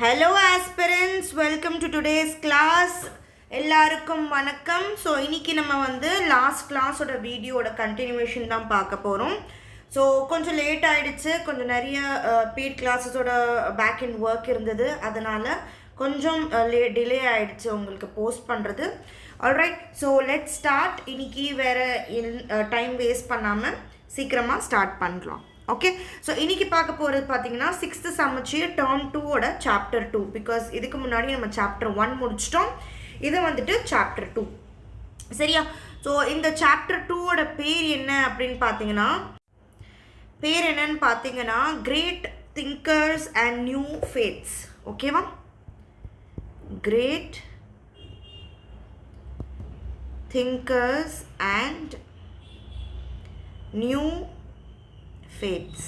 Hello aspirants, welcome to today's class. எல்லாருக்கும் வணக்கம். So இன்னைக்கு நம்ம வந்து லாஸ்ட் கிளாஸோட வீடியோட கண்டினியூவேஷன் தான் பார்க்க போகிறோம். ஸோ கொஞ்சம் லேட் ஆகிடுச்சு, கொஞ்சம் நிறைய பெய்ட் கிளாஸஸோட பேக் அண்ட் ஒர்க் இருந்தது, அதனால் கொஞ்சம் டிலே ஆகிடுச்சு உங்களுக்கு போஸ்ட் பண்ணுறது. Alright, so let start. இன்னைக்கு வேறு டைம் வேஸ்ட் பண்ணாமல் சீக்கிரமாக ஸ்டார்ட் பண்ணலாம். ஓகே, ஸோ இன்றைக்கி பார்க்க போகிறது பார்த்தீங்கன்னா 6th சமச்சீர் டேர்ம் 2ஓட சாப்டர் 2. பிகாஸ் இதுக்கு முன்னாடி நம்ம சாப்டர் 1 முடிச்சிட்டோம், இது வந்துட்டு சாப்டர் 2. சரியா? ஸோ இந்த சாப்டர் 2ஓட பேர் என்ன அப்படின்னு பார்த்தீங்கன்னா, பேர் என்னன்னு பார்த்தீங்கன்னா great thinkers and new faiths. ஓகேவா? Great thinkers and new faiths.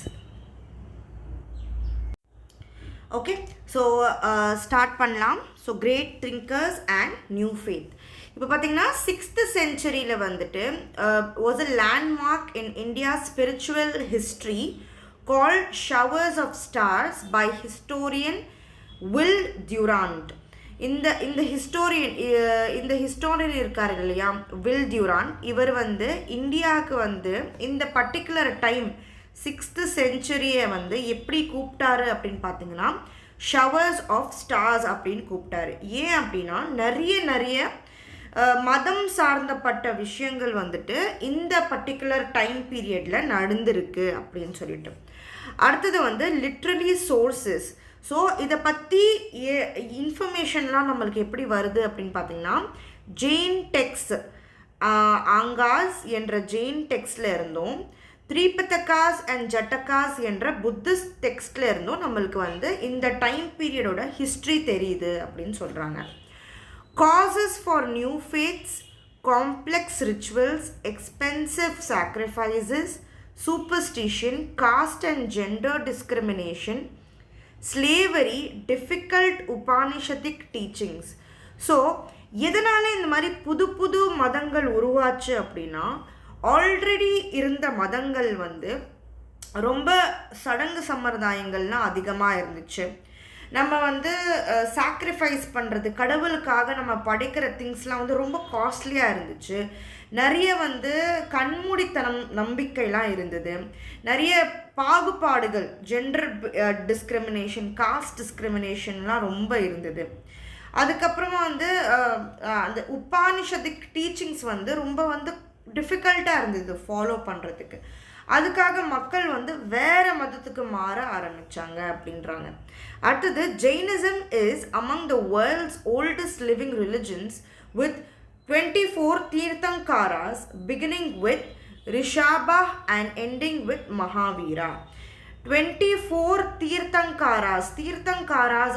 Okay, so start பண்ணலாம். So great thinkers and new faith. இப்போ பார்த்தீங்கன்னா 6th centuryயில் வந்துட்டு was a landmark in India's spiritual history called Showers of Stars by historian Will Durant. இந்த historian இருக்கார் இல்லையா, will டியூரான்ட், இவர் வந்து இந்தியாவுக்கு வந்து இந்த பர்டிகுலர் டைம் 6th centuryயை வந்து எப்படி கூப்பிட்டாரு அப்படின்னு பார்த்தீங்கன்னா ஷவர்ஸ் ஆஃப் ஸ்டார்ஸ் அப்படின்னு கூப்பிட்டாரு. ஏன் அப்படின்னா நிறைய மதம் சார்ந்தப்பட்ட விஷயங்கள் வந்துட்டு இந்த பர்டிகுலர் டைம் பீரியடில் நடந்திருக்கு அப்படின்னு சொல்லிட்டு. அடுத்தது வந்து லிட்ரலி சோர்ஸஸ். ஸோ இதை பற்றி இன்ஃபர்மேஷன்லாம் நம்மளுக்கு எப்படி வருது அப்படின்னு பார்த்தீங்கன்னா ஜெயின் டெக்ஸ்ட், ஆங்காஸ் என்ற ஜெயின் டெக்ஸ்டில் இருந்தும் த்ரீபிதகாஸ் அண்ட் ஜட்டகாஸ் என்ற புத்திஸ்ட் டெக்ஸ்டில் இருந்தும் நம்மளுக்கு வந்து இந்த டைம் பீரியடோட ஹிஸ்ட்ரி தெரியுது அப்படின்னு சொல்கிறாங்க. Causes for new faiths, complex rituals, expensive sacrifices, superstition, caste and gender discrimination, slavery, difficult Upanishadic teachings. So எதனால் இந்த மாதிரி புது மதங்கள் உருவாச்சு அப்படின்னா, ஆல்ரெடி இருந்த மதங்கள் வந்து ரொம்ப சடங்கு சம்பிரதாயங்கள்லாம் அதிகமாக இருந்துச்சு. நம்ம வந்து சாக்ரிஃபைஸ் பண்ணுறது, கடவுளுக்காக நம்ம படைக்கிற திங்ஸ்லாம் வந்து ரொம்ப காஸ்ட்லியாக இருந்துச்சு. நிறைய வந்து கண்மூடித்தனம் நம்பிக்கைலாம் இருந்தது. நிறைய பாகுபாடுகள், ஜெண்டர் டிஸ்கிரிமினேஷன், காஸ்ட் டிஸ்கிரிமினேஷன்லாம் ரொம்ப இருந்தது. அதுக்கப்புறமா வந்து அந்த உபானிஷதிக் டீச்சிங்ஸ் வந்து ரொம்ப வந்து டிஃபிகல்ட்டாக இருந்தது ஃபாலோ பண்ணுறதுக்கு. அதுக்காக மக்கள் வந்து வேறு மதத்துக்கு மாற ஆரம்பித்தாங்க அப்படின்றாங்க. அடுத்தது Jainism is among the world's oldest living religions with 24 tirthankaras beginning with Rishabha and ending with Mahavira. 24 tirthankaras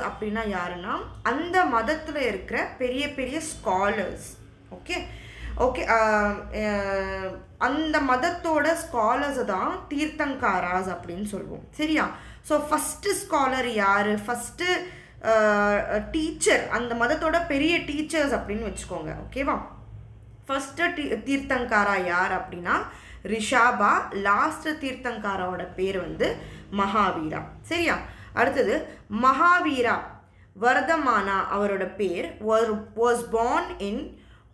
அப்படின்னா யாருன்னா அந்த மதத்தில் இருக்கிற பெரிய பெரிய ஸ்காலர்ஸ். ஓகே, அந்த மதத்தோட ஸ்காலர்ஸை தான் தீர்த்தங்காராஸ் அப்படின்னு சொல்லுவோம். சரியா? ஸோ ஃபஸ்ட்டு ஸ்காலர் யார், ஃபஸ்ட்டு டீச்சர், அந்த மதத்தோட பெரிய டீச்சர்ஸ் அப்படின்னு வச்சுக்கோங்க. ஓகேவா? ஃபஸ்ட்டு தீர்த்தங்காரா யார் அப்படின்னா ரிஷாபா. லாஸ்ட் தீர்த்தங்காராவோட பேர் வந்து மகாவீரா. சரியா? அடுத்தது மகாவீரா வர்தமானா, அவரோட பேர் வாஸ் பார்ன் இன்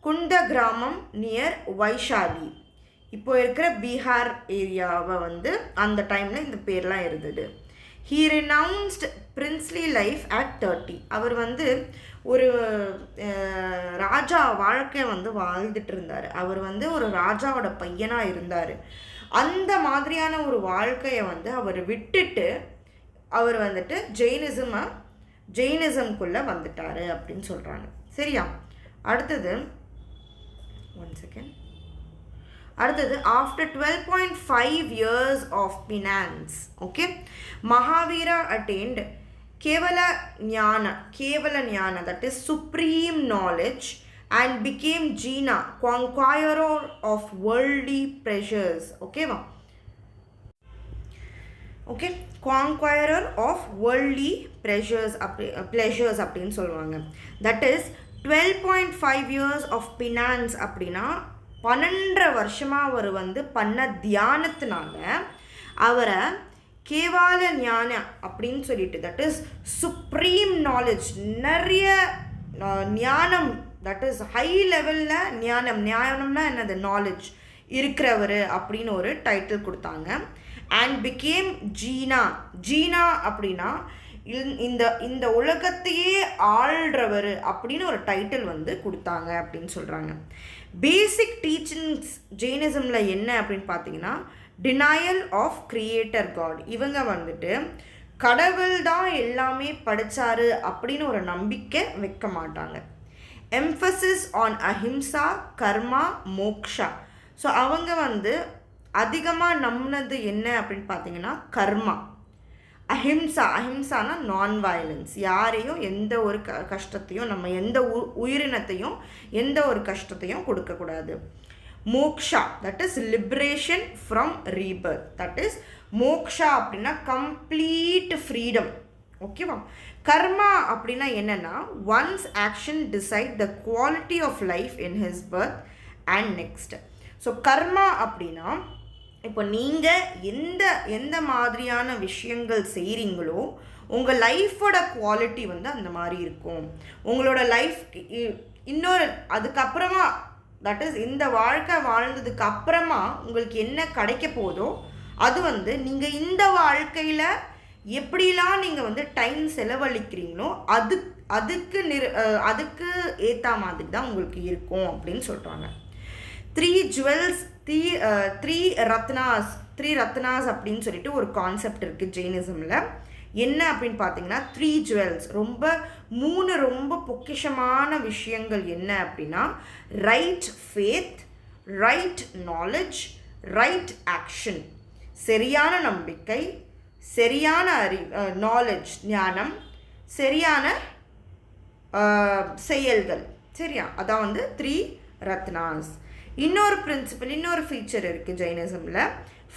குண்ட கிராமம் நியர் வைஷாலி. இப்போ இருக்கிற பீகார் ஏரியாவை வந்து அந்த டைமில் இந்த பேர்லாம் இருந்தது. He renounced princely life at 30. அவர் வந்து ஒரு ராஜா வாழ்க்கையை வந்து வாழ்ந்துட்டு இருந்தார். அவர் வந்து ஒரு ராஜாவோட பையனாக இருந்தார். அந்த மாதிரியான ஒரு வாழ்க்கையை வந்து அவர் விட்டுட்டு அவர் வந்துட்டு ஜெயினிசம்குள்ளே வந்துட்டார் அப்படின்னு சொல்கிறாங்க. சரியா? அடுத்தது after 12.5 years of penance, okay, Mahavira attained kevala jnana, that is supreme knowledge, and became Jina, conqueror of worldly pleasures. Okay, conqueror of worldly pleasures அப்படின்னு சொல்லுவாங்க. That is 12.5 years of penance அப்படின்னா 12 வருஷமாக அவர் வந்து பண்ண தியானத்தினால அவரை கேவால ஞான அப்படின்னு சொல்லிட்டு, தட் இஸ் சுப்ரீம் நாலேஜ், நிறைய ஞானம், தட் இஸ் ஹை லெவலில் ஞானம். ஞானம்னா என்னது? நாலேஜ் இருக்கிறவர் அப்படின்னு ஒரு டைட்டில் கொடுத்தாங்க. And became Jeena. ஜீனா அப்படின்னா இந்த உலகத்தையே ஆள்றவர் அப்படின்னு ஒரு டைட்டில் வந்து கொடுத்தாங்க அப்படின்னு சொல்கிறாங்க. பேசிக் டீச்சிங்ஸ் ஜெயினிசமில் என்ன அப்படின்னு பார்த்தீங்கன்னா, டினையல் ஆஃப் கிரியேட்டர் காட். இவங்க வந்துட்டு கடவுள் தான் எல்லாமே படைச்சாரு அப்படின்னு ஒரு நம்பிக்கை வைக்க மாட்டாங்க. Mphasis on Ahimsa, karma, moksha. So அவங்க வந்து அதிகமாக நம்பினது என்ன அப்படின்னு பார்த்தீங்கன்னா கர்மா. அஹிம்சா, அஹிம்சானா நான் வயலன்ஸ். யாரையும் எந்த ஒரு கஷ்டத்தையும், நம்ம எந்த உயிரினத்தையும் எந்த ஒரு கஷ்டத்தையும் கொடுக்கக்கூடாது. Moksha, that is liberation from rebirth. That is moksha அப்படின்னா கம்ப்ளீட் ஃப்ரீடம். ஓகேவா? கர்மா அப்படின்னா என்னென்னா, once action decide the quality of life in his birth and next. So karma அப்படின்னா, இப்போ நீங்கள் எந்த மாதிரியான விஷயங்கள் செய்கிறீங்களோ உங்கள் லைஃபோட குவாலிட்டி வந்து அந்த மாதிரி இருக்கும். உங்களோட லைஃப் இன்னொரு அதுக்கப்புறமா, தட் இஸ் இந்த வாழ்க்கை வாழ்ந்ததுக்கு அப்புறமா உங்களுக்கு என்ன கிடைக்க போதோ அது வந்து நீங்கள் இந்த வாழ்க்கையில் எப்படிலாம் நீங்கள் வந்து டைம் செலவழிக்கிறீங்களோ அதுக்கு ஏற்ற மாதிரி தான் உங்களுக்கு இருக்கும் அப்படின்னு சொல்கிறாங்க. 3 jewels, 3 ரத்னாஸ் அப்படின்னு சொல்லிட்டு ஒரு கான்செப்ட் இருக்குது ஜெயினிசமில். என்ன அப்படின்னு பார்த்தீங்கன்னா, 3 jewels, 3 ரொம்ப பொக்கிஷமான விஷயங்கள் என்ன அப்படின்னா, right faith, right knowledge, right action. சரியான நம்பிக்கை, சரியான நாலேஜ் ஞானம், சரியான செயல்கள். சரியா? அதான் வந்து 3 ரத்னாஸ். இன்னொரு ஃபீச்சர் இருக்குது ஜெயினிசமில்.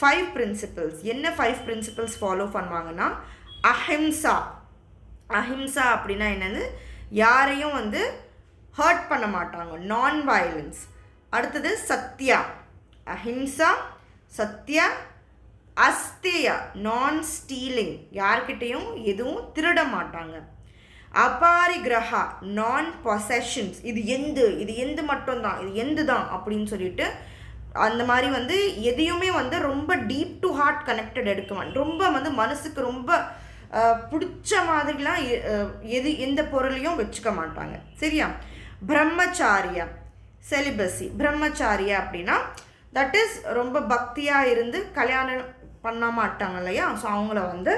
5 பிரின்சிபல்ஸ். என்ன 5 பிரின்சிபல்ஸ் ஃபாலோ பண்ணுவாங்கன்னா, அஹிம்சா. அஹிம்சா அப்படின்னா என்னது? யாரையும் வந்து ஹர்ட் பண்ண மாட்டாங்க, நான் வயலன்ஸ். அடுத்தது சத்யா. அஹிம்சா, சத்யா. அஸ்தேயா, நான் ஸ்டீலிங், யார்கிட்டையும் எதுவும் திருட மாட்டாங்க. அபாரிகிரஹா, நான் பொசஷன்ஸ், இது எந்து மட்டும்தான், இது எந்து தான் அப்படின்னு சொல்லிட்டு அந்த மாதிரி வந்து எதையுமே வந்து ரொம்ப டீப் டு ஹார்ட் கனெக்டட் எடுக்க மாட்டேன். ரொம்ப வந்து மனசுக்கு ரொம்ப பிடிச்ச மாதிரிலாம் எந்த பொருளையும் வச்சுக்க மாட்டாங்க. சரியா? பிரம்மச்சாரியா, செலிபஸி. பிரம்மச்சாரியா அப்படின்னா தட் இஸ் ரொம்ப பக்தியாக இருந்து கல்யாணம் பண்ண மாட்டாங்க இல்லையா? ஸோ அவங்கள வந்து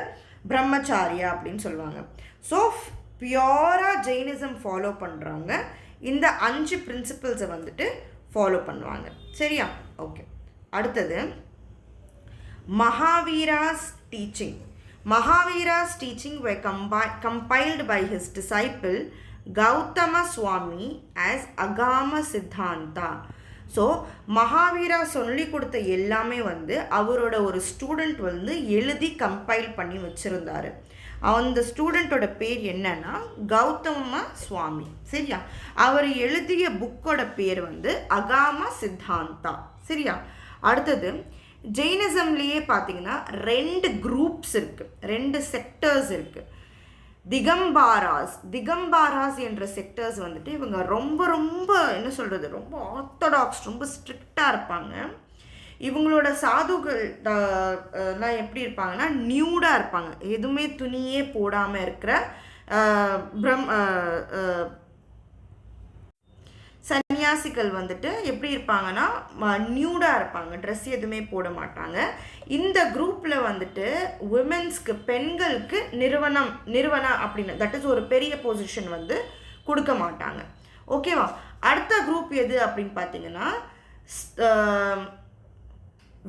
பிரம்மச்சாரியா அப்படின்னு சொல்லுவாங்க. ஸோ பியூராக ஜெயினிசம் ஃபாலோ பண்ணுறவங்க இந்த 5 பிரின்சிபல்ஸை வந்துட்டு ஃபாலோ பண்ணுவாங்க. சரியா? ஓகே. அடுத்தது Mahavira's teaching. Mahavira's teaching were compiled by his disciple Gautama Swami as Agama Siddhanta. So Mahavira சொல்லி கொடுத்த எல்லாமே வந்து அவரோட ஒரு ஸ்டூடெண்ட் வந்து எழுதி கம்பைல் பண்ணி வச்சுருந்தார். அந்த ஸ்டூடெண்ட்டோட பேர் என்னன்னா கௌதம சுவாமி. சரியா? அவர் எழுதிய புக்கோட பேர் வந்து அகாம சித்தாந்தா. சரியா? அடுத்தது ஜெயினிசம்லேயே பார்த்தீங்கன்னா 2 குரூப்ஸ் இருக்குது, 2 செக்டர்ஸ் இருக்குது. திகம்பாராஸ் என்ற செக்டர்ஸ் வந்துட்டு இவங்க ரொம்ப என்ன சொல்கிறது, ரொம்ப ஆர்த்தடாக்ஸ், ரொம்ப ஸ்ட்ரிக்டாக இருப்பாங்க. இவங்களோட சாதுகள் எப்படி இருப்பாங்கன்னா நியூடாக இருப்பாங்க, எதுவுமே துணியே போடாமல் இருக்கிற சன்னியாசிகள் வந்துட்டு எப்படி இருப்பாங்கன்னா நியூடாக இருப்பாங்க, ட்ரெஸ் எதுவுமே போட மாட்டாங்க. இந்த குரூப்பில் வந்துட்டு விமென்ஸ்க்கு, பெண்களுக்கு நிறுவனம் அப்படின்னு தட் இஸ் ஒரு பெரிய பொசிஷன் வந்து கொடுக்க மாட்டாங்க. ஓகேவா? அடுத்த குரூப் எது அப்படின்னு பார்த்தீங்கன்னா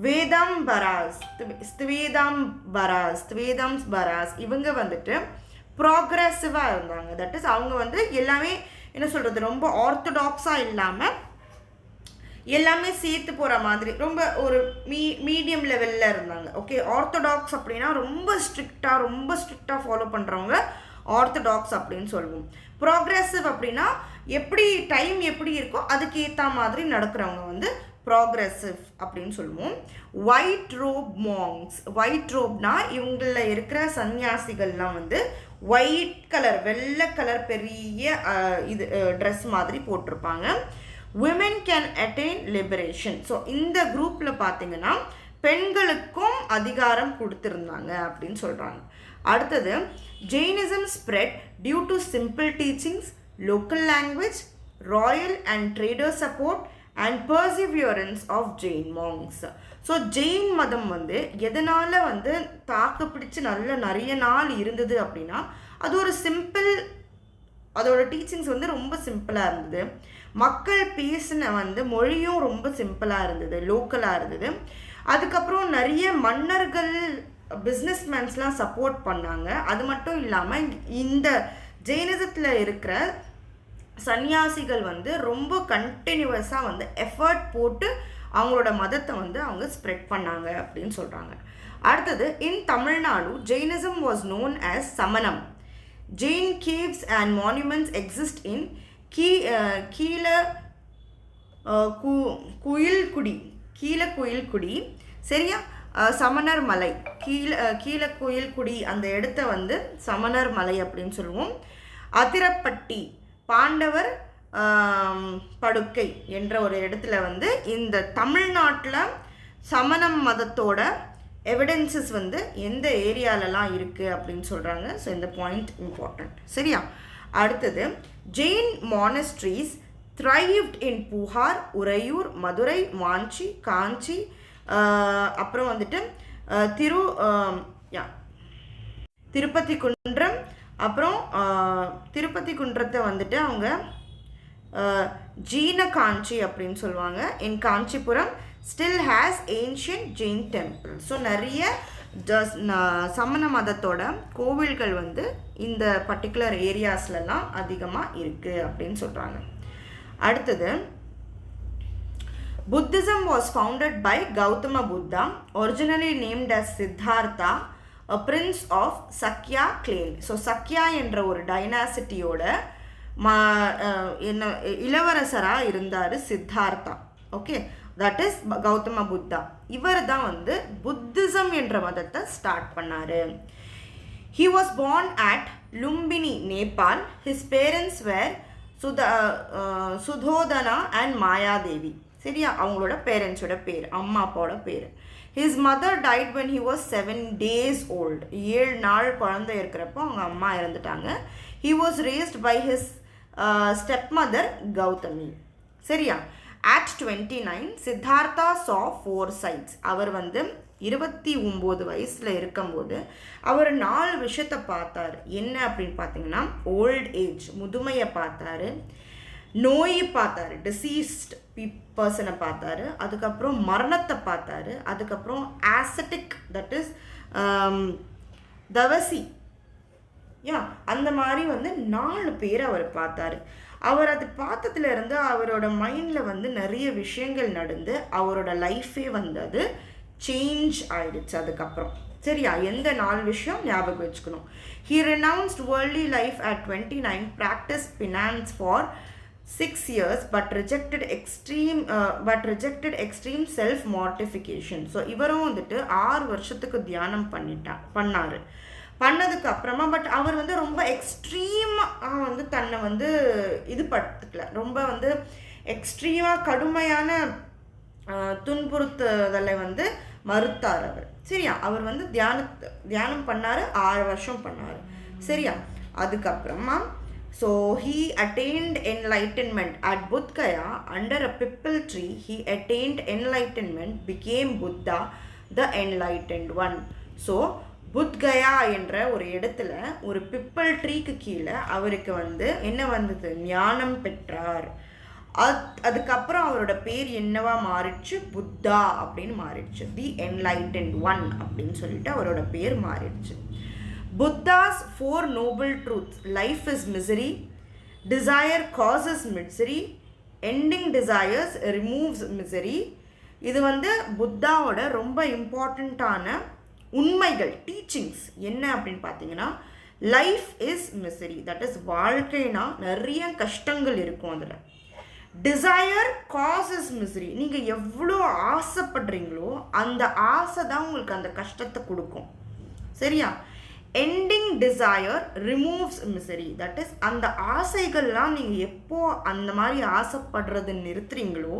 ஸ்வேதாம்பராஸ். இவங்க வந்துட்டு ப்ராக்ரெசிவாக இருந்தாங்க. தட் இஸ் அவங்க வந்து எல்லாமே என்ன சொல்கிறது, ரொம்ப ஆர்த்தடாக்ஸாக இல்லாமல் எல்லாமே சேர்த்து போகிற மாதிரி ரொம்ப ஒரு மீடியம் லெவலில் இருந்தாங்க. ஓகே, ஆர்த்தடாக்ஸ் அப்படின்னா ரொம்ப ஸ்ட்ரிக்டாக ஃபாலோ பண்ணுறவங்க ஆர்த்தடாக்ஸ் அப்படின்னு சொல்லுவோம். ப்ராக்ரெசிவ் அப்படின்னா எப்படி டைம் எப்படி இருக்கோ அதுக்கு ஏற்ற மாதிரி நடக்கிறவங்க வந்து ப்ராக்ரெசிவ் அப்படின்னு சொல்லுவோம். ஒயிட் ரோப் மாங்ஸ், ஒயிட் ரோப்னா இவங்களில் இருக்கிற சன்னியாசிகள்லாம் வந்து ஒயிட் கலர், வெள்ளை கலர் பெரிய இது ட்ரெஸ் மாதிரி போட்டிருப்பாங்க. women can attain liberation. So இந்த குரூப்பில் பார்த்தீங்கன்னா பெண்களுக்கும் அதிகாரம் கொடுத்துருந்தாங்க அப்படின்னு சொல்கிறாங்க. அடுத்தது, Jainism spread due to simple teachings, local language, royal and trader support and perseverance of Jain monks. So Jain மதம் வந்து எதனால் வந்து தாக்கு பிடிச்சி நிறைய நாள் இருந்தது அப்படின்னா, அது ஒரு சிம்பிள், அதோட டீச்சிங்ஸ் வந்து ரொம்ப சிம்பிளாக இருந்தது. மக்கள் பேசின வந்து மொழியும் ரொம்ப சிம்பிளாக இருந்தது, லோக்கலாக இருந்தது. அதுக்கப்புறம் நிறைய மன்னர்கள், பிஸ்னஸ்மேன்ஸ்லாம் சப்போர்ட் பண்ணாங்க. அது மட்டும் இல்லாமல் இந்த ஜெயினிசத்தில் இருக்கிற சன்னியாசிகள் வந்து ரொம்ப கண்டினியூவஸாக வந்து எஃபர்ட் போட்டு அவங்களோட மதத்தை வந்து அவங்க ஸ்ப்ரெட் பண்ணாங்க அப்படின்னு சொல்கிறாங்க. அடுத்தது, in Tamil Nadu Jainism was known as Samanam. Jain caves and monuments exist in Keezhakuyilkudi, சரியா, சமணர் மலை, கீழக்குயில்குடி அந்த இடத்த வந்து சமணர் மலை அப்படின்னு சொல்லுவோம். அதிரப்பட்டி, பாண்டவர் படுக்கை என்ற ஒரு இடத்துல வந்து இந்த தமிழ்நாட்டில் சமணம் மதத்தோட எவிடன்சஸ் வந்து எந்த ஏரியாலலாம் இருக்குது அப்படின்னு சொல்கிறாங்க. ஸோ இந்த பாயிண்ட் இம்பார்ட்டண்ட், சரியா. அடுத்தது, ஜெயின் மானஸ்ட்ரீஸ் thrived in புகார், உறையூர், மதுரை, வாஞ்சி, காஞ்சி, அப்புறம் வந்துட்டு திருப்பதி குன்றம், அப்புறம் திருப்பதி குன்றத்தை வந்துட்டு அவங்க ஜீன காஞ்சி அப்படின்னு சொல்லுவாங்க. In Kanchipuram still has ancient Jain temple. So நிறைய சமண மதத்தோட கோவில்கள் வந்து இந்த பர்டிகுலர் ஏரியாஸ்லாம் அதிகமாக இருக்குது அப்படின்னு சொல்கிறாங்க. அடுத்தது, Buddhism was founded by Gautama Buddha, originally named as Siddhartha, prince of Shakya clan. So Shakya என்ற ஒரு டைனாசிட்டியோட இளவரசராக இருந்தார் Siddhartha. Okay, that is Gautama Buddha. இவர் தான் வந்து புத்திசம் என்ற மதத்தை ஸ்டார்ட் பண்ணார். He was born at Lumbini, Nepal. His parents were Suddhodana and Mayadevi. சரியா, அவங்களோட பேரண்ட்ஸோட பேர், அம்மா அப்பாவோட பேர். His mother died when he was 7 days old. 7 நாள் குழந்தை இருக்கிறப்போ அவங்க அம்மா இறந்துட்டாங்க. He was raised by his stepmother Gautami. சரியா. At 29, Siddhartha saw 4 sights. அவர் வந்து 29 வயசில் இருக்கும்போது அவர் 4 விஷயத்தை பார்த்தார். என்ன அப்படின்னு பார்த்தீங்கன்னா, ஓல்ட் ஏஜ், முதுமையை பார்த்தாரு, நோய் பார்த்தாரு, டிசீஸ்ட் பர்சனை பார்த்தாரு, அதுக்கப்புறம் மரணத்தை பார்த்தாரு, அதுக்கப்புறம் ஆசட்டிக், தட் இஸ் தவசி, அந்த மாதிரி வந்து 4 பேர் அவர் பார்த்தாரு. அவர் அது பார்த்ததுலேருந்து அவரோட மைண்டில் வந்து நிறைய விஷயங்கள் நடந்து அவரோட லைஃபே வந்து அது சேஞ்ச் ஆயிடுச்சு அதுக்கப்புறம். சரியா, எந்த 4 விஷயம் ஞாபகம் வச்சுக்கணும். He renounced worldly life at 29, practiced penance for 6 years but rejected extreme self mortification. So இவரும் வந்துட்டு 6 வருஷத்துக்கு தியானம் பண்ணார். பண்ணதுக்கு அப்புறமா பட் அவர் வந்து ரொம்ப எக்ஸ்ட்ரீமாக வந்து தன்னை வந்து இது படுத்துக்கல, ரொம்ப வந்து எக்ஸ்ட்ரீமாக கடுமையான துன்புறுத்துதலை வந்து மறுத்தார் அவர். சரியா, அவர் வந்து தியானம் பண்ணார், 6 வருஷம் பண்ணார். சரியா, அதுக்கப்புறமா so he attained enlightenment at Bodh Gaya under a pipal tree. He attained enlightenment, became Buddha, the enlightened one. So Bodh Gaya என்ற ஒரு இடத்துல ஒரு பிப்பல் ட்ரீக்கு கீழே அவருக்கு வந்து என்ன வந்தது, ஞானம் பெற்றார். அதுக்கப்புறம் அவரோட பேர் என்னவா மாறிடுச்சு, புத்தா அப்படின்னு மாறிடுச்சு. தி என்லைட்டன்ட் ஒன் அப்படின்னு சொல்லிட்டு அவரோட பேர் மாறிடுச்சு. Buddha's 4 noble truths: life is misery, desire causes misery, ending desires removes misery. இது வந்து புத்தாவோட ரொம்ப இம்பார்ட்டண்ட்டான உண்மைகள், டீச்சிங்ஸ் என்ன அப்படின்னு பார்த்தீங்கன்னா, life is misery, that is வாழ்க்கைனா நிறைய கஷ்டங்கள் இருக்கும் அதில். Desire causes misery. நீங்கள் எவ்வளோ ஆசைப்படுறீங்களோ அந்த ஆசை தான் உங்களுக்கு அந்த கஷ்டத்தை கொடுக்கும். சரியா? Ending desire removes misery. That is அந்த ஆசைகள்லாம் நீங்கள் எப்போ அந்த மாதிரி ஆசைப்படுறது நிறுத்துறீங்களோ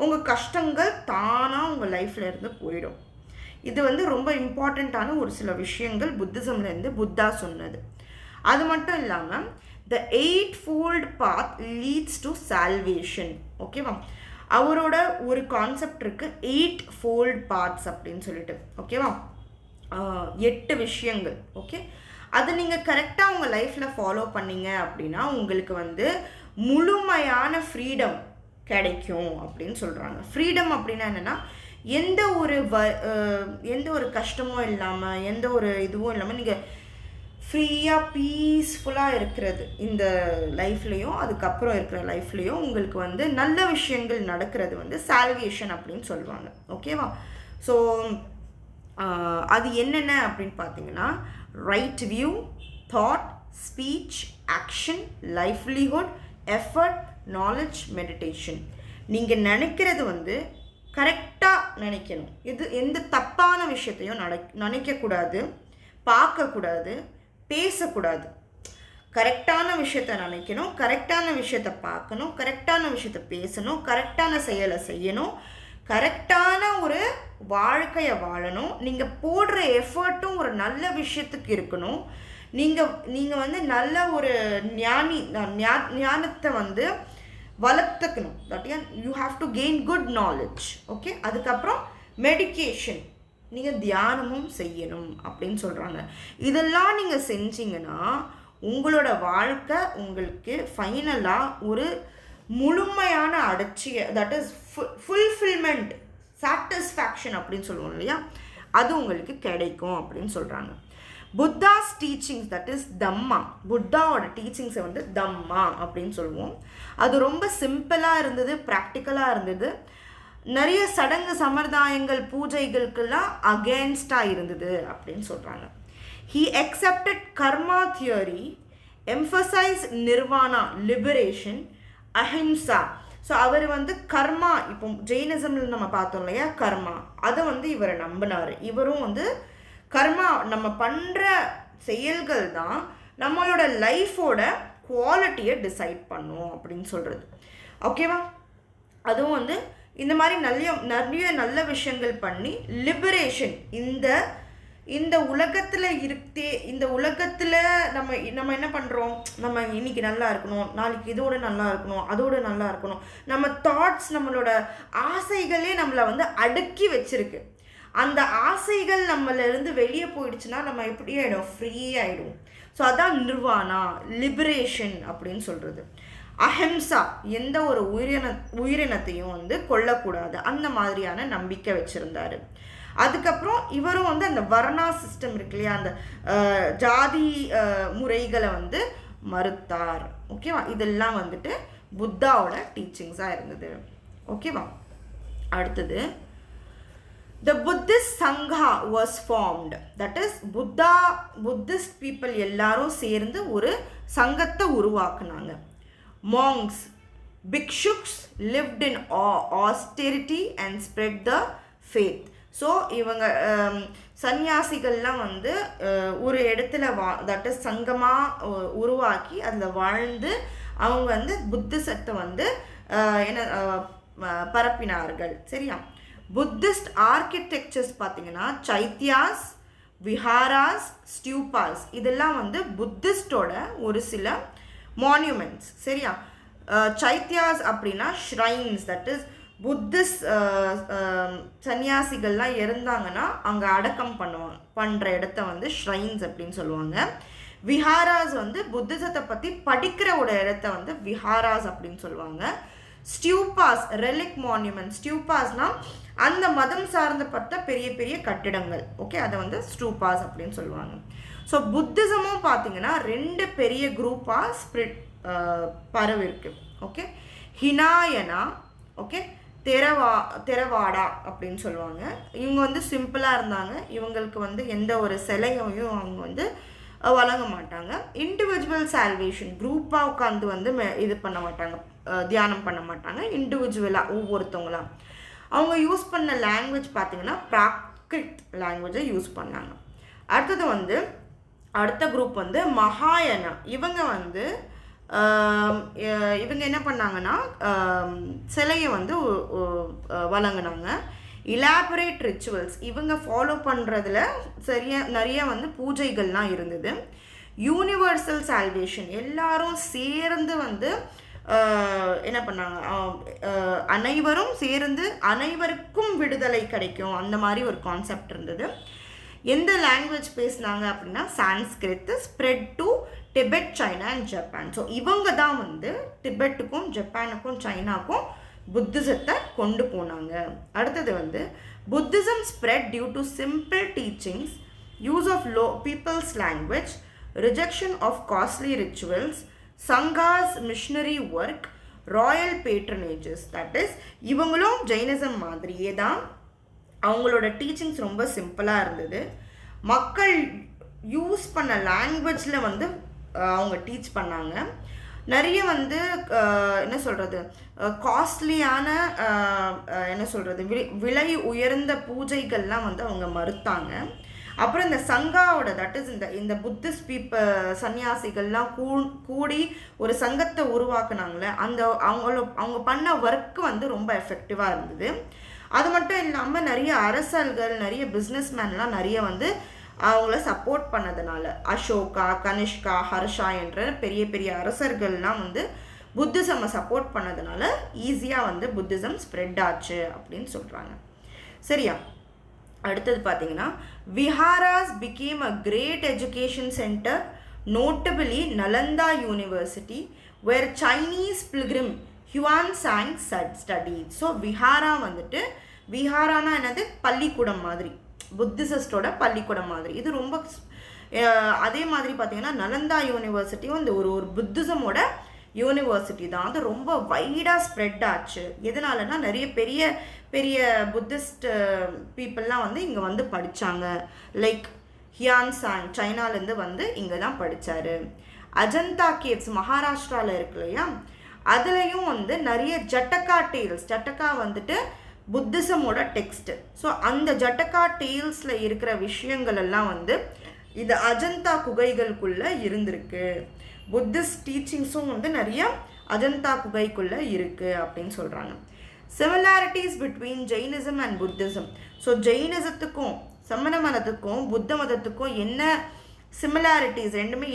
உங்கள் கஷ்டங்கள் தானாக உங்கள் லைஃப்பில் இருந்து போயிடும். இது வந்து ரொம்ப இம்பார்ட்டண்ட்டான ஒரு சில விஷயங்கள் புத்திசம்லேருந்து புத்தா சொன்னது. அது மட்டும் இல்லாமல் the 8-fold path leads to salvation. ஓகேவா? அவரோட ஒரு கான்செப்ட் இருக்குது, 8-fold paths அப்படின்னு சொல்லிட்டு. ஓகேவா? 8 விஷயங்கள். ஓகே, அதை நீங்கள் கரெக்டாக உங்கள் லைஃப்பில் ஃபாலோ பண்ணீங்க அப்படின்னா உங்களுக்கு வந்து முழுமையான ஃப்ரீடம் கிடைக்கும் அப்படின்னு சொல்கிறாங்க. ஃப்ரீடம் அப்படின்னா என்னென்னா எந்த ஒரு கஷ்டமும் இல்லாமல் எந்த ஒரு இதுவும் இல்லாமல் நீங்கள் ஃப்ரீயாக பீஸ்ஃபுல்லாக இருக்கிறது இந்த லைஃப்லேயும் அதுக்கப்புறம் இருக்கிற லைஃப்லேயும் உங்களுக்கு வந்து நல்ல விஷயங்கள் நடக்கிறது வந்து சால்வேஷன் அப்படின்னு சொல்லுவாங்க. ஓகேவா? ஸோ அது என்னென்ன அப்படின்னு பார்த்தீங்கன்னா right view, thought, speech, action, livelihood, effort, knowledge, meditation. நீங்கள் நினைக்கிறது வந்து கரெக்டாக நினைக்கணும். இது எந்த தப்பான விஷயத்தையும் நினைக்கக்கூடாது, பார்க்கக்கூடாது, பேசக்கூடாது. கரெக்டான விஷயத்தை நினைக்கணும், கரெக்டான விஷயத்தை பார்க்கணும், கரெக்டான விஷயத்தை பேசணும், கரெக்டான செயலை செய்யணும், கரெக்டான ஒரு வாழ்க்கையை வாழணும். நீங்கள் போடுற எஃபர்ட்டும் ஒரு நல்ல விஷயத்துக்கு இருக்கணும். நீங்கள் வந்து நல்ல ஒரு ஞானத்தை வந்து வளர்த்துக்கணும். That you have to gain good knowledge. Okay, அதுக்கப்புறம் மெடிடேஷன், நீங்கள் தியானமும் செய்யணும் அப்படின்னு சொல்கிறாங்க. இதெல்லாம் நீங்கள் செஞ்சீங்கன்னா உங்களோட வாழ்க்கை உங்களுக்கு ஃபைனலாக ஒரு முழுமையான அடைச்சிய, தட் இஸ் ஃபுல்ஃபில்மெண்ட், சாட்டிஸ்ஃபேக்ஷன் அப்படின்னு சொல்லுவோம் இல்லையா, அது உங்களுக்கு கிடைக்கும் அப்படின்னு சொல்கிறாங்க. புத்தாஸ் டீச்சிங்ஸ், தட் இஸ் தம்மா, புத்தாவோட டீச்சிங்ஸை வந்து தம்மா அப்படின்னு சொல்லுவோம். அது ரொம்ப சிம்பிளாக இருந்தது, ப்ராக்டிக்கலாக இருந்தது. நிறைய சடங்கு சம்பிரதாயங்கள் பூஜைகளுக்கெல்லாம் அகேன்ஸ்டாக இருந்தது அப்படின்னு சொல்கிறாங்க. He accepted karma theory, emphasise nirvana, liberation, ahimsa. So அவர் வந்து கர்மா, இப்போ ஜெயினிசம்ல நம்ம பார்த்தோம் இல்லையா கர்மா, அதை வந்து இவரை நம்பினார். இவரும் வந்து கர்மா, நம்ம பண்ணுற செயல்கள் தான் நம்மளோட லைஃபோட குவாலிட்டியை டிசைட் பண்ணும் அப்படின்னு சொல்கிறது. ஓகேவா? அதுவும் வந்து இந்த மாதிரி நிறைய நல்ல விஷயங்கள் பண்ணி லிபரேஷன், இந்த உலகத்தில் இந்த உலகத்தில் நம்ம என்ன பண்ணுறோம், நம்ம இன்னைக்கு நல்லா இருக்கணும், நாளைக்கு இதோட நல்லா இருக்கணும், அதோட நல்லா இருக்கணும். நம்ம தாட்ஸ், நம்மளோட ஆசைகளே நம்மளை வந்து அடக்கி வச்சிருக்கு. அந்த ஆசைகள் நம்மளிருந்து வெளியே போயிடுச்சுன்னா நம்ம எப்படி ஆகிடும், ஃப்ரீ ஆகிடும். ஸோ அதான் நிர்வாணா, லிபரேஷன் அப்படின்னு சொல்கிறது. அஹிம்சா, எந்த ஒரு உயிரினத்தையும் வந்து கொல்லக்கூடாது, அந்த மாதிரியான நம்பிக்கை வச்சுருந்தார். அதுக்கப்புறம் இவரும் வந்து அந்த வர்ணா சிஸ்டம் இருக்கு இல்லையா, அந்த ஜாதி முறைகளை வந்து மறுத்தார். ஓகேவா? இதெல்லாம் வந்துட்டு புத்தாவோட டீச்சிங்ஸாக இருந்தது. ஓகேவா? அடுத்தது the Buddhist Sangha was formed. That is Buddhist people எல்லாரும் சேர்ந்து ஒரு சங்கத்தை உருவாக்குனாங்க. Monks, bhikshus lived in austerity and spread the faith. So இவங்க சன்னியாசிகள்லாம் வந்து ஒரு இடத்துல தட் இஸ் சங்கமாக உருவாக்கி அதில் வாழ்ந்து அவங்க வந்து புத்திசத்தை வந்து பரப்பினார்கள். சரியா? புத்திஸ்ட் ஆர்கிடெக்சர்ஸ் பார்த்தீங்கன்னா சைத்யாஸ், விஹாராஸ், ஸ்டியூபாஸ், இதெல்லாம் வந்து புத்திஸ்டோட ஒரு சில மான்யூமெண்ட்ஸ். சரியா? சைத்யாஸ் அப்படின்னா ஷ்ரைன்ஸ், தட் இஸ் புத்திஸ்ட் சன்னியாசிகள்லாம் இருந்தாங்கன்னா அங்கே அடக்கம் பண்ணுற இடத்த வந்து ஷ்ரைன்ஸ் அப்படின்னு சொல்லுவாங்க. விஹாராஸ் வந்து புத்திசத்தை பற்றி படிக்கிற ஒரு இடத்த வந்து விஹாராஸ் அப்படின்னு சொல்லுவாங்க. ஸ்டியூபாஸ், ரெலிக் மான்யூமெண்ட். ஸ்டியூபாஸ்னால் அந்த மதம் சார்ந்தப்பட்ட பெரிய பெரிய கட்டிடங்கள். ஓகே, அதை வந்து ஸ்டூபாஸ் அப்படின்னு சொல்லுவாங்க. ஸோ புத்திசமும் பார்த்தீங்கன்னா 2 பெரிய குரூப்பாக பரவி இருக்கு. ஓகே, ஹினாயனா, ஓகே, தெரவாடா அப்படின்னு சொல்லுவாங்க. இவங்க வந்து சிம்பிளாக இருந்தாங்க. இவங்களுக்கு வந்து எந்த ஒரு சிலையையும் அவங்க வந்து வழங்க மாட்டாங்க. இண்டிவிஜுவல் சால்வேஷன், குரூப்பாக உட்காந்து வந்து இது பண்ண மாட்டாங்க, தியானம் பண்ண மாட்டாங்க. இண்டிவிஜுவலாக ஒவ்வொருத்தவங்களாம் அவங்க யூஸ் பண்ண லாங்குவேஜ் பார்த்திங்கன்னா பிராகிருத் லாங்குவேஜை யூஸ் பண்ணாங்க. அடுத்தது வந்து அடுத்த குரூப் வந்து மகாயனா. இவங்க வந்து இவங்க என்ன பண்ணாங்கன்னா சிலையை வந்து வழங்கினாங்க. இலாபரேட் ரிச்சுவல்ஸ் இவங்க ஃபாலோ பண்ணுறதுல நிறைய வந்து பூஜைகள்லாம் இருந்தது. யூனிவர்சல் சால்வேஷன் எல்லாரும் சேர்ந்து வந்து என்ன பண்ணாங்க, அனைவரும் சேர்ந்து அனைவருக்கும் விடுதலை கிடைக்கும், அந்த மாதிரி ஒரு கான்செப்ட் இருந்தது. எந்த லாங்குவேஜ் பேசினாங்க அப்படின்னா Sanskrit, spread to Tibet, China and Japan. So இவங்க தான் வந்து டிபெட்டுக்கும் ஜப்பானுக்கும் சைனாக்கும் புத்திசத்தை கொண்டு போனாங்க. அடுத்தது வந்து Buddhism spread due to simple teachings, use of people's language, rejection of costly rituals, sanghas missionary work, royal patronages. That is இவங்களும் ஜெயினிசம் மாதிரியே தான், அவங்களோட டீச்சிங்ஸ் ரொம்ப சிம்பிளாக இருந்தது. மக்கள் யூஸ் பண்ண லாங்குவேஜில் வந்து அவங்க டீச் பண்ணாங்க. நிறைய வந்து என்ன சொல்கிறது, காஸ்ட்லியான என்ன சொல்கிறது விலை உயர்ந்த பூஜைகள்லாம் வந்து அவங்க மறுத்தாங்க. அப்புறம் இந்த சங்காவோட தட் இஸ் இந்த புத்திஸ்ட் சன்னியாசிகள்லாம் கூடி ஒரு சங்கத்தை உருவாக்குனாங்களே, அவங்க பண்ண ஒர்க்கு வந்து ரொம்ப எஃபெக்டிவாக இருந்தது. அது மட்டும் இல்லாமல் நிறைய அரசர்கள், நிறைய பிஸ்னஸ்மேன்லாம் நிறைய வந்து அவங்கள சப்போர்ட் பண்ணதுனால அசோகா, கனிஷ்கா, ஹர்ஷா என்ற பெரிய பெரிய அரசர்கள்லாம் வந்து புத்திசமை சப்போர்ட் பண்ணதுனால ஈஸியாக வந்து புத்திசம் ஸ்ப்ரெட் ஆச்சு அப்படின்னு சொல்கிறாங்க. சரியா? அடுத்தது பார்த்தீங்கன்னா viharas became a great education centre, notably Nalanda university where Chinese pilgrim Hiuen Tsang study. So vihara வந்துட்டு, விஹாரானா என்னது, பள்ளிக்கூடம் மாதிரி, புத்திசிஸ்டோட பள்ளிக்கூடம் மாதிரி. இது ரொம்ப அதே மாதிரி பார்த்தீங்கன்னா நலந்தா யூனிவர்சிட்டியும் இந்த ஒரு புத்திசமோட யூனிவர்சிட்டி தான். அது ரொம்ப வைடாக ஸ்ப்ரெட் ஆச்சு. எதனாலனா நிறைய பெரிய பெரிய புத்திஸ்ட் பீப்புளெலாம் வந்து இங்கே வந்து படித்தாங்க. லைக் ஹியான் சாங் சைனாலேருந்து வந்து இங்கே தான் படித்தார். அஜந்தா கேவ்ஸ் மகாராஷ்டிராவில் இருக்கு இல்லையா, அதுலேயும் வந்து நிறைய ஜட்டகா டேல்ஸ், ஜட்டகா வந்துட்டு புத்திசமோட டெக்ஸ்ட்டு. ஸோ அந்த ஜட்டகா டேல்ஸில் இருக்கிற விஷயங்கள் எல்லாம் வந்து இது அஜந்தா குகைகளுக்குள்ளே இருந்திருக்கு. புத்திஸ்ட் டீச்சிங்ஸும் வந்து நிறைய அஜந்தா குகைக்குள்ளே இருக்குது அப்படின்னு சொல்கிறாங்க. Similarities between Jainism and Buddhism. So ஜெயினிசத்துக்கும் சமண மதத்துக்கும் புத்த மதத்துக்கும் என்ன சிமிலாரிட்டிஸ், ரெண்டுமே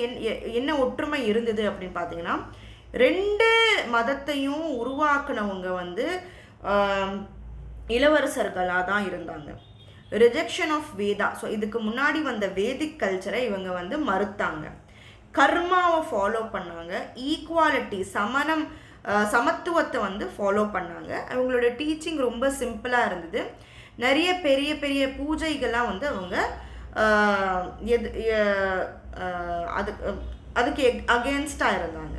என்ன ஒற்றுமை இருந்தது அப்படின்னு பார்த்தீங்கன்னா, ரெண்டு மதத்தையும் உருவாக்குனவங்க வந்து இளவரசர்களாக தான் இருந்தாங்க. ரிஜெக்ஷன் ஆஃப் வேதா, ஸோ இதுக்கு முன்னாடி வந்த வேதிக் கல்ச்சரை இவங்க வந்து மறுத்தாங்க. கர்மாவை ஃபாலோ பண்ணாங்க. ஈக்குவாலிட்டி, சமத்துவத்தை வந்து ஃபாலோ பண்ணாங்க. அவங்களோட டீச்சிங் ரொம்ப சிம்பிளாக இருந்தது. நிறைய பெரிய பெரிய பூஜைகள்லாம் வந்து அவங்க அதுக்கு அகேன்ஸ்டாக இருந்தாங்க.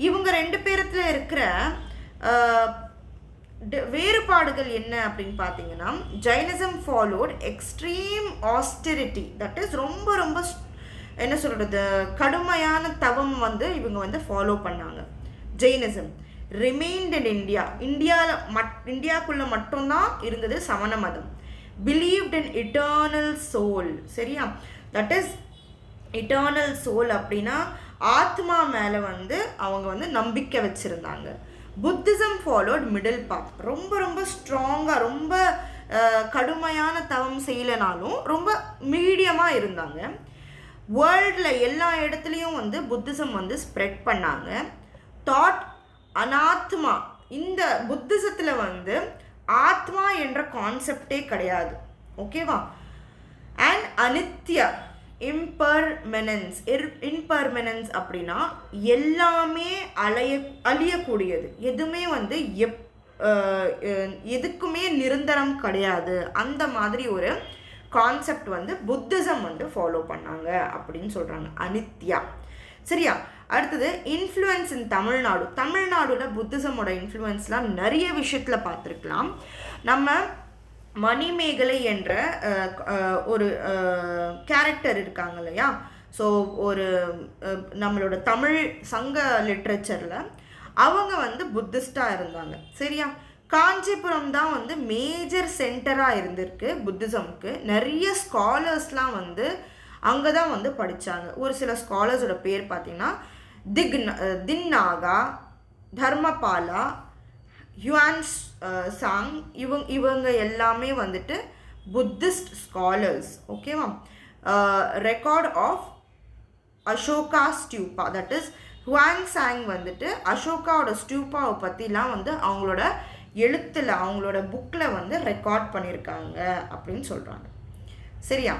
இவங்க ரெண்டு பேரத்துல இருக்கிற வேறுபாடுகள் என்ன அப்படின்னு பார்த்தீங்கன்னா, Jainism followed extreme austerity, that is ரொம்ப ரொம்ப என்ன சொல்கிறது கடுமையான தவம் வந்து இவங்க வந்து ஃபாலோ பண்ணாங்க. ஜெயினிசம் ரிமைன்ட் இன் இந்தியாக்குள்ளே மட்டும்தான் இருந்தது சமண மதம். Believed in eternal soul. சரியா? தட் இஸ் இட்டர்னல் சோல் அப்படின்னா ஆத்மா மேலே வந்து அவங்க வந்து நம்பிக்கை வச்சுருந்தாங்க. Buddhism followed middle path. ரொம்ப ரொம்ப ஸ்ட்ராங்காக, ரொம்ப கடுமையான தவம் செய்யலைனாலும் ரொம்ப மீடியமாக இருந்தாங்க. வேர்ல்டில் எல்லா இடத்துலையும் வந்து புத்திசம் வந்து ஸ்ப்ரெட் பண்ணாங்க. தாட் அனாத்மா. இந்த புத்திசத்தில் வந்து ஆத்மா என்ற கான்செப்டே கிடையாது. ஓகேவா? அண்ட் அனித்யா, இம்பர்மனன்ஸ் அப்படின்னா எல்லாமே அழியக்கூடியது, எதுவுமே வந்து எதுக்குமே நிரந்தரம் கிடையாது. அந்த மாதிரி ஒரு கான்செப்ட் வந்து புத்திசம் வந்து ஃபாலோ பண்ணாங்க அப்படின்னு சொல்கிறாங்க. அனித்யா. சரியா? அடுத்தது இன்ஃப்ளூயன்ஸ் இன் தமிழ்நாடு. தமிழ்நாடுல புத்திசமோட இன்ஃப்ளூயன்ஸ்லாம் நிறைய விஷயத்தில் பார்த்துருக்கலாம். நம்ம மணிமேகலை என்ற ஒரு கேரக்டர் இருக்காங்க இல்லையா, ஸோ ஒரு நம்மளோட தமிழ் சங்க லிட்ரேச்சரில் அவங்க வந்து புத்திஸ்டாக இருந்தாங்க. சரியா? காஞ்சிபுரம் தான் வந்து மேஜர் சென்டராக இருந்திருக்கு புத்திசம்க்கு. நிறைய ஸ்காலர்ஸ்லாம் வந்து அங்கே தான் வந்து படித்தாங்க. ஒரு சில ஸ்காலர்ஸோட பேர் பார்த்திங்கன்னா தின்னாகா, தர்மபாலா, ஹுவான் சாங், இவங்க எல்லாமே வந்துட்டு புத்திஸ்ட் ஸ்காலர்ஸ். ஓகேவா? Record of Ashoka stupa, that is Hiuen Tsang வந்துட்டு அசோகாவோட ஸ்டூப்பாவை பற்றிலாம் வந்து அவங்களோட எழுத்தில் அவங்களோட புக்கில் வந்து ரெக்கார்ட் பண்ணியிருக்காங்க அப்படின்னு சொல்கிறாங்க. சரியா?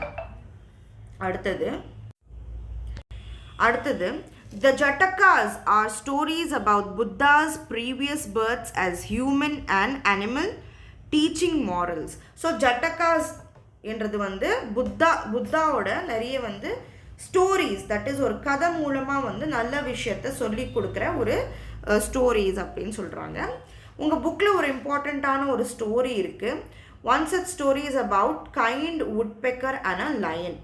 அடுத்தது The Jatakas are stories about Buddha's previous births as human and animal, teaching morals. So Jatakas என்றது வந்து புத்தாவோட நிறைய வந்து ஸ்டோரிஸ், தட் இஸ் ஒரு கதை மூலமாக வந்து நல்ல விஷயத்த சொல்லி கொடுக்குற ஒரு ஸ்டோரிஸ் அப்படின்னு சொல்கிறாங்க. உங்கள் புக்கில் ஒரு இம்பார்ட்டண்ட்டான ஒரு ஸ்டோரி இருக்குது. One such story is about kind woodpecker and a lion.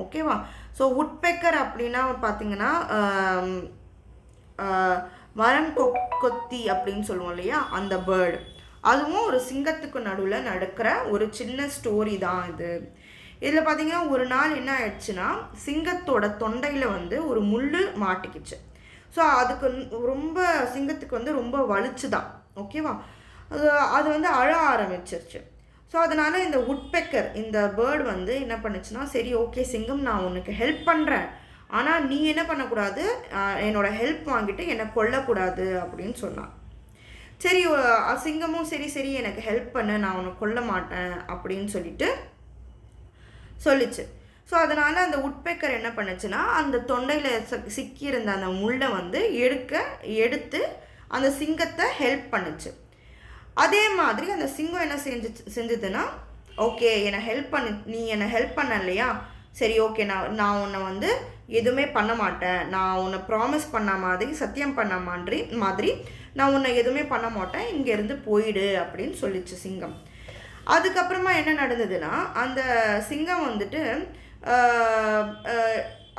ஓகேவா? ஸோ வுட்பெக்கர் அப்படின்னா பார்த்தீங்கன்னா மரம் கொத்தி அப்படின்னு சொல்லுவோம் இல்லையா, அந்த பேர்டு. அதுவும் ஒரு சிங்கத்துக்கு நடுவில் நடக்கிற ஒரு சின்ன ஸ்டோரி தான் இது. இதில் பார்த்தீங்கன்னா ஒரு நாள் என்ன ஆயிடுச்சுன்னா, சிங்கத்தோட தொண்டையில் வந்து ஒரு முள் மாட்டிக்கிச்சு. ஸோ அதுக்கு ரொம்ப சிங்கத்துக்கு வந்து ரொம்ப வலிச்சுதான். ஓகேவா? அது வந்து அழ ஆரம்பிச்சிருச்சு. ஸோ அதனால் இந்த வுட்பெக்கர், இந்த பேர்டு வந்து என்ன பண்ணுச்சுன்னா, சரி ஓகே சிங்கம், நான் உனக்கு ஹெல்ப் பண்ணுறேன், ஆனால் நீ என்ன பண்ணக்கூடாது, என்னோடய ஹெல்ப் வாங்கிட்டு என்னை கொல்லக்கூடாது அப்படின்னு சொன்னான். சரி சிங்கமும் சரி எனக்கு ஹெல்ப் பண்ணு, நான் உனக்கு கொல்ல மாட்டேன் அப்படின்னு சொல்லிச்சு. ஸோ அதனால் அந்த வுட்பெக்கர் என்ன பண்ணுச்சுன்னா, அந்த தொண்டையில் சிக்கியிருந்த அந்த முள்ளை வந்து எடுத்து அந்த சிங்கத்தை ஹெல்ப் பண்ணுச்சு. அதே மாதிரி அந்த சிங்கம் என்ன செஞ்சதுன்னா, ஓகே நீ என்னை ஹெல்ப் பண்ண இல்லையா, சரி ஓகே, நான் உன்னை வந்து எதுவுமே பண்ண மாட்டேன், நான் உன்னை ப்ராமிஸ் பண்ண மாதிரி, சத்தியம் பண்ண மாதிரி நான் உன்னை எதுவுமே பண்ண மாட்டேன், இங்கேருந்து போயிடு அப்படின்னு சொல்லிச்சு சிங்கம். அதுக்கப்புறமா என்ன நடந்ததுன்னா, அந்த சிங்கம் வந்துட்டு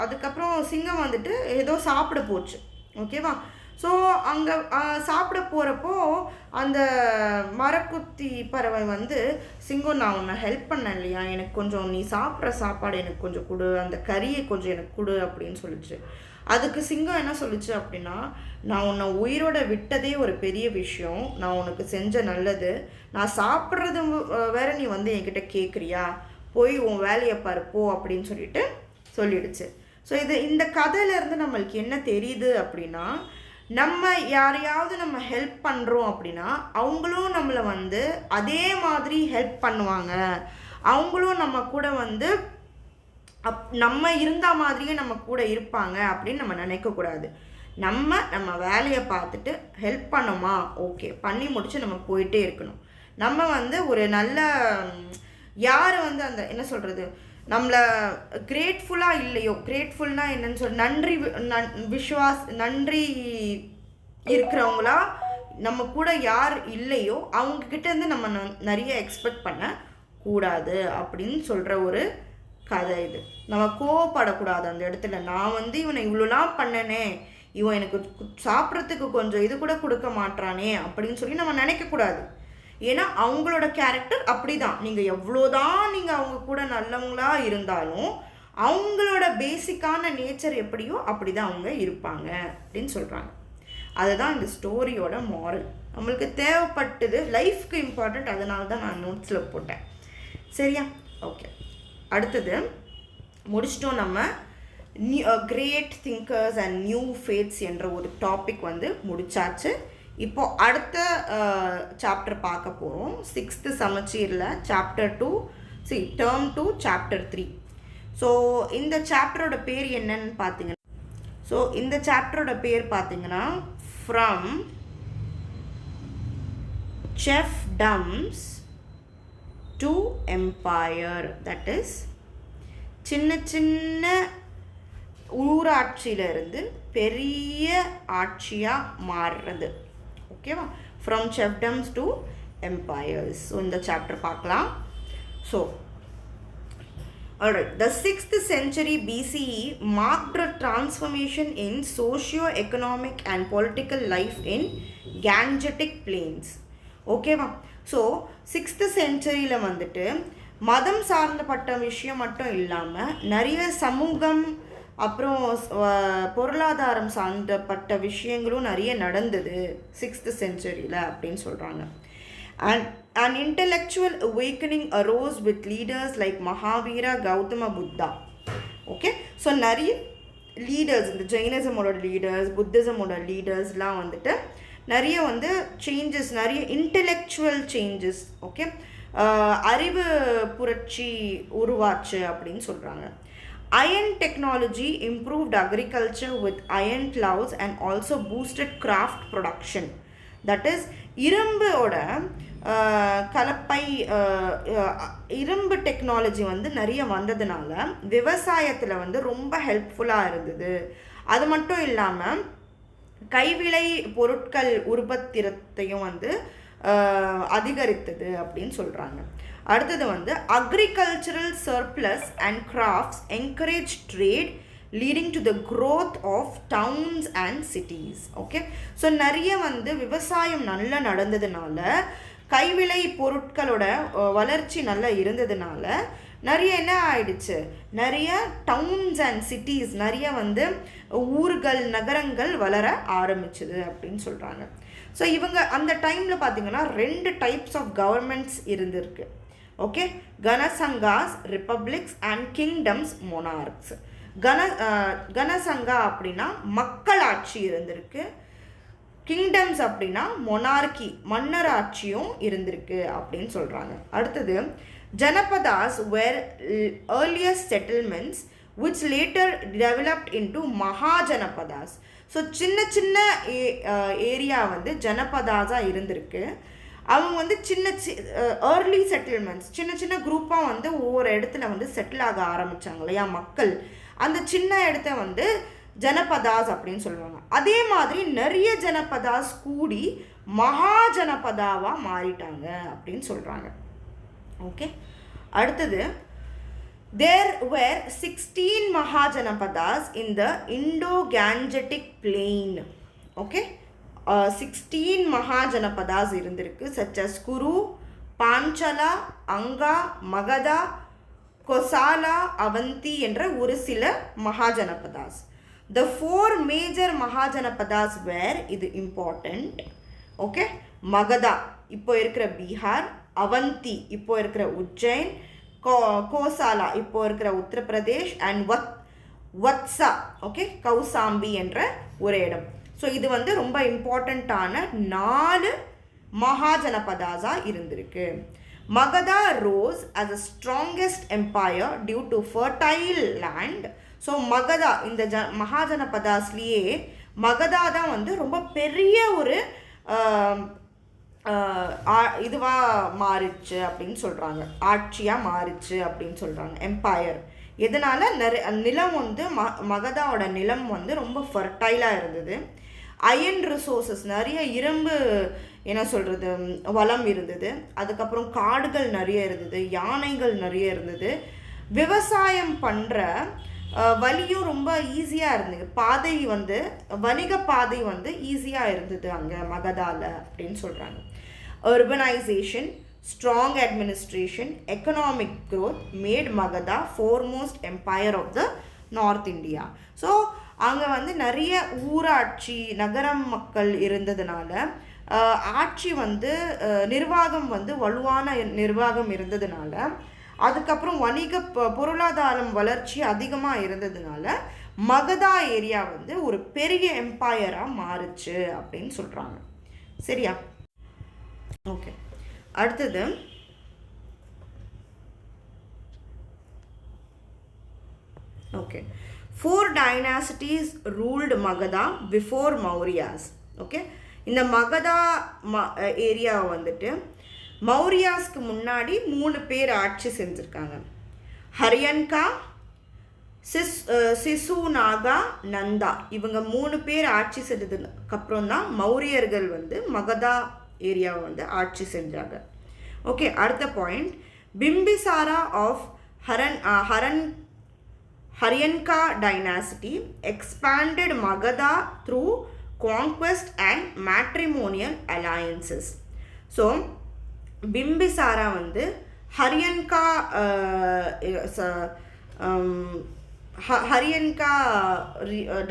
அதுக்கப்புறம் சிங்கம் வந்துட்டு ஏதோ சாப்பிட போச்சு. ஓகேவா? ஸோ அங்கே சாப்பிட போகிறப்போ அந்த மரக்குத்தி பறவை வந்து, சிங்கம் நான் உன்னை ஹெல்ப் பண்ண இல்லையா, எனக்கு கொஞ்சம் நீ சாப்பிட்ற சாப்பாடு எனக்கு கொஞ்சம் கொடு, அந்த கறியை கொஞ்சம் எனக்கு கொடு அப்படின்னு சொல்லிச்சு. அதுக்கு சிங்கம் என்ன சொல்லிச்சு அப்படின்னா, நான் உன்னை உயிரோட விட்டதே ஒரு பெரிய விஷயம், நான் உனக்கு செஞ்ச நல்லது, நான் சாப்பிட்றது வேற நீ வந்து என்கிட்ட கேட்குறியா, போய் உன் வேலையை பருப்போ அப்படின்னு சொல்லிடுச்சு. ஸோ இந்த கதையிலேருந்து நம்மளுக்கு என்ன தெரியுது அப்படின்னா, நம்ம யாரையாவது நம்ம ஹெல்ப் பண்ணுறோம் அப்படின்னா அவங்களும் நம்மளை வந்து அதே மாதிரி ஹெல்ப் பண்ணுவாங்க, அவங்களும் நம்ம கூட வந்து நம்ம இருந்த மாதிரியே நம்ம கூட இருப்பாங்க அப்படின்னு நம்ம நினைக்கக்கூடாது. நம்ம வேலையை பார்த்துட்டு ஹெல்ப் பண்ணோமா, ஓகே பண்ணி முடிச்சு நம்ம போயிட்டே இருக்கணும். நம்ம வந்து ஒரு நல்ல யார் வந்து அந்த என்ன சொல்கிறது, நம்மளை கிரேட்ஃபுல்லாக இல்லையோ, கிரேட்ஃபுல்னால் என்னன்னு நன்றி இருக்கிறவங்களா நம்ம கூட யார் இல்லையோ அவங்கக்கிட்டேருந்து நம்ம நிறைய எக்ஸ்பெக்ட் பண்ண கூடாது அப்படின்னு சொல்கிற ஒரு கதை இது. நம்ம கோவப்படக்கூடாது அந்த இடத்துல. நான் வந்து இவனை இவ்வளோலாம் பண்ணனே, இவன் எனக்கு சாப்பிட்றதுக்கு கொஞ்சம் இது கூட கொடுக்க மாட்டானே அப்படின்னு சொல்லி நம்ம நினைக்கக்கூடாது. ஏன்னா அவங்களோட கேரக்டர் அப்படி தான். நீங்கள் எவ்வளோதான் நீங்கள் அவங்க கூட நல்லவங்களா இருந்தாலும் அவங்களோட பேசிக்கான நேச்சர் எப்படியோ அப்படி தான் அவங்க இருப்பாங்க அப்படின்னு சொல்கிறாங்க. அதுதான் இந்த ஸ்டோரியோட மாரல். நம்மளுக்கு தேவைப்பட்டது, லைஃப்க்கு இம்பார்ட்டண்ட், அதனால தான் நான் நோட்ஸில் போட்டேன். சரியா? ஓகே, அடுத்தது முடிச்சிட்டோம். நம்ம great thinkers and new faiths என்ற ஒரு டாபிக் வந்து முடிச்சாச்சு. இப்போது அடுத்த சாப்டர் பார்க்க போகிறோம். 6th சமச்சீரில் சாப்டர் 2, டேர்ம் 2 சாப்டர் 3. ஸோ இந்த சாப்டரோட பேர் என்னன்னு பார்த்தீங்கன்னா, from chiefdoms to empire. That is சின்ன சின்ன ஊராட்சியிலிருந்து பெரிய ஆட்சியாக மாறுறது. ஓகேவா? From chiefdoms to empires. So இந்த சாப்டர் பார்க்கலாம். So Alright, the 6th century BCE marked a transformation in socio-economic and political life in Gangetic Plains. ஓகேவா? ஸோ 6th centuryயில் வந்துட்டு மதம் சார்ந்தப்பட்ட விஷயம் மட்டும் இல்லாமல் நிறைய சமூகம் அப்புறம் பொருளாதாரம் சார்ந்தப்பட்ட விஷயங்களும் நிறைய நடந்தது 6th centuryயில் அப்படின்னு சொல்கிறாங்க. And an intellectual awakening arose with leaders like Mahavira, Gautama Buddha. Okay, so நிறைய லீடர்ஸ், இந்த ஜெயினிசமோட லீடர்ஸ், புத்திசமோட லீடர்ஸ்லாம் வந்துட்டு நிறைய வந்து சேஞ்சஸ், நிறைய இன்டெலெக்சுவல் சேஞ்சஸ், ஓகே, அறிவு புரட்சி உருவாச்சு அப்படின்னு சொல்கிறாங்க. Iron technology improved agriculture with iron ploughs and also boosted craft production. That is இரும்போட கலப்பை, இரும்பு டெக்னாலஜி வந்து நிறைய வந்ததுனால விவசாயத்தில் வந்து ரொம்ப ஹெல்ப்ஃபுல்லாக இருந்தது. அது மட்டும் இல்லாமல் கைவிளை பொருட்கள் உற்பத்தியத்தையும் வந்து அதிகரித்தது அப்படின்னு சொல்கிறாங்க. அடுத்தது வந்து agricultural surplus and crafts encourage trade leading to the growth of towns and cities. Okay, so நிறைய வந்து விவசாயம் நல்லா நடந்ததுனால, கைவிளை பொருட்களோட வளர்ச்சி நல்லா இருந்ததுனால நிறைய என்ன ஆயிடுச்சு, நிறைய டவுன்ஸ் அண்ட் சிட்டிஸ், நிறைய வந்து ஊர்கள் நகரங்கள் வளர ஆரம்பிச்சுது அப்படின்னு சொல்கிறாங்க. ஸோ இவங்க அந்த டைமில் பார்த்திங்கன்னா 2 டைப்ஸ் ஆஃப் கவர்மெண்ட்ஸ் இருந்திருக்கு. Okay, ganasanghas republics and kingdoms monarchs. Ganasangha அப்படின்னா மக்களாட்சி இருந்திருக்கு, கிங்டம்ஸ் அப்படின்னா மொனார்கி மன்னராட்சியும் இருந்திருக்கு அப்படின்னு சொல்கிறாங்க. அடுத்தது janapadas were earliest settlements which later developed into mahajanapadas. So சின்ன சின்ன ஏரியா வந்து ஜனபதாஸாக இருந்திருக்கு. அவங்க வந்து ஏர்லி செட்டில்மெண்ட்ஸ், சின்ன சின்ன குரூப்பாக வந்து ஒவ்வொரு இடத்துல வந்து செட்டில் ஆக ஆரம்பித்தாங்க இல்லையா மக்கள். அந்த சின்ன இடத்த வந்து ஜனபதாஸ் அப்படின்னு சொல்லுவாங்க. அதே மாதிரி நிறைய ஜனபதாஸ் கூடி மகாஜனபதாவாக மாறிட்டாங்க அப்படின்னு சொல்கிறாங்க. ஓகே, அடுத்தது there were 16 Mahajanapadas in the Indo-Gangetic plain. Okay, 16 Mahajanapadas இருந்திருக்கு, such as Kuru, Panchala, Anga, Magadha, Kosala, Avanti என்ற ஒரு சில mahajanapadas. The 4 major Mahajanapadas were, இது important, ஓகே, மகதா இப்போ இருக்கிற பீகார், அவந்தி இப்போ இருக்கிற உஜ்ஜைன், கோசாலா இப்போ இருக்கிற உத்தரப்பிரதேஷ், அண்ட் வத்சா, ஓகே, கௌசாம்பி என்ற ஒரு இடம். ஸோ இது வந்து ரொம்ப இம்பார்ட்டண்ட்டான 4 மகாஜனபதாஸாக இருந்திருக்கு. Magadha rose as a strongest empire due to fertile land. So Magadha, இந்த மகாஜனபதாஸ்லேயே மகதா தான் வந்து ரொம்ப பெரிய ஒரு இதுவாக மாறிச்சு அப்படின்னு சொல்கிறாங்க, ஆட்சியாக மாறிச்சு அப்படின்னு சொல்கிறாங்க, எம்பையர். எதனால் நிலம் வந்து மகதாவோட நிலம் வந்து ரொம்ப ஃபர்டைலாக இருந்தது. அயன் ரிசோர்ஸஸ், நிறைய இரும்பு என்ன சொல்கிறது வளம் இருந்தது. அதுக்கப்புறம் காடுகள் நிறைய இருந்தது, யானைகள் நிறைய இருந்தது. விவசாயம் பண்ணுற வழியும் ரொம்ப ஈஸியாக இருந்தது. பாதை வந்து வணிக பாதை வந்து ஈஸியாக இருந்தது அங்கே மகதாவில் அப்படின்னு சொல்கிறாங்க. Urbanization, strong administration, economic growth made Magadha foremost empire of the North India. So அங்கே வந்து நிறைய ஊராட்சி நகரம் மக்கள் இருந்ததுனால ஆட்சி வந்து நிர்வாகம் வந்து வலுவான நிர்வாகம் இருந்ததுனால, அதுக்கப்புறம் வணிக பொருளாதாரம் வளர்ச்சி அதிகமாக இருந்ததுனால மகதா ஏரியா வந்து ஒரு பெரிய எம்பையராக மாறுச்சு அப்படின்னு சொல்கிறாங்க. சரியா? ஓகே, அடுத்தது okay 4 dynasties ruled Magadha before Mauryas. Okay, இந்த மகதா ஏரியாவை வந்துட்டு மௌரியாஸ்க்கு முன்னாடி 3 பேர் ஆட்சி செஞ்சுருக்காங்க. ஹரியன்கா, சிசுநாகா, நந்தா, இவங்க 3 பேர் ஆட்சி செஞ்சதுக்கப்புறம் தான் மௌரியர்கள் வந்து மகதா ஏரியாவை வந்து ஆட்சி செஞ்சாங்க. ஓகே, அடுத்த point, Bimbisara of Haryanka dynasty expanded Magadha through conquest and matrimonial alliances. So Bimbisara வந்து ஹரியன்கா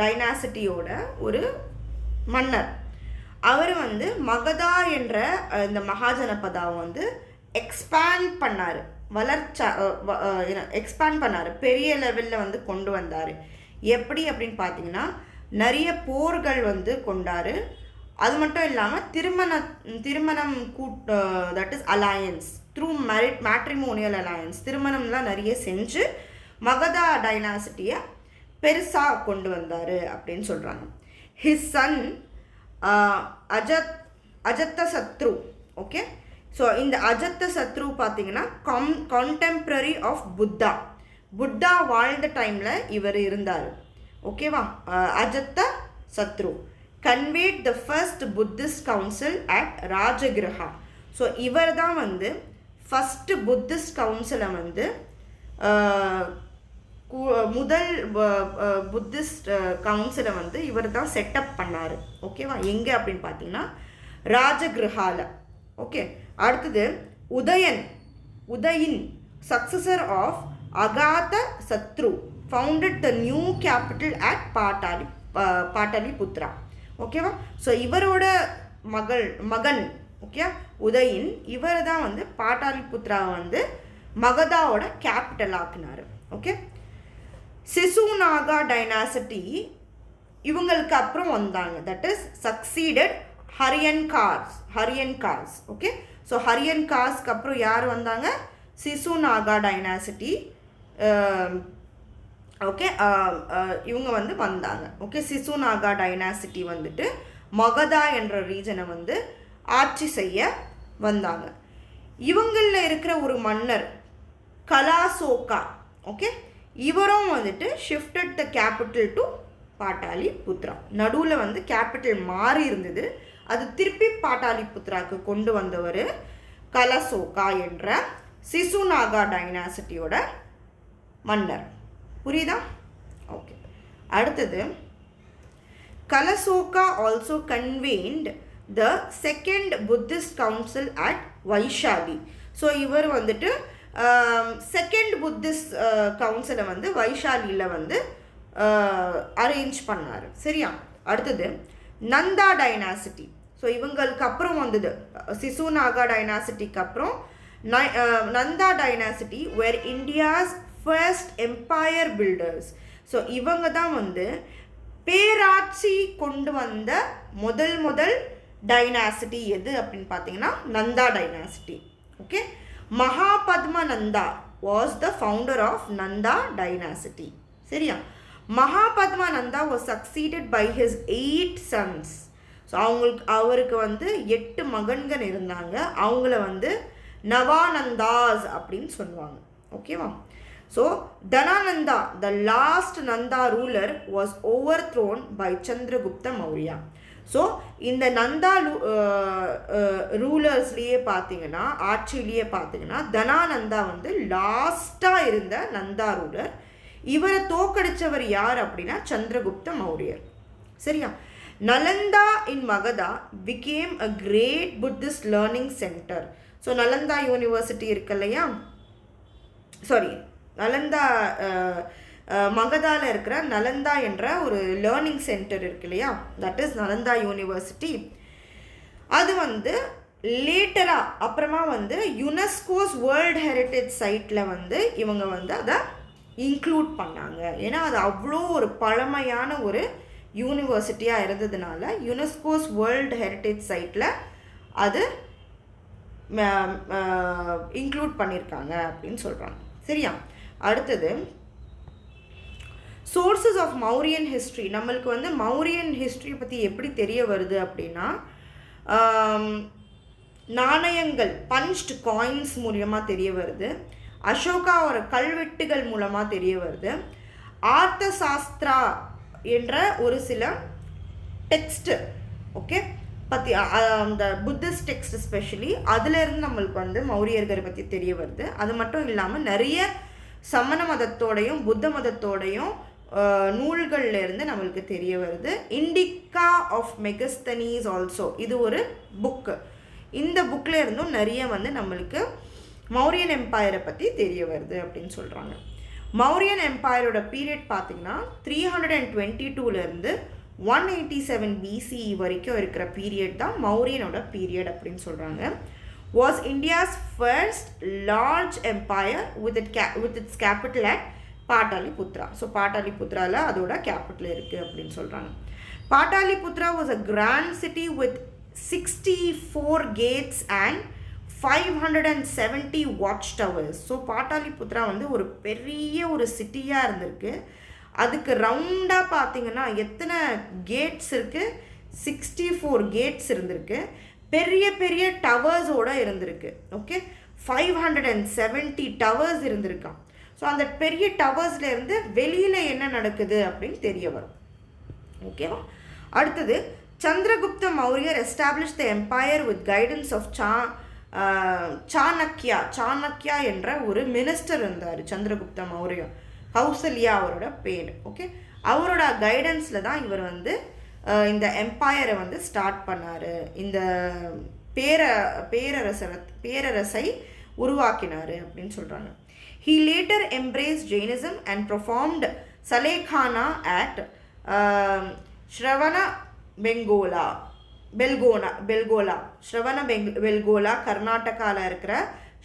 டைனாசிட்டியோட ஒரு மன்னர். அவர் வந்து மகதா என்ற இந்த மகாஜனபதாவை வந்து எக்ஸ்பேண்ட் பண்ணார், எக்ஸ்பேண்ட் பண்ணார், பெரிய லெவலில் வந்து கொண்டு வந்தார். எப்படி அப்படின்னு பார்த்தீங்கன்னா நிறைய போர்கள் வந்து கொண்டார். அது மட்டும் இல்லாமல் திருமணம் that is alliance through matrimonial alliance, திருமணம்லாம் நிறைய செஞ்சு மகதா டைனாசிட்டியை பெருசாக கொண்டு வந்தார் அப்படின்னு சொல்கிறாங்க. His son Ajatashatru. Okay, so இந்த அஜத்தசத்ரு பார்த்தீங்கன்னா கான்டெம்பரரி ஆஃப் புத்தா வாழ்ந்த டைமில் இவர் இருந்தார். ஓகேவா, அஜத்தசத்ரு conveyed the first Buddhist council at Rajagriha. So இவர் தான் வந்து ஃபஸ்ட்டு புத்திஸ்ட் கவுன்சிலை வந்து முதல் புத்திஸ்ட் கவுன்சிலை வந்து இவர் தான் செட்டப் பண்ணார். ஓகேவா, எங்கே அப்படின்னு பார்த்தீங்கன்னா ராஜகிரஹாவில். ஓகே, அடுத்தது உதயின் சக்சஸர் ஆஃப் அகாத சத்ரு founded the new capital at Pataliputra. ஓகேவா, ஸோ இவரோட மகன் ஓகே உதயின், இவர் தான் வந்து பாட்டாலிபுத்ராவை வந்து மகதாவோட கேபிட்டல் ஆக்குனார். ஓகே, சிசுநாகா டைனாசிட்டி இவங்களுக்கு அப்புறம் வந்தாங்க, that is succeeded Haryankas. Okay, so ஹரியன்காஸ்க்கு அப்புறம் யார் வந்தாங்க? சிசுநாகா டைனாசிட்டி. ஓகே, இவங்க வந்து வந்தாங்க. ஓகே, சிசுநாகா டைனாசிட்டி வந்துட்டு மகதா என்ற ரீஜனை வந்து ஆட்சி செய்ய வந்தாங்க. இவங்களில் இருக்கிற ஒரு மன்னர் கலாசோகா. ஓகே, இவரும் வந்துட்டு ஷிஃப்டட் த கேபிட்டல் டு பாட்டாலிபுத்ரா. நடுவில் வந்து கேபிட்டல் மாறி இருந்தது, அது திருப்பி பாட்டாலிபுத்ராவுக்கு கொண்டு வந்தவர் கலாசோகா என்ற சிசுநாகா டைனாசிட்டியோட மன்னர். புரியுதா? ஓகே, அடுத்தது Kalashoka also convened the second Buddhist council at Vaishali. So இவர் வந்துட்டு செகண்ட் புத்திஸ்ட் கவுன்சிலை வந்து வைஷாலியில் வந்து அரேஞ்ச் பண்ணார். சரியா? அடுத்தது நந்தா டைனாசிட்டி. ஸோ இவங்களுக்கு அப்புறம் வந்தது சிசுநாகா டைனாசிட்டிக்கு அப்புறம் Nanda dynasty were India's first empire builders. So இவங்க தான் வந்து பேராட்சி கொண்டு வந்த முதல் டைனாசிட்டி எது அப்படின்னு பார்த்தீங்கன்னா Nanda dynasty. Okay, Mahapadma Nanda was the founder of Nanda dynasty. சரியா? Mahapadma Nanda was succeeded by his 8 sons. So அவருக்கு வந்து 8 மகன்கள் இருந்தாங்க. அவங்கள வந்து நவானந்தாஸ் அப்படின்னு சொல்லுவாங்க. ஓகேவா? So, Dhanananda, the last Nanda ruler, was overthrown by Chandragupta Maurya. So இந்த நந்தா ரூலர்ஸ்லேயே பார்த்தீங்கன்னா, ஆட்சியிலேயே பார்த்தீங்கன்னா தனானந்தா வந்து லாஸ்ட்டாக இருந்த நந்தா ரூலர். இவரை தோக்கடித்தவர் யார் அப்படின்னா சந்திரகுப்த மௌரியர். சரியா? Nalanda in Magadha became a great Buddhist learning centre. So Nalanda university இருக்கு இல்லையா, சாரி நலந்தா மகதாவில் இருக்கிற நலந்தா என்ற ஒரு லேர்னிங் சென்டர் இருக்கு இல்லையா, தட் இஸ் நலந்தா யூனிவர்சிட்டி. அது வந்து லேட்டராக அப்புறமா வந்து யுனெஸ்கோஸ் வேர்ல்டு ஹெரிட்டேஜ் சைட்டில் வந்து இவங்க வந்து அதை இன்க்ளூட் பண்ணாங்க. ஏன்னா அது அவ்வளோ ஒரு பழமையான ஒரு யூனிவர்சிட்டியாக இருந்ததுனால யுனெஸ்கோஸ் வேர்ல்டு ஹெரிட்டேஜ் சைட்டில் அது இன்க்ளூட் பண்ணியிருக்காங்க அப்படின்னு சொல்கிறாங்க. சரியா? அடுத்தது சோர்ஸஸ் ஆஃப் மௌரியன் ஹிஸ்ட்ரி. நம்மளுக்கு வந்து மௌரியன் ஹிஸ்ட்ரி பற்றி எப்படி தெரிய வருது அப்படின்னா, நாணயங்கள் பஞ்ச்டு காயின்ஸ் மூலியமாக தெரிய வருது, அசோகாவோட கல்வெட்டுகள் மூலமாக தெரிய வருது, ஆர்த்த சாஸ்திரா என்ற ஒரு சில டெக்ஸ்ட்டு ஓகே பற்றி அந்த புத்திஸ்ட் டெக்ஸ்ட் ஸ்பெஷலி அதிலேருந்து நம்மளுக்கு வந்து மௌரியர்களை பற்றி தெரிய வருது. அது மட்டும் இல்லாமல் நிறைய சமண மதத்தோடையும் புத்த மதத்தோடையும் நூல்கள்லேருந்து நம்மளுக்கு தெரிய வருது. இண்டிகா ஆஃப் மெகஸ்தனீஸ் ஆல்சோ, இது ஒரு புக்கு. இந்த புக்கில் இருந்தும் நிறைய வந்து நம்மளுக்கு மௌரியன் எம்பையரை பற்றி தெரிய வருது அப்படின்னு சொல்கிறாங்க. மௌரியன் எம்பையரோட பீரியட் பார்த்திங்கன்னா 322லேருந்து 187 BCE வரைக்கும் இருக்கிற பீரியட் தான் மௌரியனோட பீரியட் அப்படின்னு சொல்கிறாங்க. was India's first large empire with its capital at Pataliputra. So பாட்டாலிபுத்ராவில் அதோட கேபிட்டல் இருக்குது அப்படின்னு சொல்கிறாங்க. Pataliputra was a grand city with 64 gates and 570 watch towers. So Pataliputra வந்து ஒரு பெரிய ஒரு சிட்டியாக இருந்திருக்கு. அதுக்கு ரவுண்டாக பார்த்தீங்கன்னா எத்தனை கேட்ஸ் இருக்குது? 64 கேட்ஸ் இருந்திருக்கு. பெரிய பெரிய டவர்ஸோடு இருந்திருக்கு. ஓகே, 570 டவர்ஸ் இருந்திருக்கான். ஸோ அந்த பெரிய டவர்ஸ்லேருந்து வெளியில் என்ன நடக்குது அப்படின்னு தெரிய வரும். ஓகேவா? அடுத்தது, சந்திரகுப்த மௌரியர் establish the empire with guidance of Chanakya என்ற ஒரு மினிஸ்டர் இருந்தார். சந்திரகுப்த மௌரியர், கௌசல்யா அவரோட பேர். ஓகே, அவரோட கைடன்ஸில் தான் இவர் வந்து இந்த எம்பையரை வந்து ஸ்டார்ட் பண்ணார். இந்த பேரரசை உருவாக்கினார் அப்படின்னு சொல்கிறாங்க. He later embraced Jainism and performed Salekhana at Shravana Belgola. Shravana Belgola கர்நாடகாவில் இருக்கிற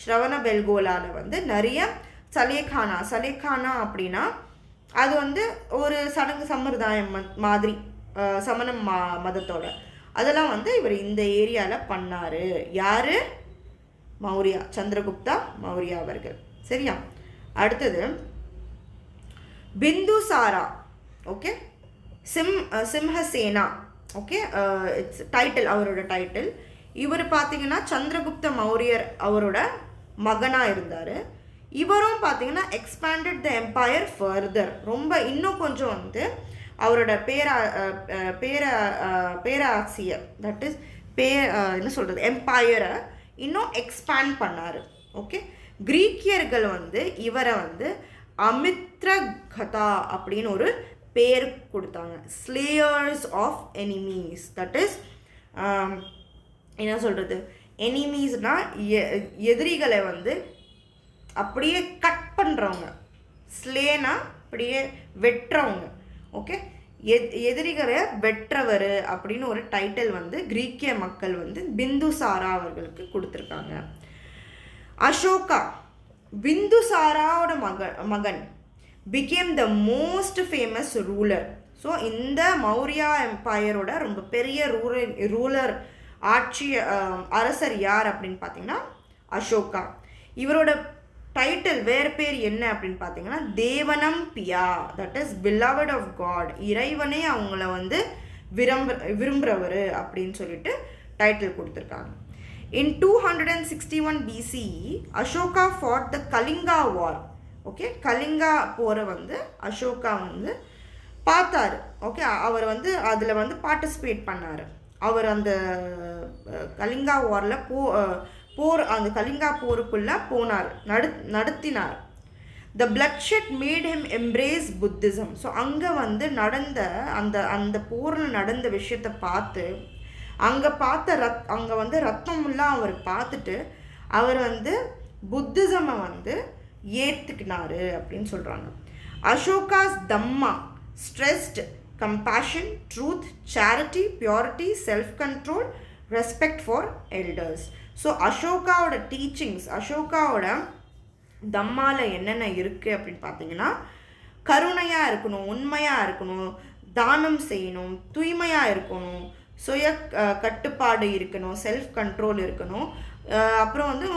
ஸ்ரவண பெல்கோலாவில் வந்து நிறைய சலேகானா அப்படின்னா அது வந்து ஒரு சடங்கு சம்பிரதாயம் மாதிரி சமண மதத்தோட அதெல்லாம் வந்து இவர் இந்த ஏரியாவில் பண்ணார். யார்? மௌரியா, சந்திரகுப்தா மௌரியா அவர்கள். சரியா? அடுத்தது Bindusara. Okay, Simhasena. Okay, its title, அவரோட டைட்டில். இவர் பார்த்தீங்கன்னா சந்திரகுப்த மௌரியர் அவரோட மகனாக இருந்தார். இவரும் பார்த்தீங்கன்னா எக்ஸ்பேண்டட் த எம்பையர் ஃபர்தர். ரொம்ப இன்னும் கொஞ்சம் வந்து அவரோட பேராசியர், தட் இஸ் என்ன சொல்கிறது, எம்பையரை இன்னும் எக்ஸ்பேண்ட் பண்ணார். ஓகே, கிரீக்கியர்கள் வந்து இவரை வந்து அமித்ரகதா அப்படின்னு ஒரு பேர் கொடுத்தாங்க. ஸ்லேயர்ஸ் ஆஃப் எனிமீஸ். தட் இஸ் என்ன சொல்கிறது, எனிமீஸ்னால் எதிரிகளை வந்து அப்படியே கட் பண்ணுறவங்க, ஸ்லேனா அப்படியே வெட்டுறவங்க. ஓகே, எதிரிகளை வெற்றவர் அப்படின்னு ஒரு டைட்டில் வந்து கிரீக்கிய மக்கள் வந்து பிந்துசாரா அவர்களுக்கு கொடுத்துருக்காங்க. அசோகா, பிந்துசாராவோட மகன், became the most famous ruler. So இந்த மௌரியா எம்பையரோட ரொம்ப பெரிய ரூலர் அரசர் யார் அப்படின்னு பார்த்தீங்கன்னா அசோகா. இவரோட டைட்டில் வேறு பேர் என்ன அப்படின்னு பார்த்தீங்கன்னா Devanam Piya, that is beloved of god. இறைவனே அவங்கள வந்து விரும்புகிறவர் அப்படின்னு சொல்லிட்டு டைட்டில் கொடுத்துருக்காங்க. In 261 BCE, Ashoka fought the Kalinga War. Okay, Kalinga போரை வந்து அசோகா வந்து பார்த்தார். ஓகே, அவர் வந்து அதில் வந்து பார்ட்டிசிபேட் பண்ணார். அவர் அந்த கலிங்கா வாரில் அந்த கலிங்கா போருக்குள்ளே போனார், நடத்தினார். த bloodshed made him embrace Buddhism. So அங்கே வந்து நடந்த அந்த போரில் நடந்த விஷயத்தை பார்த்து அங்கே வந்து ரத்தம்லாம் அவர் பார்த்துட்டு அவர் வந்து புத்திசமை வந்து ஏற்றுக்கினாரு அப்படின்னு சொல்கிறாங்க. Ashoka's dhamma stressed compassion, truth, charity, purity, self control, respect for elders. So அசோகாவோட டீச்சிங்ஸ், அசோகாவோட தம்மாவில் என்னென்ன இருக்குது அப்படின்னு பார்த்தீங்கன்னா கருணையாக இருக்கணும், உண்மையாக இருக்கணும், தானம் செய்யணும், தூய்மையாக இருக்கணும், சுய கட்டுப்பாடு இருக்கணும், செல்ஃப் கண்ட்ரோல் இருக்கணும், அப்புறம் வந்து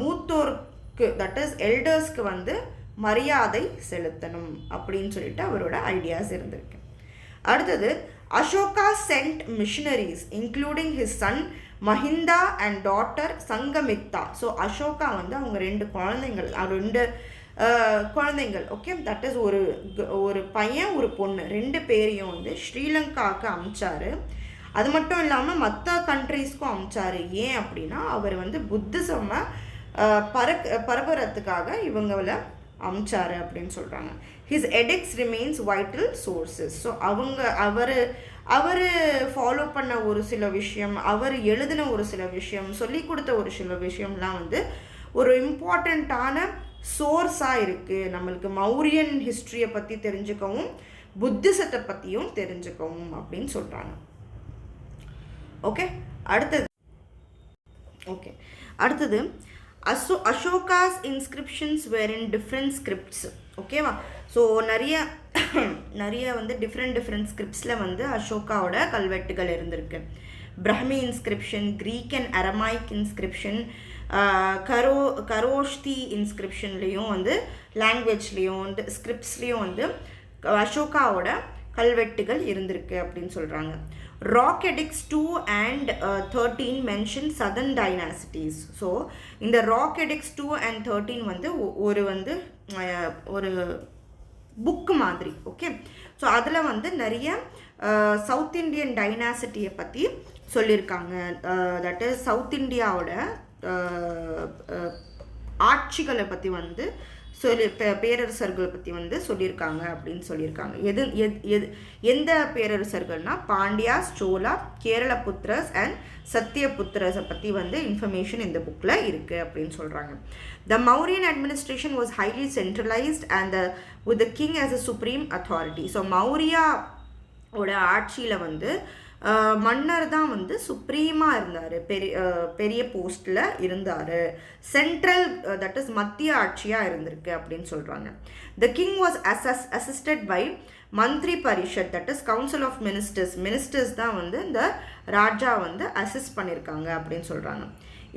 மூத்தோருக்கு, தட் இஸ் எல்டர்ஸ்க்கு வந்து மரியாதை செலுத்தணும் அப்படின்னு சொல்லிட்டு அவரோட ஐடியாஸ் இருந்திருக்கு. அடுத்தது, Ashoka sent missionaries including his son Mahinda and daughter Sanghamitta. So Ashoka வந்து அவங்க ரெண்டு குழந்தைங்கள், ஓகே, தட் இஸ் ஒரு பையன் ஒரு பொண்ணு, ரெண்டு பேரையும் வந்து ஸ்ரீலங்காவுக்கு அனுப்பிச்சாரு. அது மட்டும் இல்லாமல் மற்ற கண்ட்ரீஸ்க்கும் அனுப்பிச்சாரு. ஏன் அப்படின்னா அவர் வந்து புத்திசமை பரப்புறதுக்காக இவங்கள அமிச்சாரு அப்படின்னு சொல்கிறாங்க. His edicts remains vital sources. ஸோ அவர் ஃபாலோ பண்ண ஒரு சில விஷயம், அவர் எழுதின ஒரு சில விஷயம், சொல்லி கொடுத்த ஒரு சில விஷயம்லாம் வந்து ஒரு இம்பார்ட்டண்ட்டான சோர்ஸாக இருக்குது நம்மளுக்கு மௌரியன் ஹிஸ்ட்ரியை பற்றி தெரிஞ்சுக்கவும் புத்திசத்தை பற்றியும் தெரிஞ்சுக்கவும் அப்படின்னு சொல்கிறாங்க. அடுத்தது Ashoka's inscriptions were in different scripts. ஓகேவா? ஸோ நிறைய வந்து டிஃப்ரெண்ட் ஸ்கிரிப்ட்ஸில் வந்து அசோகாவோட கல்வெட்டுகள் இருந்திருக்கு. Brahmi inscription, Greek and Aramaic inscription, Kharosthi இன்ஸ்கிரிப்ஷன்லேயும் வந்து லாங்குவேஜ்லேயும் வந்து ஸ்கிரிப்ட்ஸ்லேயும் வந்து அசோகாவோட கல்வெட்டுகள் இருந்திருக்கு அப்படின்னு சொல்கிறாங்க. Rock எடிக்ஸ் 2 and 13 mention southern dynasties. So இந்த ராக் எடிக்ஸ் 2 and 13 வந்து ஒரு புக்கு மாதிரி. ஓகே, ஸோ அதில் வந்து நிறைய சவுத் இண்டியன் டைனாசிட்டியை பற்றி சொல்லியிருக்காங்க. தட் இஸ் சவுத் இந்தியாவோட ஆட்சிகளை பற்றி வந்து பேரரசர்களை பற்றி வந்து சொல்லியிருக்காங்க அப்படின்னு சொல்லியிருக்காங்க. எந்த பேரரசர்கள்னா பாண்டியாஸ், சோலா, கேரளபுத்திரஸ் அண்ட் சத்தியபுத்திரஸை பற்றி வந்து இன்ஃபர்மேஷன் இந்த புக்கில் இருக்குது அப்படின்னு சொல்கிறாங்க. The Mauryan administration was highly centralised and with the king as a supreme authority. So மௌரியாவோட ஆட்சியில் வந்து மன்னர் தான் வந்து சுப்ரீமாக இருந்தார், பெரிய போஸ்டில் இருந்தார். சென்ட்ரல் தட் இஸ் மத்திய ஆட்சியாக இருந்திருக்கு அப்படின்னு சொல்கிறாங்க. The king was assisted by mantri parishad, that is council of ministers தான் வந்து இந்த ராஜா வந்து அசிஸ்ட் பண்ணியிருக்காங்க அப்படின்னு சொல்கிறாங்க.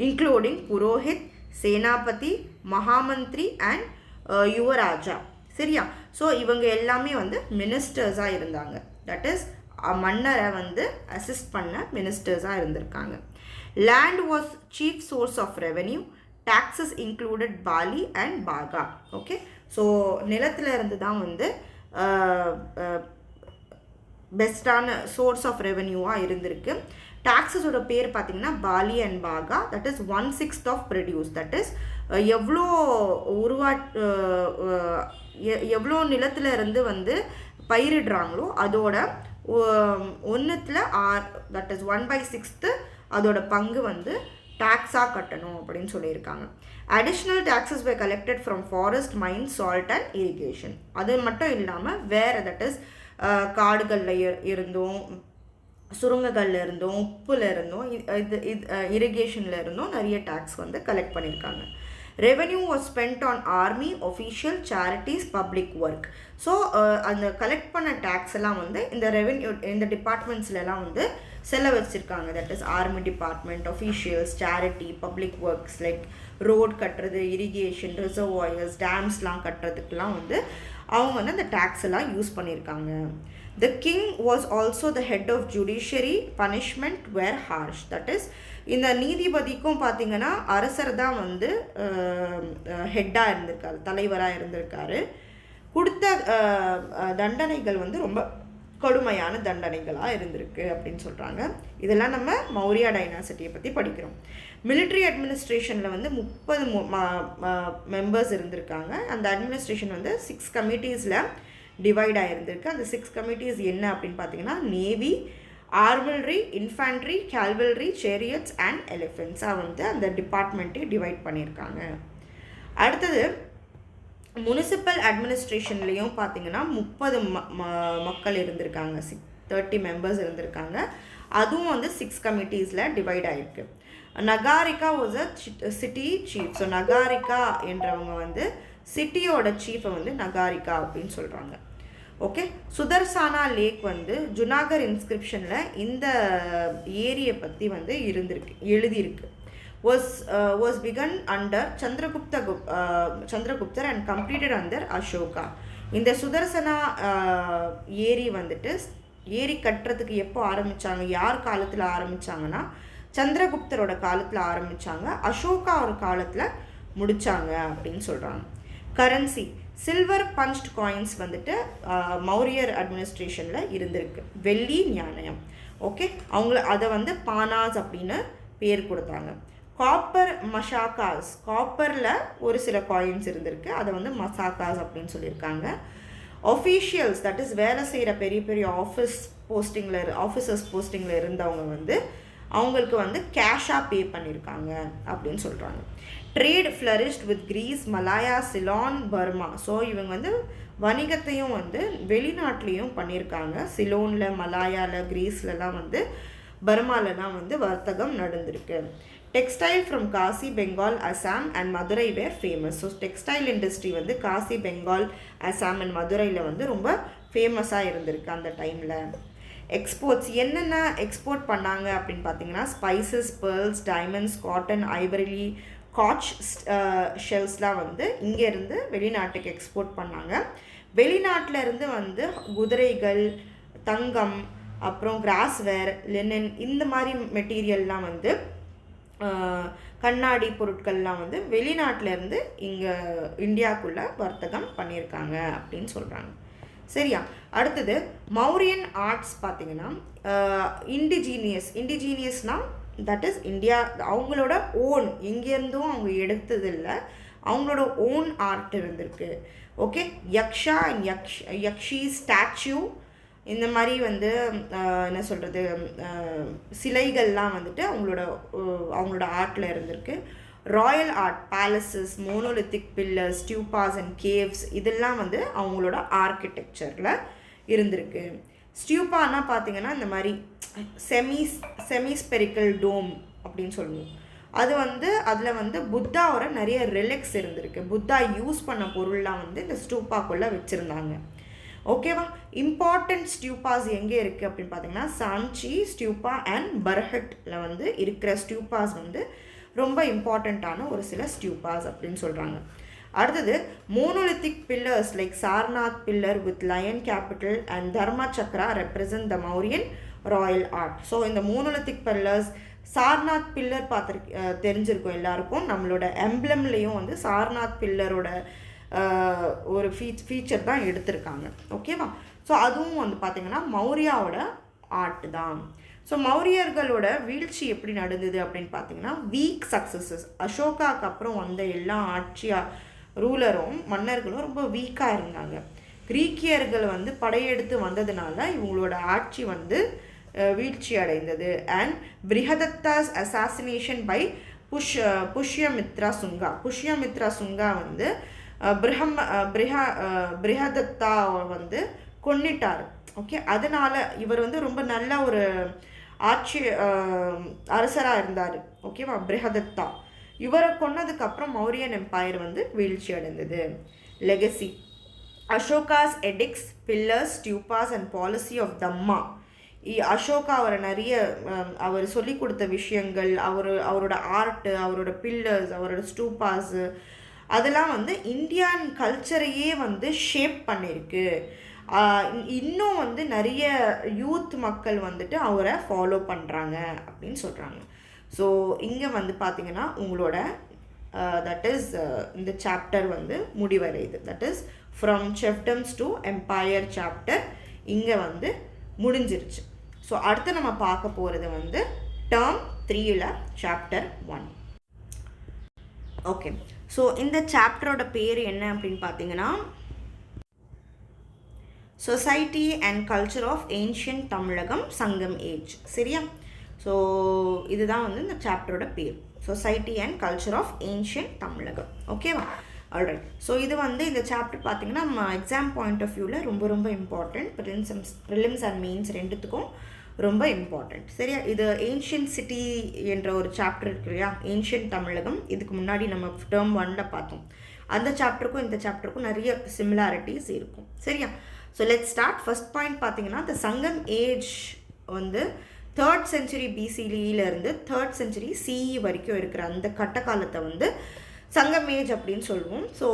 Including purohit, senapati, mahamantri and yuvaraja. சரியா? ஸோ இவங்க எல்லாமே வந்து மினிஸ்டர்ஸாக இருந்தாங்க. தட் இஸ் மன்னரை வந்து அசிஸ்ட் பண்ண மினிஸ்டர்ஸாக இருந்திருக்காங்க. Land was chief source of revenue, taxes included bali and bhaga. Okay, so நிலத்தில் இருந்து தான் வந்து பெஸ்டான சோர்ஸ் ஆஃப் ரெவென்யூவாக இருந்திருக்கு. டாக்ஸஸோட பேர் பார்த்திங்கன்னா bali and bhaga. That is 1/6 of produce. That is எவ்வளோ நிலத்தில் இருந்து வந்து பயிரிடுறாங்களோ அதோட 1/6, தட் இஸ் 1/6 அதோட பங்கு வந்து டாக்ஸாக கட்டணும் அப்படின்னு சொல்லியிருக்காங்க. Additional taxes were collected from forest, mines, salt and irrigation. அது மட்டும் இல்லாமல் வேறு தட் இஸ் காடுகளில் இருந்தும், சுரங்கங்களில் இருந்தும், உப்புல இருந்தும், இரிகேஷனில் இருந்தும் நிறைய டாக்ஸ் வந்து கலெக்ட் பண்ணியிருக்காங்க. Revenue was spend on army, official, charities, public work. So அந்த கலெக்ட் பண்ண டேக்ஸ் எல்லாம் வந்து இந்த ரெவென்யூ இந்த டிபார்ட்மெண்ட்ஸ்லாம் வந்து செலவழிச்சிருக்காங்க. That is army department, officials, charity, public works like road கட்டுறது, இரிகேஷன், ரிசர்வாயர்ஸ், டேம்ஸ்லாம் கட்டுறதுக்கெலாம் வந்து அவங்க வந்து அந்த டேக்ஸ் எல்லாம் யூஸ் பண்ணியிருக்காங்க. The king was also the head of judiciary. Punishment were harsh. That is, இந்த நீதிபதிக்கும் பார்த்திங்கன்னா அரசர் தான் வந்து ஹெட்டாக இருந்திருக்காரு, தலைவராக இருந்திருக்காரு. கொடுத்த தண்டனைகள் வந்து ரொம்ப கடுமையான தண்டனைகளாக இருந்திருக்கு அப்படின்னு சொல்கிறாங்க. இதெல்லாம் நம்ம மௌரியா டைனாசிட்டியை பற்றி படிக்கிறோம். மிலிட்ரி அட்மினிஸ்ட்ரேஷனில் வந்து 30 மெம்பர்ஸ் இருந்திருக்காங்க. அந்த அட்மினிஸ்ட்ரேஷன் வந்து 6 கமிட்டிஸில் டிவைட் ஆகிருந்திருக்கு. அந்த 6 கமிட்டிஸ் என்ன அப்படின்னு பார்த்தீங்கன்னா நேவி, ஆர்மிலரி, இன்ஃபேண்ட்ரி, கேல்வல்ரி, சேரியட்ஸ் அண்ட் எலிஃபென்ட்ஸாக வந்து அந்த டிபார்ட்மெண்ட்டே டிவைட் பண்ணியிருக்காங்க. அடுத்தது முனிசிபல் அட்மினிஸ்ட்ரேஷன்லேயும் பார்த்திங்கன்னா 30 மக்கள் இருந்திருக்காங்க, 30 மெம்பர்ஸ் இருந்திருக்காங்க. அதுவும் வந்து 6 கமிட்டிஸில் டிவைட் ஆகிருக்கு. Nagarika was a city chief. So Nagarika என்றவங்க வந்து சிட்டியோட சீஃபை வந்து நகாரிகா அப்படின்னு சொல்கிறாங்க. ஓகே, சுதர்சானா லேக் வந்து ஜுனாகர் இன்ஸ்கிரிப்ஷனில் இந்த ஏரியை பற்றி வந்து எழுதியிருக்கு. was begun under Chandragupta and completed under Ashoka. இந்த சுதர்சனா ஏரி வந்துட்டு ஏரி கட்டுறதுக்கு எப்போ ஆரம்பித்தாங்க, யார் காலத்தில் ஆரம்பித்தாங்கன்னா சந்திரகுப்தரோட காலத்தில் ஆரம்பித்தாங்க, அசோகா ஒரு காலத்தில் முடித்தாங்க அப்படின்னு சொல்கிறாங்க. கரன்சி சில்வர் பஞ்ச்ட் காயின்ஸ் வந்துட்டு மௌரியர் அட்மினிஸ்ட்ரேஷனில் இருந்திருக்கு. வெள்ளி நாணயம். ஓகே, அதை வந்து பானாஸ் அப்படின்னு பேர் கொடுத்தாங்க. காப்பர் மஷாக்காஸ், காப்பரில் ஒரு சில காயின்ஸ் இருந்திருக்கு, அதை வந்து மசாக்காஸ் அப்படின்னு சொல்லியிருக்காங்க. ஒஃபீஷியல்ஸ், தட் இஸ் வேலை செய்கிற பெரிய பெரிய ஆஃபீஸர்ஸ் போஸ்டிங்கில் இருந்தவங்க வந்து அவங்களுக்கு வந்து கேஷாக பே பண்ணியிருக்காங்க அப்படின்னு சொல்கிறாங்க. Trade flourished with Greece, Malaya, Ceylon, Burma. So இவங்க வந்து வணிகத்தையும் வந்து வெளிநாட்டிலையும் பண்ணியிருக்காங்க. சிலோனில், மலாயாவில், கிரீஸ்லலாம் வந்து, பர்மாலலாம் வந்து வர்த்தகம் நடந்திருக்கு. Textile from Kashi, Bengal, Assam and Madurai were famous. So textile industry வந்து காசி, பெங்கால், அசாம் அண்ட் மதுரையில் வந்து ரொம்ப ஃபேமஸாக இருந்திருக்கு அந்த டைமில். எக்ஸ்போர்ட்ஸ் என்னென்ன எக்ஸ்போர்ட் பண்ணாங்க அப்படின்னு பார்த்தீங்கன்னா, spices, pearls, diamonds, cotton, ivory, conch ஷெல்ஸ்லாம் வந்து இங்கேருந்து வெளிநாட்டுக்கு எக்ஸ்போர்ட் பண்ணாங்க. வெளிநாட்டில் இருந்து வந்து குதிரைகள், தங்கம், அப்புறம் கிராஸ்வேர், லினன், இந்த மாதிரி மெட்டீரியல்லாம் வந்து கண்ணாடி பொருட்கள்லாம் வந்து வெளிநாட்டிலேருந்து இங்கே இந்தியாவுக்குள்ளே வர்த்தகம் பண்ணியிருக்காங்க அப்படின்னு சொல்கிறாங்க. சரியா? அடுத்தது மௌரியன் ஆர்ட்ஸ் பார்த்திங்கன்னா இண்டிஜீனியஸ்னால் தட் இஸ் இந்தியா, அவங்களோட ஓன், எங்கேருந்தும் அவங்க எடுத்ததில்லை, அவங்களோட ஓன் ஆர்ட் இருந்திருக்கு. Okay, Yaksha and Yakshi statue, இந்த மாதிரி வந்து என்ன சொல்கிறது, சிலைகள்லாம் வந்துட்டு அவங்களோட ஆர்ட்டில் இருந்திருக்கு. Royal art, palaces, monolithic pillars, stupas and caves, இதெல்லாம் வந்து அவங்களோட ஆர்கிடெக்சரில் இருந்திருக்கு. ஸ்டியூப்பானா பார்த்திங்கன்னா இந்த மாதிரி செமிஸ்பெரிக்கல் டோம் அப்படின்னு சொல்லுவோம். அது வந்து அதில் வந்து புத்தாவோட நிறைய ரிலிக்ஸ் இருந்திருக்கு. புத்தா யூஸ் பண்ண பொருள்லாம் வந்து இந்த ஸ்டூப்பாக்குள்ளே வச்சுருந்தாங்க. ஓகேவா? இம்பார்ட்டண்ட் ஸ்டியூப்பாஸ் எங்கே இருக்குது அப்படின்னு பார்த்தீங்கன்னா, சாஞ்சி ஸ்டியூப்பா அண்ட் பர்ஹட்டில் வந்து இருக்கிற ஸ்டியூப்பாஸ் வந்து ரொம்ப இம்பார்ட்டண்ட்டான ஒரு சில ஸ்டியூப்பாஸ் அப்படின்னு சொல்கிறாங்க. அடுத்தது monolithic pillars like Sarnath pillar with lion capital and dharma chakra represent the Mauryan royal art. So இந்த மோனோலித்திக் பில்லர்ஸ், சார்நாத் பில்லர் தெரிஞ்சிருக்கும் எல்லாருக்கும். நம்மளோட எம்ப்ளம்லேயும் வந்து சார்நாத் பில்லரோட ஒரு ஃபீச்சர் தான் எடுத்திருக்காங்க. ஓகேவா? ஸோ அதுவும் வந்து பார்த்திங்கன்னா மௌரியாவோட ஆர்ட் தான். ஸோ மௌரியர்களோட வீழ்ச்சி எப்படி நடந்தது அப்படின்னு பார்த்தீங்கன்னா, வீக் சக்ஸஸஸ். அசோகாவுக்கு அப்புறம் வந்த எல்லா ரூலரும் மன்னர்களும் ரொம்ப வீக்காக இருந்தாங்க. கிரீக்கியர்கள் வந்து படையெடுத்து வந்ததுனால இவங்களோட ஆட்சி வந்து வீழ்ச்சி அடைந்தது. And Brihadratha's assassination by Pushyamitra Shunga வந்து பிரிஹதத்தாவை வந்து கொன்னிட்டார். ஓகே, அதனால் இவர் வந்து ரொம்ப நல்ல ஒரு அரசராக இருந்தார். ஓகேவா? பிரிஹதத்தா இவரை கொன்னதுக்கப்புறம் மௌரியன் எம்பையர் வந்து வீழ்ச்சி அடைந்தது. Legacy, Ashoka's edicts, pillars, stupas and policy of dhamma. Ashoka அவரை நிறைய அவர் சொல்லி கொடுத்த விஷயங்கள், அவரோட ஆர்ட்டு, அவரோட பில்லர்ஸ், அவரோட ஸ்டூப்பாஸு, அதெல்லாம் வந்து இந்தியன் கல்ச்சரையே வந்து ஷேப் பண்ணியிருக்கு. இன்னும் வந்து நிறைய யூத் மக்கள் வந்துட்டு அவரை ஃபாலோ பண்ணுறாங்க அப்படின்னு சொல்கிறாங்க. ஸோ இங்கே வந்து பார்த்திங்கன்னா உங்களோட தட் இஸ் இந்த சாப்டர் வந்து முடிவடையுது. That is from chiefdoms to empire chapter இங்கே வந்து முடிஞ்சிருச்சு. ஸோ அடுத்து நம்ம பார்க்க போகிறது வந்து டேர்ம் 3ல் சாப்டர் 1. ஓகே, ஸோ இந்த சாப்டரோட பேர் என்ன அப்படின்னு பார்த்தீங்கன்னா, society and culture of ancient Tamilagam Sangam age. சரியா? ஸோ இதுதான் வந்து இந்த சாப்டரோட பேர், society and culture of ancient Tamilagam. ஓகேவா? ஆல்ரைட். ஸோ இது வந்து இந்த சாப்டர் பார்த்திங்கன்னா நம்ம எக்ஸாம் பாயிண்ட் ஆஃப் வியூவில் ரொம்ப ரொம்ப இம்பார்ட்டண்ட். ப்ரிலிம்ஸ் அண்ட் மெயின்ஸ் ரெண்டுத்துக்கும் ரொம்ப இம்பார்ட்டண்ட். சரியா? இது ஏன்ஷியன்ட் சிட்டி என்ற ஒரு சாப்டர் இருக்கு இல்லையா, ஏன்ஷியன்ட் தமிழகம். இதுக்கு முன்னாடி நம்ம டேர்ம் 1ல் பார்த்தோம். அந்த சாப்டருக்கும் இந்த சாப்டருக்கும் நிறைய சிமிலாரிட்டிஸ் இருக்கும். சரியா? So let's start. First point பார்த்தீங்கன்னா, த சங்கம் ஏஜ் வந்து 3rd century BCEலேருந்து 3rd century CE வரைக்கும் இருக்கிற அந்த கட்டக்காலத்தை வந்து சங்கம் ஏஜ் அப்படின்னு சொல்லுவோம். ஸோ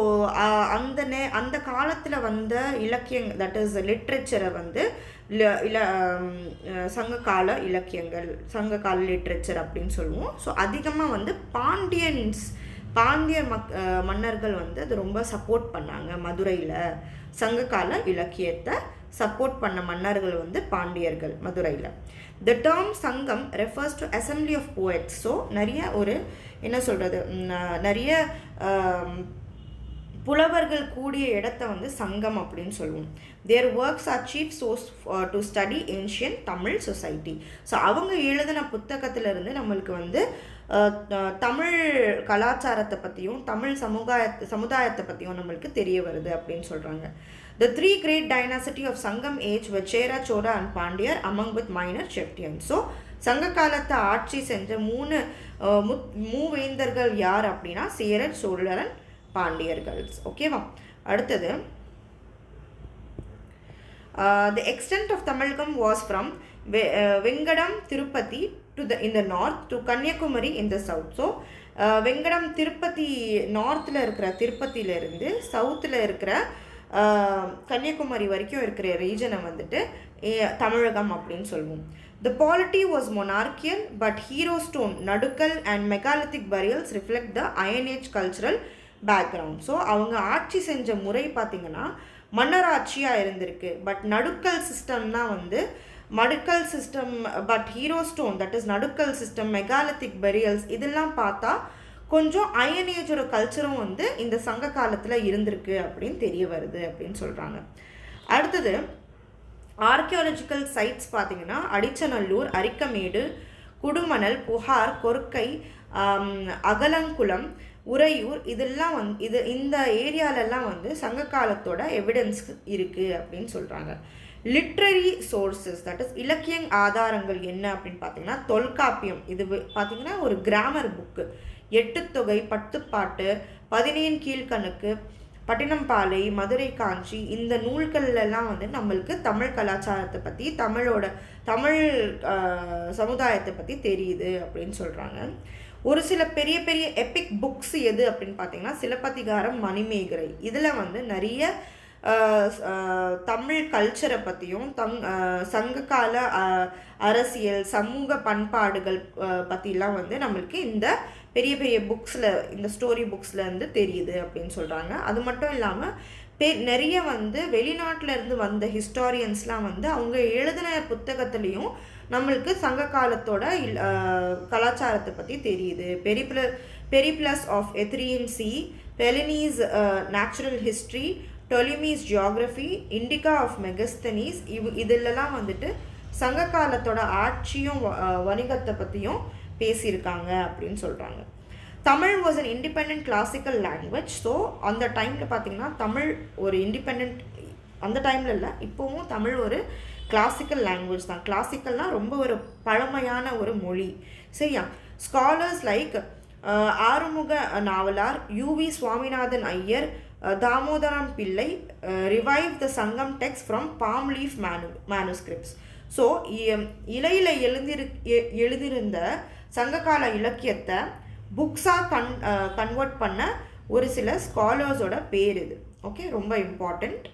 அந்த காலத்தில் வந்த இலக்கியங்கள், தட் இஸ் லிட்ரேச்சரை வந்து சங்ககால இலக்கியங்கள், சங்ககால லிட்ரேச்சர் அப்படின்னு சொல்லுவோம். ஸோ அதிகமாக வந்து பாண்டிய மன்னர்கள் வந்து அது ரொம்ப சப்போர்ட் பண்ணாங்க. மதுரையில் சங்ககால இலக்கியத்தை சப்போர்ட் பண்ண மன்னர்கள் வந்து பாண்டியர்கள் மதுரையில். The term Sangam refers to assembly of poets. So நிறைய ஒரு என்ன சொல்கிறது, நிறைய புலவர்கள் கூடிய இடத்த வந்து சங்கம் அப்படின்னு சொல்லுவோம். Their works are chief source to study ancient Tamil society. So அவங்க எழுதின புத்தகத்திலிருந்து நம்மளுக்கு வந்து தமிழ் கலாச்சாரத்தை பற்றியும் தமிழ் சமுதாயத்தை பற்றியும் நம்மளுக்கு தெரிய வருது அப்படின்னு சொல்கிறாங்க. The three great dynasty of Sangam age were Chera, Chola and Pandya among with minor chieftains. So சங்க காலத்தை ஆட்சி செஞ்ச மூவேந்தர்கள் யார் அப்படின்னா சேரர், சோழர், பாண்டியர்கள். ஓகேவா? அடுத்தது the extent of Tamilgam was from Vengadam, Tirupati in the north to Kanyakumari in the south. So Venkatam Tirupati நார்த்தில் இருக்கிற திருப்பதியிலேருந்து சவுத்தில் இருக்கிற கன்னியாகுமரி வரைக்கும் இருக்கிற ரீஜனை வந்துட்டு தமிழகம் அப்படின்னு சொல்லுவோம். The polity was monarchical, but hero stone, நடுக்கல் and megalithic burials reflect the Iron Age cultural background. So அவங்க ஆட்சி செஞ்ச முறை பார்த்திங்கன்னா மன்னராட்சியாக இருந்திருக்கு. பட் நடுக்கல் சிஸ்டம்னா வந்து மடுக்கல் system, but hero stone that is நடுக்கல் சிஸ்டம், மெகாலித்திக் பெரியல்ஸ் இதெல்லாம் பார்த்தா கொஞ்சம் அயன் ஏஜோட கல்ச்சரும் வந்து இந்த சங்க காலத்தில் இருந்திருக்கு அப்படின்னு தெரிய வருது அப்படின்னு சொல்கிறாங்க. அடுத்தது ஆர்கியாலஜிக்கல் சைட்ஸ் பார்த்திங்கன்னா அடிச்சநல்லூர், அரிக்கமேடு, குடுமணல், புகார், கொர்க்கை, அகலங்குளம், உறையூர் இதெல்லாம் இந்த ஏரியாலெல்லாம் வந்து சங்க காலத்தோட எவிடன்ஸ் இருக்குது அப்படின்னு சொல்கிறாங்க. லிட்ரரி சோர்ஸஸ் தட் இஸ் இலக்கிய ஆதாரங்கள் என்ன அப்படின்னு பார்த்தீங்கன்னா தொல்காப்பியம். இது பார்த்திங்கன்னா ஒரு கிராமர் புக்கு. 8 தொகை, 10 பாட்டு, 17 கீழ்கணக்கு, பட்டினம்பாலை, மதுரை காஞ்சி இந்த நூல்கள்லாம் வந்து நம்மளுக்கு தமிழ் கலாச்சாரத்தை பற்றி தமிழ் சமுதாயத்தை பற்றி தெரியுது அப்படின்னு சொல்கிறாங்க. ஒரு சில பெரிய பெரிய எபிக் புக்ஸ் எது அப்படின்னு பார்த்தீங்கன்னா சிலப்பதிகாரம், மணிமேகலை. இதில் வந்து நிறைய தமிழ் கல்ச்சரை பற்றியும் சங்ககால அரசியல் சமூக பண்பாடுகள் பற்றிலாம் வந்து நம்மளுக்கு இந்த பெரிய பெரிய புக்ஸில் இந்த ஸ்டோரி புக்ஸில் வந்து தெரியுது அப்படின்னு சொல்கிறாங்க. அது மட்டும் இல்லாமல் நிறைய வந்து வெளிநாட்டிலேருந்து வந்த ஹிஸ்டாரியன்ஸ்லாம் வந்து அவங்க எழுதின புத்தகத்துலேயும் நம்மளுக்கு சங்க காலத்தோட கலாச்சாரத்தை பற்றி தெரியுது. Periplus of Erythraean sea, Pliny's natural history, Ptolemy's geography, Indica of Megasthenes இதிலெல்லாம் வந்துட்டு சங்க காலத்தோட ஆட்சியும் வணிகத்தை பற்றியும் பேசியிருக்காங்க அப்படின்னு சொல்கிறாங்க. Tamil was an independent classical language. So அந்த டைமில் பார்த்திங்கன்னா தமிழ் ஒரு இண்டிபெண்ட், அந்த டைமில் இல்லை இப்போவும் தமிழ் ஒரு கிளாசிக்கல் லாங்குவேஜ் தான். கிளாசிக்கல்னால் ரொம்ப ஒரு பழமையான ஒரு மொழி. சரியா? ஸ்காலர்ஸ் லைக் ஆறுமுக நாவலார், யூவி சுவாமிநாதன் ஐயர், தாமோதரம் பிள்ளை ரிவைவ் த சங்கம் text from bomb leaf manuscripts. So இலையில் எழுதியிருந்த சங்ககால இலக்கியத்தை புக்ஸாக கன்வெர்ட் பண்ண ஒரு சில ஸ்காலர்ஸோட பேர் இது. ஓகே, ரொம்ப இம்பார்ட்டண்ட்,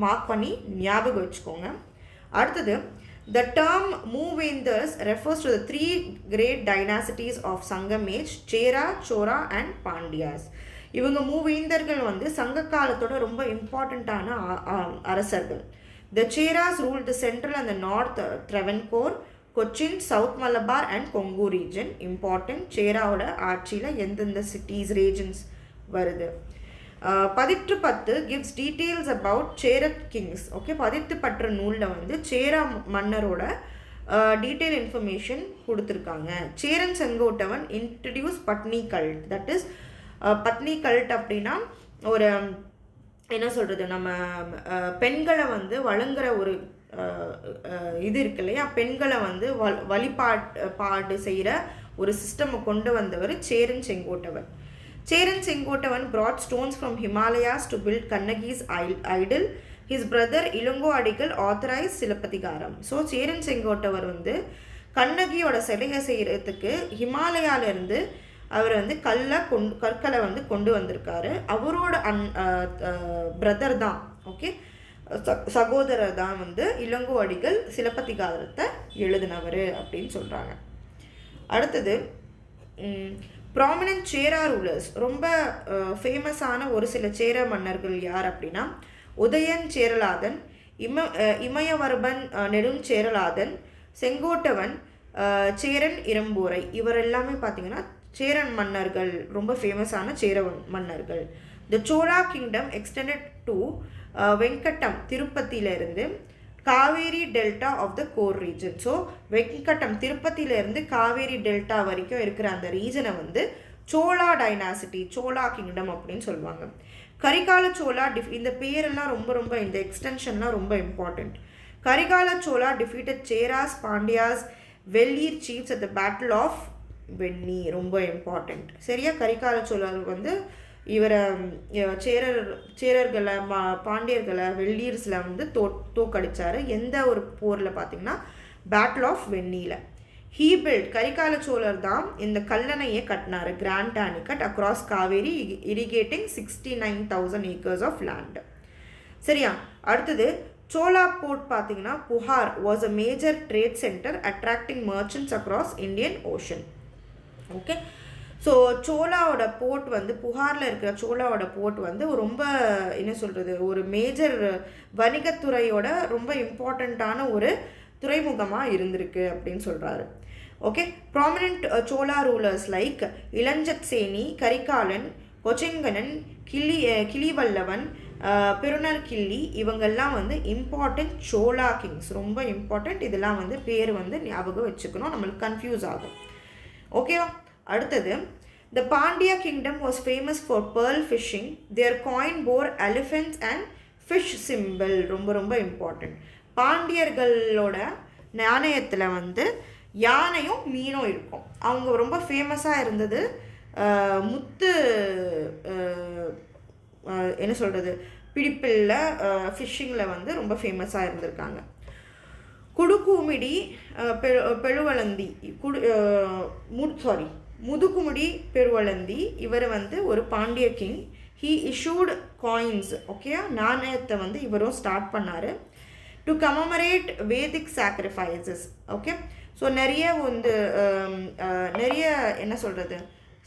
மார்க் பண்ணி ஞாபகம் வச்சுக்கோங்க. அடுத்தது the term மூவேந்தர்ஸ் refers to the 3 great dynasties of Sangam age, சேரா, சோரா and பாண்டியாஸ். இவங்க மூவேந்தர்கள் வந்து சங்க காலத்தோட ரொம்ப இம்பார்ட்டண்ட்டான அரசர்கள். The Cheras ruled the central and the north Travancore, Cochin, South Malabar and Congo region. Important. சேராவோட ஆட்சியில் எந்தெந்த சிட்டிஸ் ரீஜன்ஸ் வருது. 10 gives details about Chera kings. Okay, 10 நூலில் வந்து சேரா மன்னரோட டீட்டெயில் இன்ஃபர்மேஷன் கொடுத்துருக்காங்க. Cheran Senguttuvan introduced Pattini cult. That is Pattini cult அப்படின்னா ஒரு என்ன சொல்கிறது, நம்ம பெண்களை வந்து வழங்குற ஒரு இது இருக்கு இல்லையா, பெண்களை வந்து வழிபாடு செய்கிற ஒரு சிஸ்டமை கொண்டு வந்தவர் Cheran செங்கோட்டவன். Cheran செங்கோட்டவன் brought stones from Himalayas to build Kannagi's idol. His brother Ilango அடிகள் authorized சிலப்பதிகாரம். ஸோ சேரன் செங்கோட்டவர் வந்து கண்ணகியோட சிலையை செய்கிறதுக்கு ஹிமாலயாவிலேருந்து அவர் வந்து கற்களை வந்து கொண்டு வந்திருக்காரு. அவரோட பிரதர் தான், ஓகே, சகோதரர் தான் வந்து இளங்கோ அடிகள் சிலப்பதிகாரத்தை எழுதினவர் அப்படின்னு சொல்கிறாங்க. அடுத்தது ப்ராமினன்ட் சேரா ரூலர்ஸ். ரொம்ப ஃபேமஸான ஒரு சில சேர மன்னர்கள் யார் அப்படின்னா உதயன் சேரலாதன், இமயவர்மன் நெடுஞ்சேரலாதன், செங்கோட்டவன், சேரன் இரும்பூரை, இவர் எல்லாமே பார்த்தீங்கன்னா சேரன் மன்னர்கள், ரொம்ப ஃபேமஸான மன்னர்கள். The Chola kingdom extended to Venkatam, திருப்பதியிலிருந்து Kaveri delta of the core region. So Venkatam திருப்பதியிலேருந்து காவேரி டெல்டா வரைக்கும் இருக்கிற அந்த ரீஜனை வந்து சோழா டைனாசிட்டி, சோழா கிங்டம் அப்படின்னு சொல்லுவாங்க. கரிகால சோழா இந்த பேரெல்லாம் ரொம்ப ரொம்ப இந்த எக்ஸ்டென்ஷன்லாம் ரொம்ப important. Karikala Chola defeated Cheras Pandyas Velir chiefs at the battle of Venni, ரொம்ப இம்பார்ட்டண்ட். சரியா, கரிகால சோழர் வந்து இவரை சேரர்களை பாண்டியர்களை வெள்ளீர்ஸில் வந்து தோக்கடிச்சார். எந்த ஒரு போரில் பார்த்தீங்கன்னா பேட்டில் ஆஃப் வெண்ணியில். ஹீ பில்ட், கரிகால சோழர் தான் இந்த கல்லணையை கட்டினார், grand Anicut across Kaveri, irrigating 69,000 acres of land. சரியா, அடுத்தது சோலா போர்ட் பார்த்தீங்கன்னா Puhar was a major trade centre attracting merchants across Indian ocean. Okay, so சோலாவோட போர்ட் வந்து புகாரில் இருக்கிற சோலாவோட போர்ட் வந்து ரொம்ப என்ன சொல்கிறது, ஒரு மேஜர் வணிகத்துறையோட ரொம்ப இம்பார்ட்டண்ட்டான ஒரு துறைமுகமாக இருந்திருக்கு அப்படின்னு சொல்கிறாரு. ஓகே, ப்ராமினென்ட் சோலா ரூலர்ஸ் லைக் இளஞ்சத் சேனி, கரிகாலன், கொச்செங்கனன், கிளிவல்லவன், பெருநர் கிள்ளி, இவங்கெல்லாம் வந்து இம்பார்ட்டண்ட் சோலா கிங்ஸ், ரொம்ப இம்பார்ட்டண்ட். இதெல்லாம் வந்து பேர் வந்து ஞாபகம் வச்சுக்கணும், நம்மளுக்கு கன்ஃபியூஸ் ஆகும். ஓகேவா, அடுத்தது the Pandya kingdom was famous for pearl fishing. Their coins bore elephants and fish simple, ரொம்ப ரொம்ப இம்பார்ட்டண்ட். பாண்டியர்களோட நாணயத்தில் வந்து யானையும் மீனும் இருக்கும். அவங்க ரொம்ப ஃபேமஸாக இருந்தது முத்து என்ன சொல்கிறது பிடிப்பில், ஃபிஷ்ஷிங்கில் வந்து ரொம்ப ஃபேமஸாக இருந்திருக்காங்க. குடுக்குமிடி பெருவளந்தி முதுகுமுடி பெருவளந்தி, இவர் வந்து ஒரு Pandya king. He issued coins, okay, நாணயத்தை வந்து இவரும் ஸ்டார்ட் பண்ணார் to commemorate Vedic sacrifices. Okay, so நிறைய வந்து நிறைய என்ன சொல்கிறது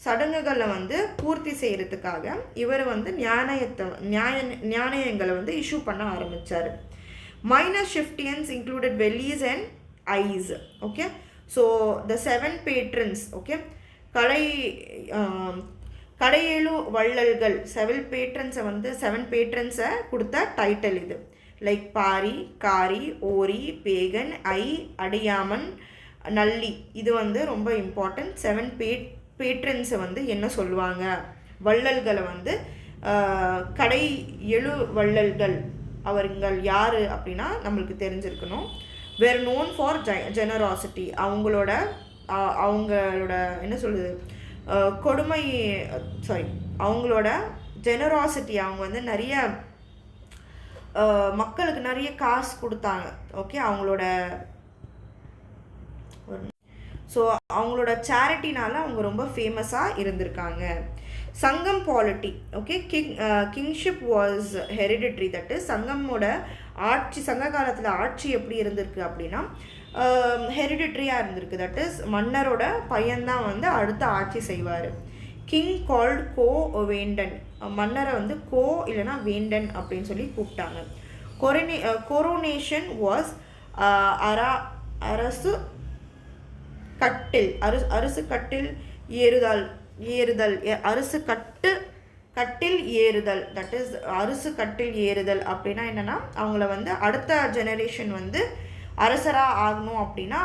சடங்குகளை வந்து பூர்த்தி செய்கிறதுக்காக இவர் வந்து நாணயங்களை வந்து இஷ்யூ பண்ண ஆரம்பித்தார். Minor Shiftians included Vellies and Eyes. Okay, so the 7 patrons, okay, கடையேழு வள்ளல்கள், 7 patrons வந்து 7 patrons கொடுத்த டைட்டில் இது. லைக் பாரி, காரி, ஓரி, பேகன், அடியாமன், நல்லி, இது வந்து ரொம்ப இம்பார்ட்டன்ட். 7 patrons வந்து என்ன சொல்லுவாங்க, வள்ளல்களை வந்து கடை எழு வள்ளல்கள் அவர்கள் யார் அப்படின்னா நம்மளுக்கு தெரிஞ்சிருக்கணும். வேர் நோன் ஃபார் ஜெனராசிட்டி, அவங்களோட என்ன சொல்லுது கொடுமை அவங்களோட ஜெனராசிட்டி, அவங்க வந்து நிறைய மக்களுக்கு நிறைய காசு கொடுத்தாங்க. ஓகே, அவங்களோட ஸோ அவங்களோட சேரிட்டினால அவங்க ரொம்ப ஃபேமஸாக இருந்திருக்காங்க. சங்கம் polity, okay, kinship was hereditary. தட்டு சங்கமோட ஆட்சி, சங்க காலத்தில் ஆட்சி எப்படி இருந்திருக்கு அப்படின்னா ஹெரிடிட்ரியாக இருந்திருக்கு. தட் இஸ் மன்னரோட பையன்தான் வந்து அடுத்த ஆட்சி செய்வார். கிங் கால்ட் கோ வேண்டன், மன்னரை வந்து கோ இல்லைனா வேண்டன் அப்படின்னு சொல்லி கூப்பிட்டாங்க. கொரோனேஷன் வாஸ் அரசு கட்டில், அரசு கட்டில் ஏறுதல், அரசு கட்டில் ஏறுதல். தட் இஸ் அரசு கட்டில் ஏறுதல் அப்படின்னா என்னென்னா அவங்கள வந்து அடுத்த ஜெனரேஷன் வந்து அரசராக ஆகணும் அப்படின்னா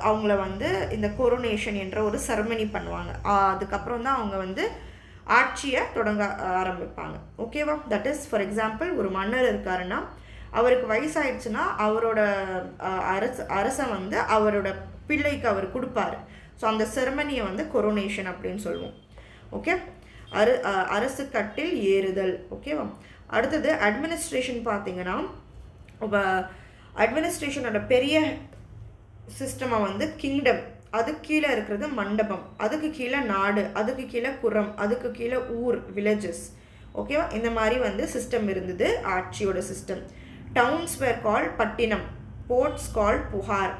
அவங்கள வந்து இந்த கொரோனேஷன் என்ற ஒரு செரமனி பண்ணுவாங்க. அதுக்கப்புறம் தான் அவங்க வந்து ஆட்சியை தொடங்க ஆரம்பிப்பாங்க. ஓகேவா, தட் இஸ் ஃபார் எக்ஸாம்பிள் ஒரு மன்னர் இருக்காருன்னா அவருக்கு வயசாயிடுச்சுன்னா அவரோட அரசை வந்து அவரோட பிள்ளைக்கு அவர் கொடுப்பாரு. ஸோ அந்த செரமனியை வந்து கொரோனேஷன் அப்படின்னு சொல்லுவோம். ஓகே, அரசு கட்டில் ஏறுதல். ஓகேவா, அடுத்தது அட்மினிஸ்ட்ரேஷன் பார்த்தீங்கன்னா அட்மினிஸ்ட்ரேஷனோட பெரிய சிஸ்டமை வந்து கிங்டம், அதுக்கு கீழே இருக்கிறது மண்டபம், அதுக்கு கீழே நாடு, அதுக்கு கீழே குரம், அதுக்கு கீழே ஊர், வில்லேஜஸ். ஓகேவா, இந்த மாதிரி வந்து சிஸ்டம் இருந்தது ஆட்சியோட சிஸ்டம். டவுன்ஸ் வேர் கால்ட் பட்டினம், போர்ட்ஸ் கால்ட் புகார்.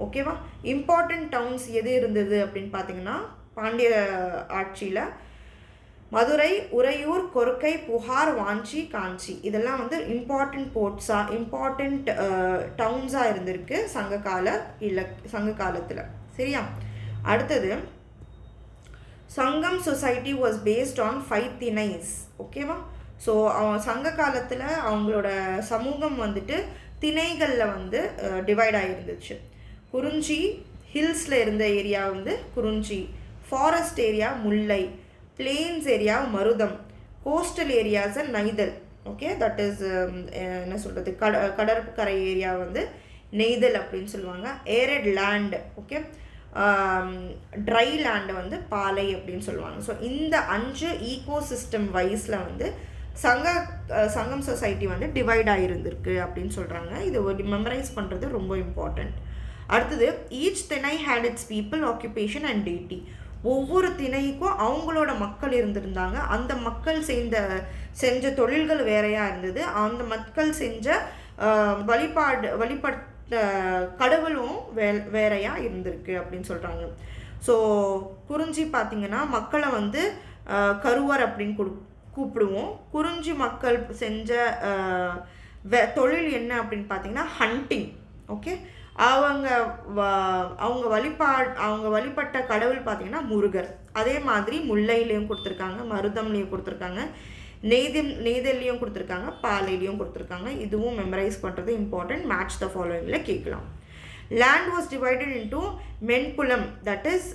ஓகேவா, இம்பார்ட்டண்ட் டவுன்ஸ் எது இருந்தது அப்படின்னு பார்த்தீங்கன்னா பாண்டிய ஆட்சியில் மதுரை, உறையூர், கொர்க்கை, புகார், வாஞ்சி, காஞ்சி இதெல்லாம் வந்து இம்பார்ட்டண்ட் போர்ட்ஸாக இம்பார்ட்டண்ட் டவுன்ஸாக இருந்திருக்கு சங்க காலத்தில். சரியா? அடுத்தது சங்கம் சொசைட்டி வாஸ் பேஸ்ட் ஆன் 5 திணைஸ். ஓகேவா? ஸோ சங்க காலத்தில் அவங்களோட சமூகம் வந்துட்டு திணைகளில் வந்து டிவைட் ஆகிருந்துச்சு. குறிஞ்சி, ஹில்ஸில் இருந்த ஏரியா வந்து குறிஞ்சி, ஃபாரஸ்ட் ஏரியா முல்லை, பிளேன்ஸ் ஏரியா மருதம், கோஸ்டல் ஏரியாஸை நெய்தல். ஓகே, தட் இஸ் என்ன சொல்கிறது, கடற்கரை ஏரியா வந்து நெய்தல் அப்படின்னு சொல்லுவாங்க. ஏரட் லேண்ட், ஓகே, ட்ரை லேண்டை வந்து பாலை அப்படின்னு சொல்லுவாங்க. ஸோ இந்த 5 ஈகோசிஸ்டம் வைஸில் வந்து சங்கம் சொசைட்டி வந்து டிவைட் ஆகிருந்திருக்கு அப்படின்னு சொல்கிறாங்க. இது ஒரு மெமரைஸ் பண்ணுறது ரொம்ப இம்பார்ட்டண்ட். அடுத்தது each thinai had its people, occupation and deity. ஒவ்வொரு திணைக்கும் அவங்களோட மக்கள் இருந்திருந்தாங்க. அந்த மக்கள் செஞ்ச தொழில்கள் வேறையாக இருந்தது. அந்த மக்கள் செஞ்ச வழிபட்ட கடவுளும் வேறையாக இருந்திருக்கு அப்படின்னு சொல்கிறாங்க. ஸோ குறிஞ்சி பார்த்திங்கன்னா மக்களை வந்து கருவர் அப்படின்னு கூப்பிடுவோம். குறிஞ்சி மக்கள் செஞ்ச தொழில் என்ன அப்படின்னு பார்த்தீங்கன்னா ஹண்டிங். ஓகே, அவங்க வழிபட்ட கடவுள் பார்த்திங்கன்னா முருகர். அதே மாதிரி முல்லையிலையும் கொடுத்துருக்காங்க, மருதம்லேயும் கொடுத்துருக்காங்க, நெய்தல்லையும் கொடுத்துருக்காங்க, பாலையிலையும் கொடுத்துருக்காங்க. இதுவும் மெமரைஸ் பண்ணுறது இம்பார்ட்டன்ட். மேட்ச் த ஃபாலோயிங்கில் கேட்கலாம். Land was divided into menpulam, that is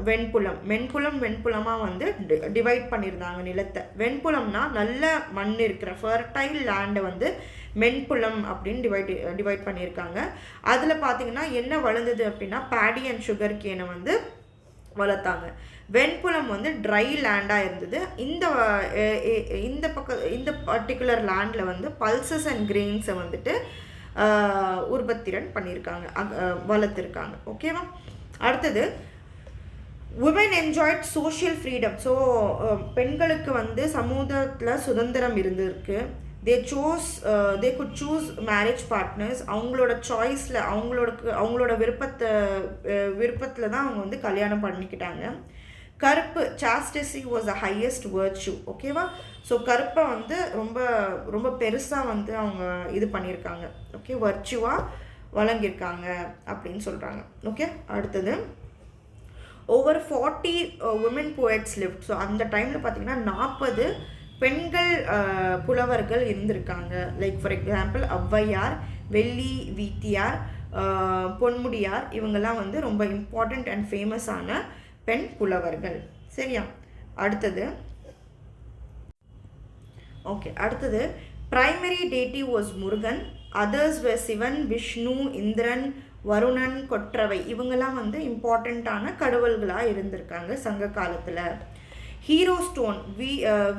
வெண்புலமாக வந்து டிவைட் பண்ணியிருந்தாங்க நிலத்தை. வெண்புலம்னா நல்ல மண் இருக்கிற ஃபர்டைல் லேண்டை வந்து மென்புலம் அப்படின்னு டிவைட் பண்ணியிருக்காங்க. அதில் பார்த்தீங்கன்னா என்ன வளர்ந்தது அப்படின்னா பேடி அண்ட் சுகர் கேனை வந்து வளர்த்தாங்க. வெண்புலம் வந்து ட்ரை லேண்டாக இருந்தது. இந்த பர்டிகுலர் லேண்டில் வந்து பல்சஸ் அண்ட் கிரெயின்ஸை வந்துட்டு உற்பத்திறன் பண்ணியிருக்காங்க, வளர்த்துருக்காங்க. ஓகேவா? அடுத்தது women enjoyed social freedom. So பெண்களுக்கு வந்து சமூகத்தில் சுதந்திரம் இருந்திருக்கு. They could choose marriage partners. அவங்களோட சாய்ஸில் அவங்களோட விருப்பத்தில் தான் அவங்க வந்து கல்யாணம் பண்ணிக்கிட்டாங்க. கருப்பு, சாஸ்டிசி வாஸ் த ஹையஸ்ட் வர்ச்சு. ஓகேவா? ஸோ கருப்பை வந்து ரொம்ப ரொம்ப பெருசாக வந்து அவங்க இது பண்ணியிருக்காங்க. ஓகே, வர்ச்சுவாக வழங்கியிருக்காங்க அப்படின்னு சொல்கிறாங்க. ஓகே, அடுத்தது over 40 women poets lived. So அந்த டைமில் பார்த்திங்கன்னா 40 பெண்கள் புலவர்கள் இருந்திருக்காங்க. லைக் ஃபார் எக்ஸாம்பிள் ஔவையார், வெள்ளி வீத்தியார், பொன்முடியார், இவங்கெல்லாம் வந்து ரொம்ப இம்பார்ட்டண்ட் அண்ட் ஃபேமஸான பெண் புலவர்கள். சரியா? அடுத்தது primary deity was Murugan, others were Sivan, Vishnu, Indiran, Varunan, Kotravai. இவங்கெல்லாம் வந்து இம்பார்ட்டண்ட்டான கடவுள்களாக இருந்திருக்காங்க சங்க காலத்தில். Hero stone,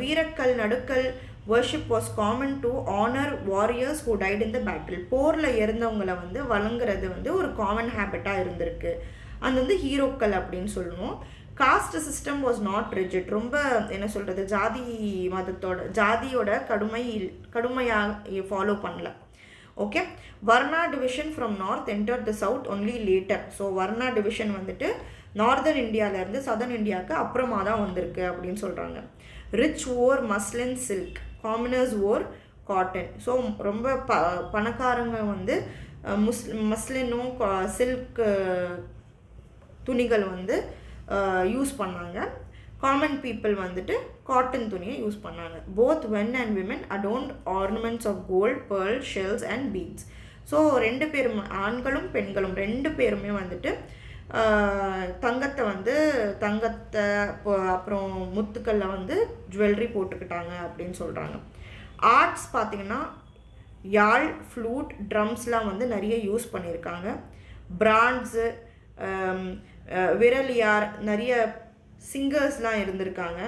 veerakkal, nadukkal worship was common to honour warriors who died in the battle. போரில் இறந்தவங்களை வந்து வழங்குறது வந்து ஒரு காமன் ஹேபிட்டாக இருந்திருக்கு. அது வந்து ஹீரோக்கள் அப்படின்னு சொல்லுவோம். Cost system was not rigid. ரொம்ப என்ன சொல்கிறது, ஜாதியோட கடுமையாக ஃபாலோ பண்ணல. Okay, Varna division from north enter the south only later. So Varna division வந்துட்டு நார்தர்ன் இந்தியாவிலேருந்து சதர்ன் இந்தியாவுக்கு அப்புறமா தான் வந்திருக்கு அப்படின்னு சொல்கிறாங்க. ரிச் ஓர் மஸ்லின் சில்க், காமனர்ஸ் ஓர் காட்டன். ஸோ ரொம்ப பணக்காரங்க வந்து மஸ்லினும் சில்க் துணிகள் வந்து யூஸ் பண்ணாங்க. காமன் பீப்புள் வந்துட்டு காட்டன் துணியை யூஸ் பண்ணாங்க. Both men and women adorned ornaments of gold, pearl, shells and beads. So 2 பேரும், ஆண்களும் பெண்களும் 2 பேருமே வந்துட்டு தங்கத்தை அப்புறம் முத்துக்களில் வந்து ஜுவல்லரி போட்டுக்கிட்டாங்க அப்படின்னு சொல்கிறாங்க. ஆர்ட்ஸ் பார்த்திங்கன்னா யாழ், ஃப்ளூட், ட்ரம்ஸ்லாம் வந்து நிறைய யூஸ் பண்ணியிருக்காங்க. பிரான்ஸு, விரலியார், நிறைய சிங்கர்ஸ்லாம் இருந்திருக்காங்க.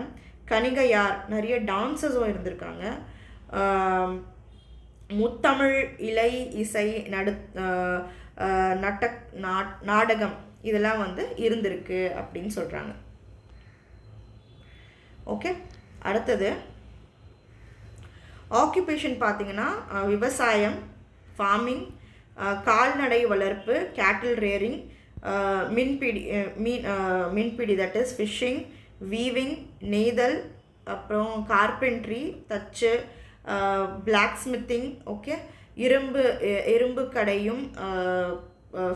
கணிகையார், நிறைய டான்ஸர்ஸும் இருந்திருக்காங்க. முத்தமிழ், இலை, இசை, நாடகம் இதெல்லாம் வந்து இருந்திருக்கு அப்படின்னு சொல்கிறாங்க. ஓகே, அடுத்தது ஆக்குபேஷன் பார்த்திங்கன்னா விவசாயம், ஃபார்மிங், கால்நடை வளர்ப்பு, கேட்டில் ரேரிங், மீன்பிடி தட் இஸ் ஃபிஷ்ஷிங், வீவிங், நெய்தல், அப்புறம் கார்பென்ட்ரி தச்சு, பிளாக் ஸ்மித்திங், ஓகே, இரும்பு கடையும்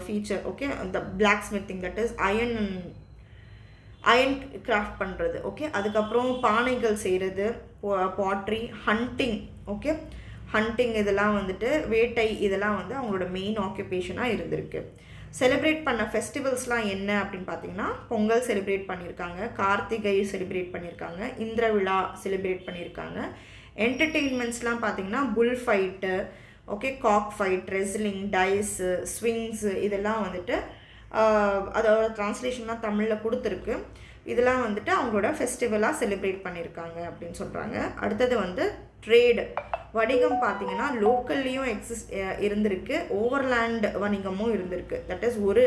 ஃபீச்சர், ஓகே, அந்த black smithing that is iron craft பண்ணுறது, ஓகே. அதுக்கப்புறம் பானைகள் செய்கிறது, பாட்ரி, ஹண்டிங், ஓகே, ஹண்டிங் இதெல்லாம் வந்துட்டு வேட்டை, இதெல்லாம் வந்து அவங்களோட மெயின் ஆக்குபேஷனாக இருந்திருக்கு. செலிப்ரேட் பண்ண ஃபெஸ்டிவல்ஸ்லாம் என்ன அப்படின்னு பார்த்தீங்கன்னா, பொங்கல் செலிப்ரேட் பண்ணியிருக்காங்க, கார்த்திகை செலிப்ரேட் பண்ணியிருக்காங்க, இந்திர விழா செலிப்ரேட் பண்ணியிருக்காங்க. என்டர்டெயின்மெண்ட்ஸ்லாம் பார்த்தீங்கன்னா புல் ஃபைட்டு, ஓகே, காக் ஃபைட், ரெஸ்லிங், டைஸு, ஸ்விங்ஸு, இதெல்லாம் வந்துட்டு அதோட ட்ரான்ஸ்லேஷன்லாம் தமிழில் கொடுத்துருக்கு. இதெல்லாம் வந்துட்டு அவங்களோட ஃபெஸ்டிவலாக செலிப்ரேட் பண்ணியிருக்காங்க அப்படின்னு சொல்கிறாங்க. அடுத்தது வந்து ட்ரேடு, வணிகம் பார்த்திங்கன்னா லோக்கல்லையும் இருந்திருக்கு, ஓவர்லேண்ட் வணிகமும் இருந்திருக்கு. தட் இஸ் ஒரு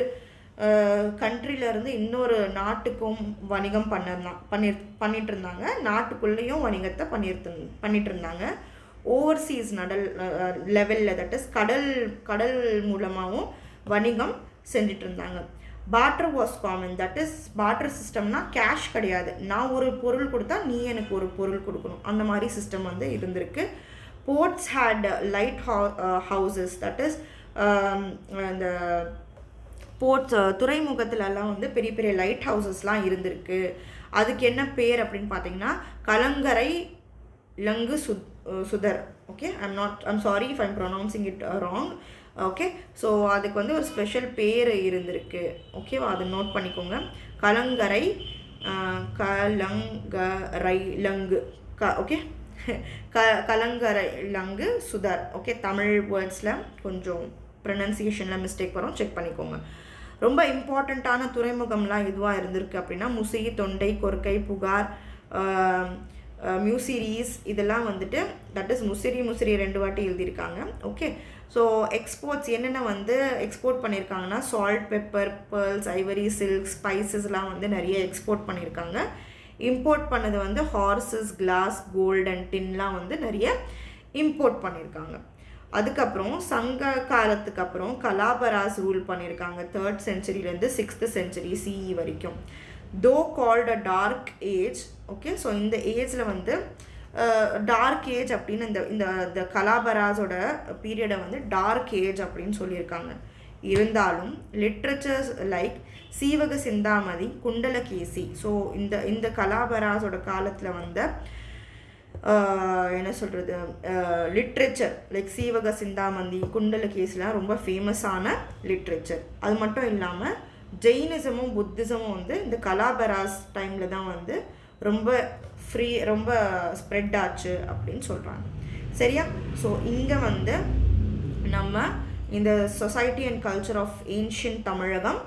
கண்ட்ரிலேருந்து இன்னொரு நாட்டுக்கும் வணிகம் பண்ணிட்டு இருந்தாங்க, நாட்டுக்குள்ளேயும் வணிகத்தை பண்ணிட்டு இருந்தாங்க. ஓவர்சீஸ் லெவலில் தட் இஸ் கடல் மூலமாகவும் வணிகம் செஞ்சுட்டு இருந்தாங்க. Barter was common, that is barter சிஸ்டம்னா கேஷ் கிடையாது, நான் ஒரு பொருள் கொடுத்தா நீ எனக்கு ஒரு பொருள் கொடுக்கணும், அந்த மாதிரி சிஸ்டம் வந்து இருந்திருக்கு. Ports had light houses, that is இந்த போர்ட்ஸ் துறைமுகத்துலலாம் வந்து பெரிய பெரிய லைட் ஹவுசஸ்லாம் இருந்திருக்கு. அதுக்கு என்ன பேர் அப்படின்னு பார்த்தீங்கன்னா கலங்கரை லங்கு சுதர், okay. I'm sorry if I'm pronouncing it wrong, okay. So அதுக்கு வந்து ஒரு ஸ்பெஷல் பேர் இருந்திருக்கு, ஓகேவா, அதை நோட் பண்ணிக்கோங்க. கலங்கரை லங்கு ஓகே, கலங்கரை லங்கு சுதர், ஓகே. தமிழ் வேர்ட்ஸில் கொஞ்சம் ப்ரொனன்சியேஷனில் மிஸ்டேக் வரும், செக் பண்ணிக்கோங்க. ரொம்ப இம்பார்ட்டண்ட்டான துறைமுகம்லாம் எதுவாக இருந்திருக்கு அப்படின்னா முசிறி, தொண்டை, கொர்க்கை, புகார், மியூசிரிஸ், இதெல்லாம் வந்துட்டு தட் இஸ் முசிறி 2 வாட்டி எழுதியிருக்காங்க, ஓகே. ஸோ எக்ஸ்போர்ட்ஸ் என்னென்ன வந்து எக்ஸ்போர்ட் பண்ணியிருக்காங்கன்னா salt, pepper, pearls, ivory, silk, ஸ்பைசஸ்லாம் வந்து நிறைய எக்ஸ்போர்ட் பண்ணியிருக்காங்க. இம்போர்ட் பண்ணது வந்து ஹார்சஸ், கிளாஸ், கோல்டு அண்ட் டின்லாம் வந்து நிறைய இம்போர்ட் பண்ணியிருக்காங்க. அதுக்கப்புறம் சங்க காலத்துக்கு அப்புறம் கலாபராஸ் ரூல் பண்ணியிருக்காங்க 3rd centuryலேருந்து 6th century CE வரைக்கும். Though called a dark age, okay. So இந்த ஏஜில் வந்து டார்க் ஏஜ் அப்படின்னு இந்த கலாபராஸோட பீரியடை வந்து டார்க் ஏஜ் அப்படின்னு சொல்லியிருக்காங்க. இருந்தாலும் literatures like Jivaka Chintamani, Kundalakesi, so இந்த கலாபராஸோட காலத்தில் வந்து என்ன சொல்கிறது லிட்ரேச்சர் லைக் சீவக சிந்தாமணி, குண்டலகேசிலாம் ரொம்ப ஃபேமஸான லிட்ரேச்சர். அது மட்டும் இல்லாமல் ஜெயினிசமும் புத்திசமும் வந்து இந்த கலாபராஸ் டைமில் தான் வந்து ரொம்ப ஸ்ப்ரெட் ஆச்சு அப்படின்னு சொல்கிறாங்க, சரியா. ஸோ இங்கே வந்து நம்ம இந்த society and culture of ancient Tamilakam,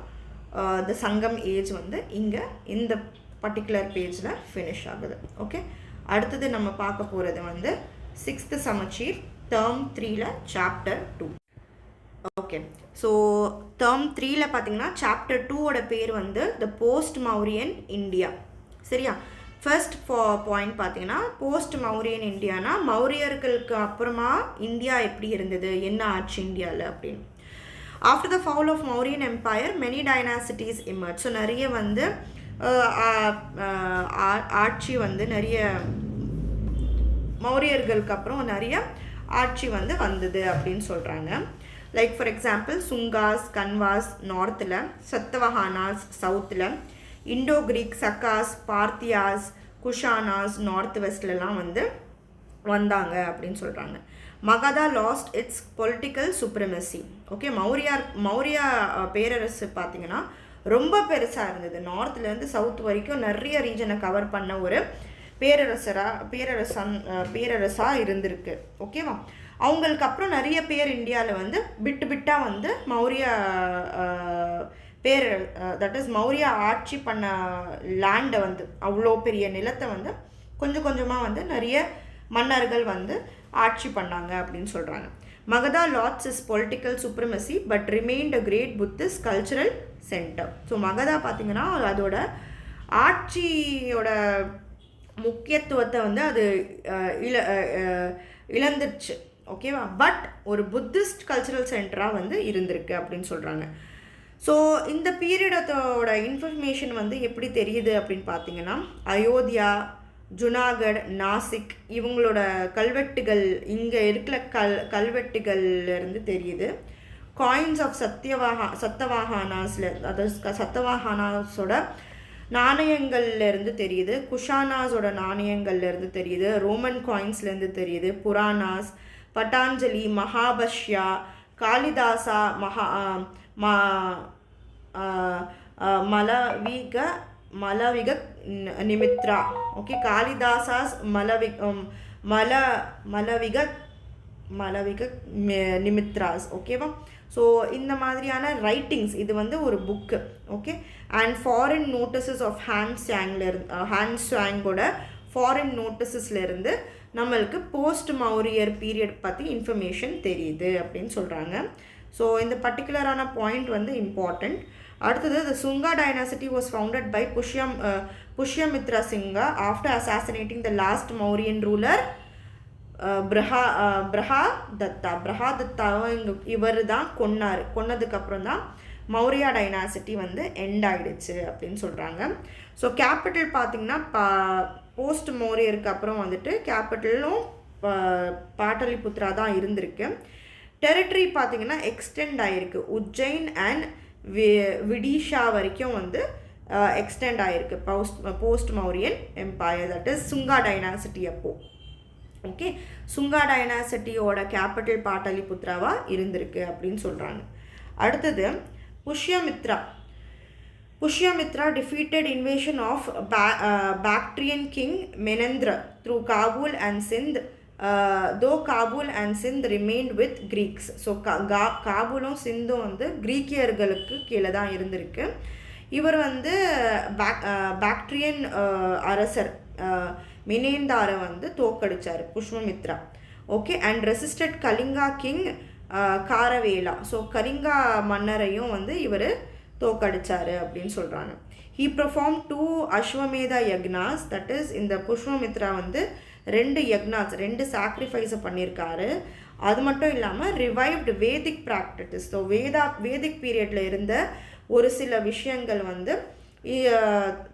the Sangam age வந்து இங்கே இந்த பர்டிகுலர் பேஜில் ஃபினிஷ் ஆகுது, ஓகே. அடுத்தது நம்ம பார்க்க போகிறது வந்து 6th சமச்சீர் term 3ல் chapter 2, ஓகே. ஸோ term 3ல் பார்த்தீங்கன்னா chapter 2ஓட பேர் வந்து த போஸ்ட் மௌரியன் இந்தியா, சரியா. ஃபர்ஸ்ட் பாயிண்ட் பார்த்தீங்கன்னா போஸ்ட் மௌரியன் இந்தியானா மௌரியர்களுக்கு அப்புறமா இந்தியா எப்படி இருந்தது, என்ன ஆச்சு இந்தியாவில் அப்படின்னு. After the fall of Mauryan empire many dynasties emerge. So நிறைய வந்து ஆட்சி வந்து நிறைய மௌரியர்களுக்கு அப்புறம் நிறைய ஆட்சி வந்து வந்தது அப்படின்னு சொல்கிறாங்க. Like for example Sungas, Kanvas நார்த்தில், சத்தவஹானாஸ் சவுத்தில், Indo Greek, Sakas, Parthians, Kushanas north வெஸ்ட்லலாம் வந்து வந்தாங்க அப்படின்னு சொல்கிறாங்க. Magadha lost its political supremacy, okay. Maurya பேரரசு பார்த்திங்கன்னா ரொம்ப பெருசாக இருந்தது, நார்த்லேருந்து சவுத் வரைக்கும் நிறைய ரீஜனை கவர் பண்ண ஒரு பேரரசாக இருந்திருக்கு, ஓகேவா. அவங்களுக்கு அப்புறம் நிறைய பேர் இந்தியாவில் வந்து பிட்டாக வந்து மௌரியா தட் இஸ் மௌரியா ஆட்சி பண்ண லேண்டை வந்து அவ்வளோ பெரிய நிலத்தை வந்து கொஞ்சம் கொஞ்சமாக வந்து நிறைய மன்னர்கள் வந்து ஆட்சி பண்ணாங்க அப்படின்னு சொல்கிறாங்க. மகதா லாட்ஸ் its political supremacy but remained a great Buddhist cultural centre. So Magadha பார்த்திங்கன்னா அதோட ஆட்சியோட முக்கியத்துவத்தை வந்து அது இழந்துருச்சு, ஓகேவா. பட் ஒரு புத்திஸ்ட் கல்ச்சுரல் சென்டராக வந்து இருந்திருக்கு அப்படின்னு சொல்கிறாங்க. ஸோ இந்த பீரியடத்தோட இன்ஃபர்மேஷன் வந்து எப்படி தெரியுது அப்படின்னு பார்த்தீங்கன்னா அயோத்தியா, ஜுனாகட், நாசிக் இவங்களோட கல்வெட்டுகள் இங்கே இருக்கிற கல்வெட்டுகள்லேருந்து தெரியுது. காயின்ஸ் ஆஃப் சத்தவாஹானாஸில், அதாவது சத்தவாஹானாஸோட நாணயங்கள்லேருந்து தெரியுது. குஷானாஸோட நாணயங்கள்லேருந்து தெரியுது. ரோமன் காயின்ஸ்லேருந்து தெரியுது. புராணாஸ், பட்டாஞ்சலி, மகாபஷ்யா, காளிதாசா, மலவிக நிமித்ரா. ஓகே, காளிதாசாஸ் மலவிக நிமித்ராஸ். ஓகேவா? ஸோ இந்த மாதிரியான ரைட்டிங்ஸ், இது வந்து ஒரு book. Okay, and foreign notices of ஹான்ஸ்வாங்கோட ஃபாரின் நோட்டீஸஸ்லேருந்து நம்மளுக்கு போஸ்ட் மௌரியர் பீரியட் பற்றி இன்ஃபர்மேஷன் தெரியுது அப்படின்னு சொல்கிறாங்க. ஸோ இந்த பர்டிகுலரான பாயிண்ட் வந்து இம்பார்ட்டண்ட். அடுத்தது, the Sunga dynasty was founded by Pushyamitra Singha after assassinating the last Mauryan ruler பிரஹாதத்தாவை இவர் தான் கொன்னதுக்கப்புறம் தான் மௌரியா டைனாசிட்டி வந்து எண்ட் ஆகிடுச்சு அப்படின்னு சொல்கிறாங்க. ஸோ கேபிட்டல் பார்த்திங்கன்னா போஸ்ட் மௌரியருக்கு அப்புறம் வந்துட்டு கேபிட்டலும் பாட்டலிபுத்ரா தான் இருந்திருக்கு. டெரிட்டரி பார்த்திங்கன்னா எக்ஸ்டெண்ட் ஆகிருக்கு. உஜ்ஜைன் அண்ட் விடிஷா வரைக்கும் வந்து எக்ஸ்டெண்ட் ஆகிருக்கு post Mauryan empire, that is Shunga dynasty அப்போது. ஓகே, சுங்கா டைனாசிட்டியோட கேபிட்டல் பாட்டலிபுத்ராவாக இருந்திருக்கு அப்படின்னு சொல்கிறாங்க. அடுத்தது, Pushyamitra defeated invasion of Bactrian king Menendra through Kabul and Sindh, though Kabul and Sindh remained with Greeks. So காபூலும் சிந்தும் வந்து கிரீக்கியர்களுக்கு கீழே தான் இருந்திருக்கு. இவர் வந்து பாக்ட்ரியன் அரசர் மினேந்தாரை வந்து தோக்கடிச்சார் Pushyamitra. Okay, and resisted Kalinga king Kharavela. So Kalinga மன்னரையும் வந்து இவர் தோக்கடிச்சார் அப்படின்னு சொல்கிறாங்க. He perform 2 Ashvamedha yagnas, that is இந்த புஷ்யமித்ரா வந்து 2 யக்னாஸ் 2 சாக்ரிஃபைஸை பண்ணியிருக்காரு. அது மட்டும் இல்லாமல் revived Vedic practice. So Vedic பீரியடில் இருந்த ஒரு சில விஷயங்கள் வந்து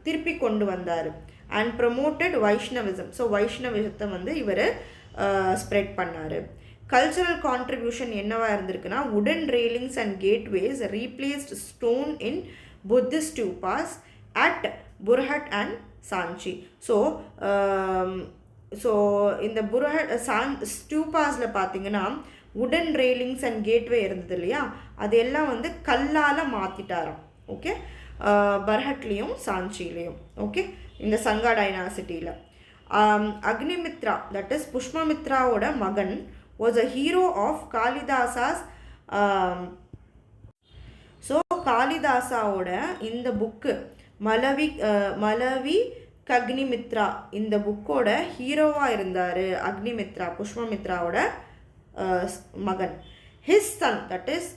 திருப்பி கொண்டு வந்தார். And promoted Vaishnavism. ஸோ வைஷ்ணவிசத்தை வந்து இவர் ஸ்ப்ரெட் பண்ணார். கல்ச்சரல் கான்ட்ரிபியூஷன் என்னவாக இருந்திருக்குன்னா, wooden railings and gateways replaced stone in Buddhist stupas at Bharhut and Sanchi. So இந்த ஸ்டூபாஸில் பார்த்தீங்கன்னா வுடன் ரெயிலிங்ஸ் அண்ட் கேட்வே இருந்தது இல்லையா, அது எல்லாம் வந்து கல்லால் மாற்றிட்டாராம். ஓகே, பர்ஹட்லேயும் சாஞ்சிலையும். ஓகே, இந்த சங்கா டைனாசிட்டியில் அக்னிமித்ரா, தட் இஸ் புஷ்யமித்ராவோட மகன், was a hero of Kalidasa's. So காளிதாசாவோட இந்த புக்கு மலவி கக்னிமித்ரா, இந்த புக்கோட ஹீரோவாக இருந்தார் அக்னிமித்ரா, புஷ்யமித்ராவோட மகன். ஹிஸ் சன், தட் இஸ்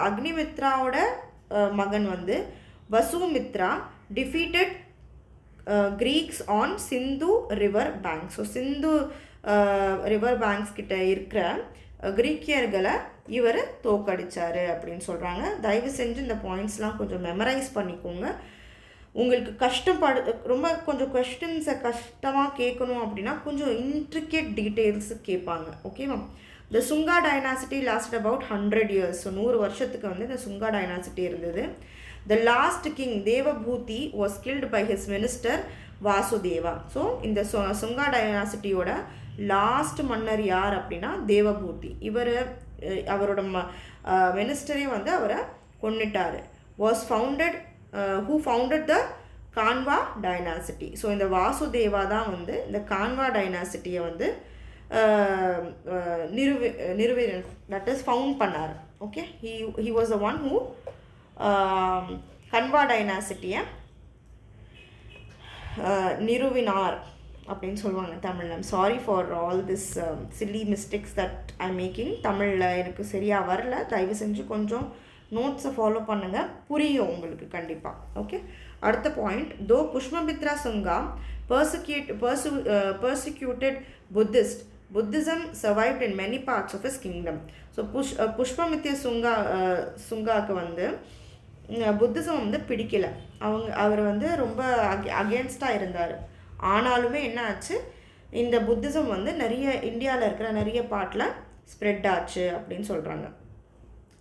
அக்னிமித்ராவோட மகன் வந்து Vasumitra defeated Greeks on Sindhu river bank. So Sindhu river banks கிட்ட இருக்கிற கிரீக்கியர்களை இவர் தோக்கடிச்சார் அப்படின்னு சொல்கிறாங்க. தயவு செஞ்சு இந்த பாயிண்ட்ஸ்லாம் கொஞ்சம் மெமரைஸ் பண்ணிக்கோங்க. உங்களுக்கு ரொம்ப கொஞ்சம் கொஸ்டின்ஸை கஷ்டமாக கேட்கணும் அப்படின்னா கொஞ்சம் இன்ட்ரிகேட் டீட்டெயில்ஸு கேட்பாங்க. ஓகேவா? The Sunga dynasty last about 100 years. So 100 வருஷத்துக்கு வந்து இந்த சுங்கா டைனாசிட்டி இருந்தது. த லாஸ்ட் கிங் தேவபூதி was killed by his minister Vasudeva. So இந்த சுங்கா டைனாசிட்டியோட லாஸ்ட் மன்னர் யார் அப்படின்னா தேவபூதி. அவரோட மினிஸ்டரே வந்து அவரை கொன்னுட்டார். Was founded who founded the Kanva dynasty. So இந்த வாசுதேவா தான் வந்து இந்த கான்வா டைனாசிட்டியை வந்து தட் இஸ் ஃபவுண்ட் பண்ணார். Okay, he was the one who Kanva டைனாசிட்டியை நிறுவினார் அப்படின்னு சொல்லுவாங்க தமிழில். I'm sorry for all this silly mistakes that I making. தமிழில் எனக்கு சரியாக வரல, தயவு செஞ்சு கொஞ்சம் நோட்ஸை ஃபாலோ பண்ணுங்கள், புரியும் உங்களுக்கு கண்டிப்பாக. ஓகே, அடுத்த point, though Pushyamitra Sunga persecuted Buddhism survived in many parts of his kingdom. So Pushyamitra சுங்காவுக்கு வந்து புத்திசம் வந்து பிடிக்கலை. அவர் வந்து ரொம்ப அகேன்ஸ்டாக இருந்தார். ஆனாலுமே என்ன ஆச்சு, இந்த புத்திசம் வந்து நிறைய இந்தியாவில் இருக்கிற நிறைய பார்ட்டில் ஸ்ப்ரெட் ஆச்சு அப்படின்னு சொல்கிறாங்க.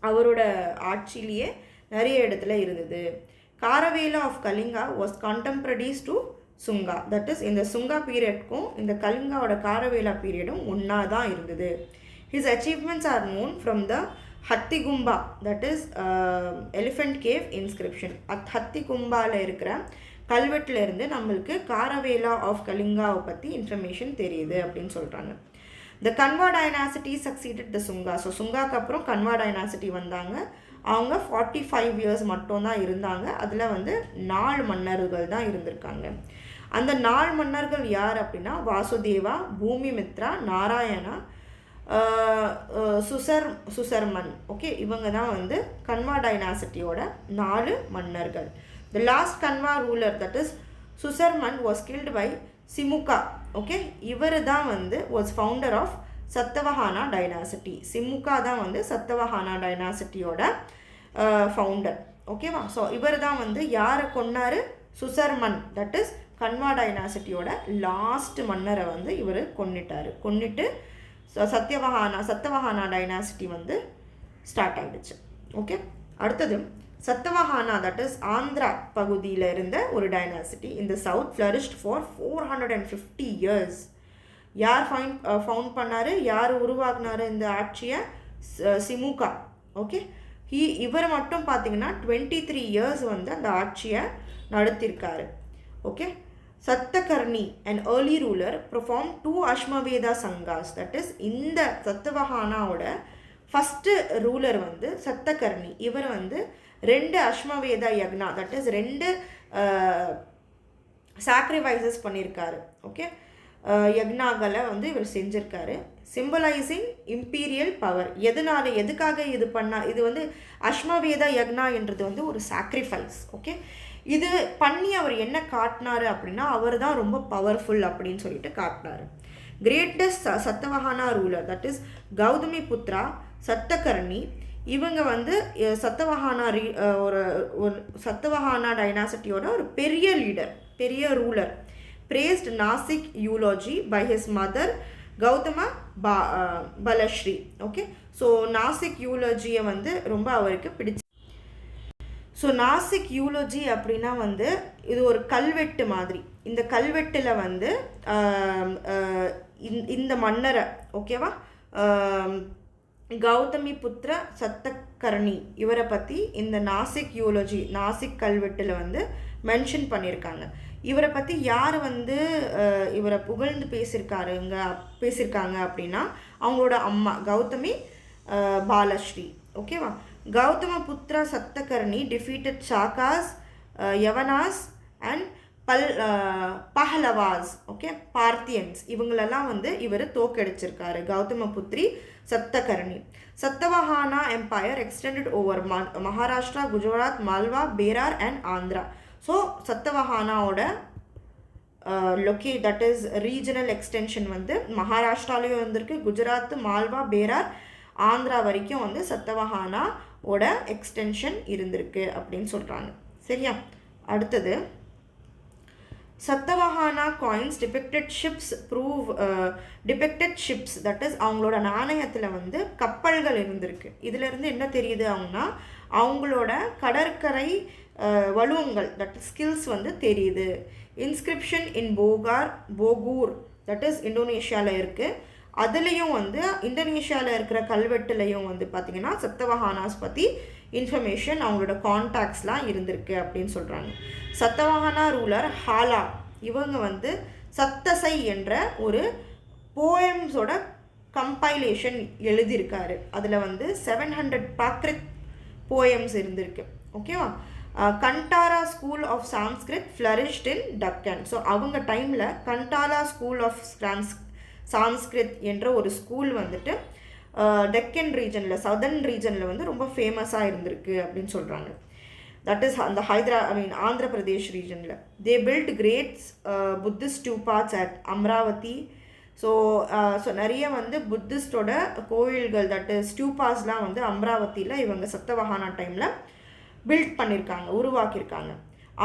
அவரோட ஆட்சியிலேயே நிறைய இடத்துல இருந்தது. Kharavela of Kalinga was contemporaries to Sunga. That is இந்த சுங்கா பீரியட்க்கும் இந்த கலிங்காவோட காரவேலா பீரியடும் ஒன்றா தான் இருந்தது. His achievements are known from the Hathigumpha, that is elephant cave inscription. ஹத்திகும்பாவில் இருக்கிற கல்வெட்டில் இருந்து நம்மளுக்கு காரவேலா ஆஃப் கலிங்காவை பற்றி இன்ஃபர்மேஷன் தெரியுது அப்படின்னு சொல்கிறாங்க. த கன்வா டைனாசிட்டி சக்சீடட் த சுங்கா. ஸோ சுங்காக்கு அப்புறம் கன்வா டைனாசிட்டி வந்தாங்க. அவங்க 45 இயர்ஸ் மட்டும்தான் இருந்தாங்க. அதில் வந்து 4 மன்னர்கள் தான் இருந்திருக்காங்க. அந்த 4 மன்னர்கள் யார் அப்படின்னா வாசுதேவா, பூமிமித்ரா, நாராயணா, சுசர்மன். ஓகே, இவங்க தான் வந்து கன்வா டைனாசிட்டியோட 4 மன்னர்கள். The last Kanva ruler, that is Suserman, was killed by Simuka. Okay, இவர் தான் வந்து was founder of Satavahana dynasty. Simuka தான் வந்து சத்தவஹானா டைனாசிட்டியோட ஃபவுண்டர். ஓகேவா? ஸோ இவர் தான் வந்து யாரை கொன்னார்? சுசர்மன், தட் இஸ் கன்வா டைனாசிட்டியோட லாஸ்ட் மன்னரை வந்து இவர் கொன்னிட்டு சத்தவஹானா டைனாசிட்டி வந்து ஸ்டார்ட் ஆகிடுச்சு. ஓகே, அடுத்தது சத்தவஹானா, தட் இஸ் ஆந்திரா பகுதியில் இருந்த ஒரு டைனாசிட்டி. இந்த சவுத் ஃப்ளரிஷ்ட் ஃபார் 450 இயர்ஸ். யார் ஃபவுண்ட் பண்ணார், யார் உருவாக்குனார் இந்த ஆட்சியை? சிமுகா. ஓகே, இவர் மட்டும் பார்த்தீங்கன்னா 23 இயர்ஸ் வந்து அந்த ஆட்சியை நடத்தியிருக்காரு. Okay, Satakarni and early ruler perform 2 Ashvamedha சங்காஸ். தட் இஸ் இந்த சத்தவஹானாவோட ஃபஸ்ட்டு ரூலர் வந்து சத்தகர்ணி. இவர் வந்து 2 Ashvamedha yagna, that is 2 sacrifices பண்ணியிருக்காரு. ஓகே, யக்னாகளை வந்து இவர் செஞ்சுருக்காரு. Symbolising imperial power. எதுக்காக இது வந்து அஷ்மவேதா யக்னா என்றது வந்து ஒரு சாக்ரிஃபைஸ். ஓகே, இது பண்ணி அவர் என்ன காட்டினாரு அப்படின்னா அவர் தான் ரொம்ப பவர்ஃபுல் அப்படின்னு சொல்லிட்டு காட்டினாரு. Greatest Satavahana ruler, that is Gautami Putra Satakarni. இவங்க வந்து சத்தவஹானா டைனாசிட்டியோட ஒரு பெரிய லீடர், பெரிய ruler. Praised Nashik eulogy by his mother Gautama Balashri. Okay, so Nashik யூலாஜியை வந்து ரொம்ப அவருக்கு பிடிச்சி. ஸோ நாசிக் யூலோஜி அப்படின்னா வந்து இது ஒரு கல்வெட்டு மாதிரி. இந்த கல்வெட்டில் வந்து இந்த மன்னரை, ஓகேவா, கௌதமி புத்திர சத்தகர்ணி இவரை பற்றி இந்த நாசிக் யூலோஜி, நாசிக் கல்வெட்டில் வந்து மென்ஷன் பண்ணியிருக்காங்க. இவரை பற்றி யார் வந்து இவரை புகழ்ந்து பேசியிருக்காங்க அப்படின்னா அவங்களோட அம்மா கௌதமி பாலஸ்ரீ. ஓகேவா, Gautama Putra Satakarni defeated Sakas, Yavanas and Pahlavas. Okay, Parthians. இவங்களெல்லாம் வந்து இவர் தோக்கடிச்சிருக்காரு Gautama Putri Satakarni. Satavahana empire extended over Maharashtra, Gujarat, Malwa, Berar and Andhra. So சத்தவஹானாவோட தட் இஸ் ரீஜனல் எக்ஸ்டென்ஷன் வந்து மகாராஷ்டிராலேயும் வந்திருக்கு, குஜராத், மால்வா, பேரார், ஆந்திரா வரைக்கும் வந்து சத்தவஹானாவோட எக்ஸ்டென்ஷன் இருந்திருக்கு அப்படின்னு சொல்கிறாங்க. சரியா, அடுத்தது Satavahana coins டிபெக்டட் ships that is அவங்களோட நாணயத்தில் வந்து கப்பல்கள் இருந்திருக்கு. இதிலிருந்து என்ன தெரியுது அவங்கன்னா அவங்களோட கடற்கரை வலுவங்கள், தட் இஸ் ஸ்கில்ஸ் வந்து தெரியுது. இன்ஸ்கிரிப்ஷன் இன் போகூர் தட் இஸ் இந்தோனேஷியாவில் இருக்குது. அதுலேயும் வந்து இந்தோனேஷியாவில் இருக்கிற கல்வெட்டுலையும் வந்து பார்த்திங்கன்னா சத்தவஹானாஸ் பற்றி இன்ஃபர்மேஷன், அவங்களோட கான்டாக்ட்ஸ்லாம் இருந்திருக்கு அப்படின்னு சொல்கிறாங்க. சத்தவஹானா ரூலர் ஹாலா இவங்க வந்து சத்தசை என்ற ஒரு போயம்ஸோட கம்பைலேஷன் எழுதியிருக்காரு. அதில் வந்து 700 பிராக்ரித் போயம்ஸ் இருந்திருக்கு. ஓகேவா, Gandhara school of Sanskrit flourished in Deccan. So அவங்க டைமில் கண்டாரா ஸ்கூல் ஆஃப் சான்ஸ்கிரிட் என்ற ஒரு ஸ்கூல் வந்துட்டு டெக்கன் ரீஜனில், சதர்ன் ரீஜனில் வந்து ரொம்ப ஃபேமஸாக இருந்திருக்கு அப்படின்னு சொல்கிறாங்க. தட் இஸ் அந்த ஆந்திர பிரதேஷ் ரீஜனில். They built great Buddhist stupas at Amravati. So நிறைய வந்து புத்திஸ்டோட கோயில்கள், தட் இஸ் ஸ்டூபாஸ்லாம் வந்து அம்ராவதியில் இவங்க சத்தவஹானா டைமில் பில்ட் பண்ணியிருக்காங்க, உருவாக்கியிருக்காங்க.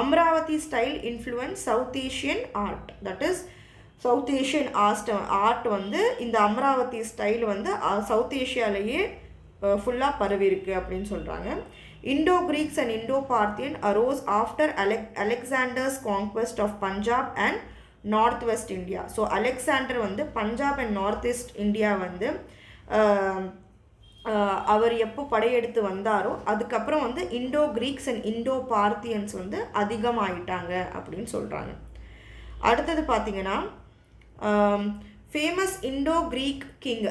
Amravati style influence South Asian art. That is south Asian art வந்து இந்த அமராவதி ஸ்டைல் வந்து சவுத் ஏஷியாலேயே ஃபுல்லாக பரவிருக்கு அப்படின்னு சொல்கிறாங்க. Indo Greeks and Indo Parthian arose after Alexander's conquest of Punjab and north west India. So Alexander வந்து Punjab and north east India வந்து அவர் எப்போ படையெடுத்து வந்தாரோ அதுக்கப்புறம் வந்து Indo Greeks and Indo Parthians வந்து அதிகமாகிட்டாங்க அப்படின்னு சொல்கிறாங்க. அடுத்தது பார்த்திங்கன்னா famous Indo Greek king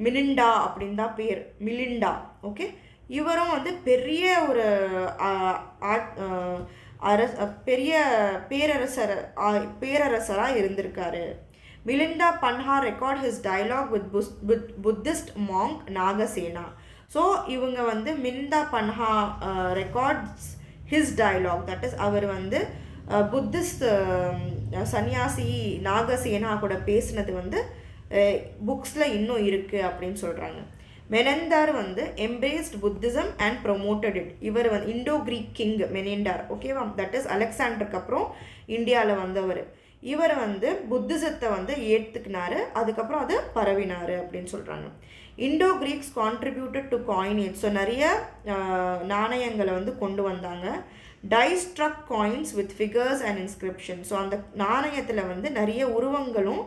Milinda அப்படின்னு தான் பேர், மிலிண்டா. ஓகே, இவரும் வந்து பெரிய ஒரு பெரிய பேரரசராக இருந்திருக்காரு. Milinda Panha record his dialogue with Buddhist monk Nagasena. So இவங்க வந்து Milinda Panha records his dialogue, that is அவர் வந்து புத்திஸ்ட் சன்னியாசி நாகசேனா கூட பேசினது வந்து புக்ஸில் இன்னும் இருக்குது அப்படின்னு சொல்கிறாங்க. மெனந்தார் வந்து embraced Buddhism and promoted it. இவர் வந்து இண்டோ கிரீக் கிங் மெனெண்டார், ஓகேவா, தட் இஸ் அலெக்சாண்டருக்கு அப்புறம் இந்தியாவில் வந்தவர். இவர் வந்து புத்திசத்தை வந்து ஏற்றுக்கினாரு, அதுக்கப்புறம் அது பரவினார் அப்படின்னு சொல்கிறாங்க. Indo Greeks contributed to coinage. So நிறைய நாணயங்களை வந்து கொண்டு வந்தாங்க. Die struck coins with figures and inscription. So அந்த நாணயத்தில் வந்து நிறைய உருவங்களும்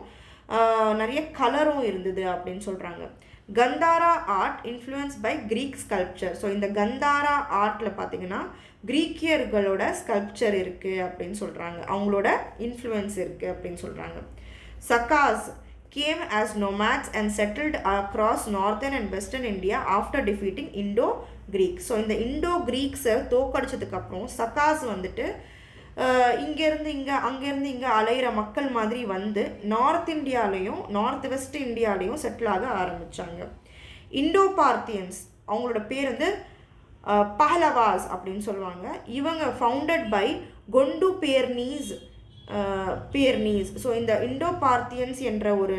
நிறைய கலரும் இருந்தது அப்படின்னு சொல்கிறாங்க. Gandhara art influence by Greek sculpture. So இந்த கந்தாரா ஆர்ட்டில் பார்த்திங்கன்னா கிரீக்கியர்களோட ஸ்கல்ப்சர் இருக்குது அப்படின்னு சொல்கிறாங்க, அவங்களோட இன்ஃப்ளூயன்ஸ் இருக்குது அப்படின்னு சொல்கிறாங்க. சக்காஸ் came as nomads and settled across northern and western India after defeating Indo-Greeks. So இந்த இண்டோ-கிரீக்ஸை தோக்கடிச்சதுக்கப்புறம் சக்காஸ் வந்துட்டு இங்கேருந்து இங்கே அங்கேருந்து இங்கே அலையிற மக்கள் மாதிரி வந்து நார்த் இந்தியாலையும் நார்த் வெஸ்ட் இந்தியாலையும் செட்டில் ஆக ஆரம்பித்தாங்க. இண்டோ பார்த்தியன்ஸ், அவங்களோட பேர் வந்து பஹலவாஸ் அப்படின்னு சொல்லுவாங்க. இவங்க ஃபவுண்டட் பை கொண்டு பேர்னீஸ். ஸோ இந்த இண்டோ பார்த்தியன்ஸ் என்ற ஒரு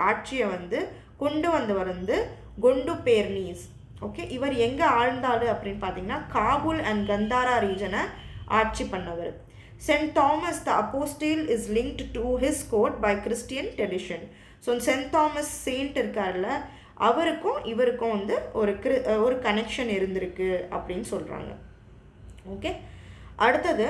ஆட்சியை வந்து கொண்டு வந்தவர் வந்து கொண்டு பேர்னீஸ். ஓகே, இவர் எங்கே ஆழ்ந்தாள் அப்படின்னு பார்த்தீங்கன்னா காபூல் அண்ட் கந்தாரா ரீஜனை ஆட்சி பண்ணவர். Saint Thomas the apostle is linked to his court by Christian tradition. So saint Thomas saint இருக்கார்ல, அவருக்கும் இவருக்கும் வந்து ஒரு கனெக்ஷன் இருந்திருக்கு அப்படின்னு சொல்கிறாங்க. ஓகே, அடுத்தது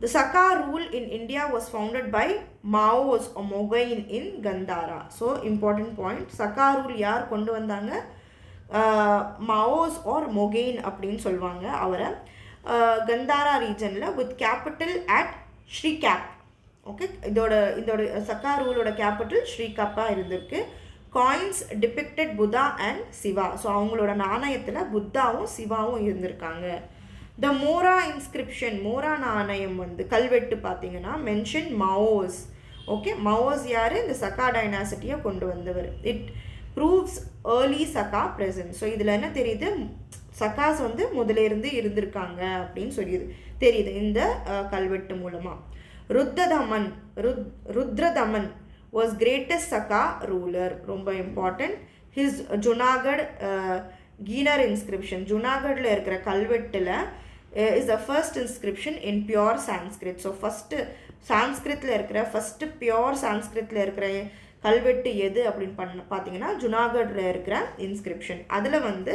The Saka rule in India was founded by Maos or Mogain in Gandhara. So important point, Saka rule யார் கொண்டு வந்தாங்க? மாவோஸ் ஆர் மொகெயின் அப்படின்னு சொல்லுவாங்க அவரை. கந்தாரா ரீஜனில் with capital at Sirkap. Okay, இதோட சக்கா ரூலோட கேபிட்டல் ஸ்ரீகாப்பாக இருந்திருக்கு. Coins depicted Buddha and Shiva. So அவங்களோட நாணயத்தில் புத்தாவும் சிவாவும் இருந்திருக்காங்க. த மோரா இன்ஸ்கிரிப்ஷன், மோரா நாணயம் வந்து கல்வெட்டு பார்த்தீங்கன்னா மென்ஷன் மாவோஸ். ஓகே, மாவோஸ் யார்? இந்த சக்கா டைனாசிட்டியை கொண்டு வந்தவர். It proves early Saka presence. So இதில் என்ன தெரியுது? சக்காஸ் வந்து முதலேருந்து இருந்திருக்காங்க அப்படின்னு தெரியுது இந்த கல்வெட்டு மூலமாக. Rudradaman was greatest Saka ruler. ரொம்ப இம்பார்ட்டண்ட். ஹிஸ் ஜுனாகட் கீனர் இன்ஸ்கிரிப்ஷன், ஜுனாகடில் இருக்கிற கல்வெட்டில் is the first inscription in pure Sanskrit. So first சான்ஸ்கிரிட்டில் இருக்கிற பியோர் சான்ஸ்கிரிட்டில் இருக்கிற கல்வெட்டு எது அப்படின்னு பார்த்தீங்கன்னா ஜுனாகடில் இருக்கிற இன்ஸ்கிரிப்ஷன். அதில் வந்து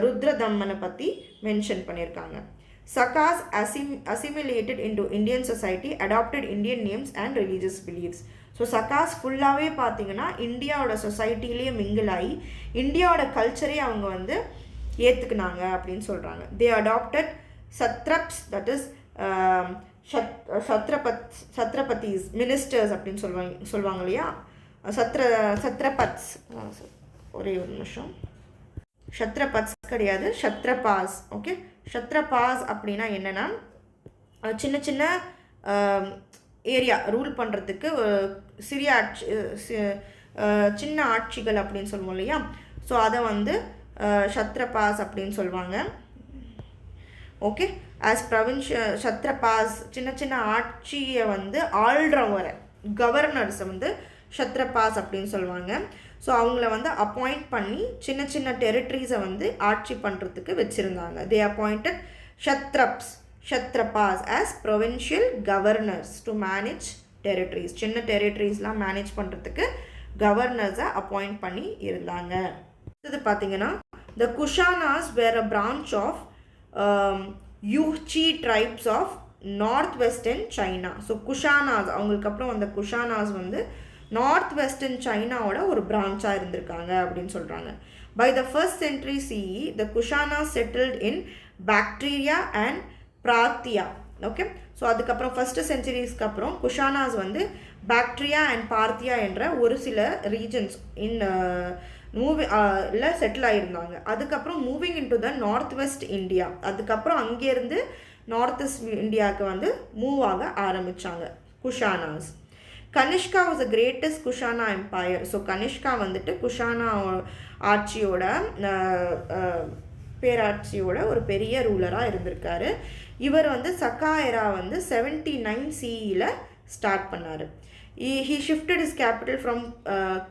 ருத்ரதம்மனை பற்றி மென்ஷன் பண்ணியிருக்காங்க. Sakas assimilated into Indian society, adapted Indian names and religious beliefs. So Sakas ஃபுல்லாகவே பார்த்தீங்கன்னா இந்தியாவோட சொசைட்டிலேயே மிங்கிள் ஆகி இந்தியாவோட கல்ச்சரே அவங்க வந்து ஏற்றுக்குனாங்க அப்படின்னு சொல்கிறாங்க. They adapted satraps, that is Chhatrapatis, ministers அப்படின்னு சொல்லுவாங்க இல்லையா, சத்ரபத்ஸ். ஒரே ஒரு நிமிஷம், சத்ரபத்ஸ் கிடையாது, சத்ரபாஸ். ஓகே, சத்ரபாஸ் அப்படின்னா என்னென்னா சின்ன சின்ன ஏரியா ரூல் பண்ணுறதுக்கு சின்ன ஆட்சிகள் அப்படின்னு சொல்லுவோம் இல்லையா. ஸோ அதை வந்து சத்ரபாஸ் அப்படின்னு சொல்லுவாங்க. ஓகே, ஆஸ் சத்ரபாஸ் சின்ன சின்ன ஆட்சியை வந்து ஆள்றவரை கவர்னர்ஸை வந்து சத்ரபாஸ் அப்படின்னு சொல்லுவாங்க. ஸோ அவங்கள வந்து அப்பாயிண்ட் பண்ணி சின்ன சின்ன டெரிட்டரிஸை வந்து ஆட்சி பண்ணுறதுக்கு வச்சுருந்தாங்க. தே appointed ஷத்ரபாஸ் as provincial governors to manage territories. சின்ன டெரிட்டரிஸ்லாம் மேனேஜ் பண்ணுறதுக்கு கவர்னர்ஸை அப்பாயிண்ட் பண்ணி இருந்தாங்க. இது பார்த்தீங்கன்னா the Kushanas were a branch of Yuchi tribes of northwestern China. So Kushanas, அவங்களுக்கு அப்புறம் அந்த குஷானாஸ் வந்து நார்த் வெஸ்டர்ன் சைனாவோட ஒரு பிரான்ச்சாக இருந்திருக்காங்க அப்படின்னு சொல்கிறாங்க. By the first century CE the Kushanas settled in Bactria and Parthia. Okay, so அதுக்கப்புறம் ஃபஸ்ட்டு சென்ச்சுரிஸ்க்கு அப்புறம் குஷானாஸ் வந்து பாக்ட்ரியா அண்ட் பார்த்தியா என்ற ஒரு சில ரீஜன்ஸ் செட்டில் ஆகியிருந்தாங்க. அதுக்கப்புறம் moving in to the north west India, அதுக்கப்புறம் அங்கேருந்து நார்த் வெஸ்ட் இந்தியாவுக்கு வந்து மூவ் ஆக ஆரம்பித்தாங்க Kushanas. Kanishka was the greatest Kushana empire. So Kanishka வந்துட்டு குஷானா ஆட்சியோட பேராட்சியோட ஒரு பெரிய ரூலராக இருந்திருக்காரு. இவர் வந்து சக்காயரா வந்து 79 CE ஸ்டார்ட் பண்ணார். He shifted his capital from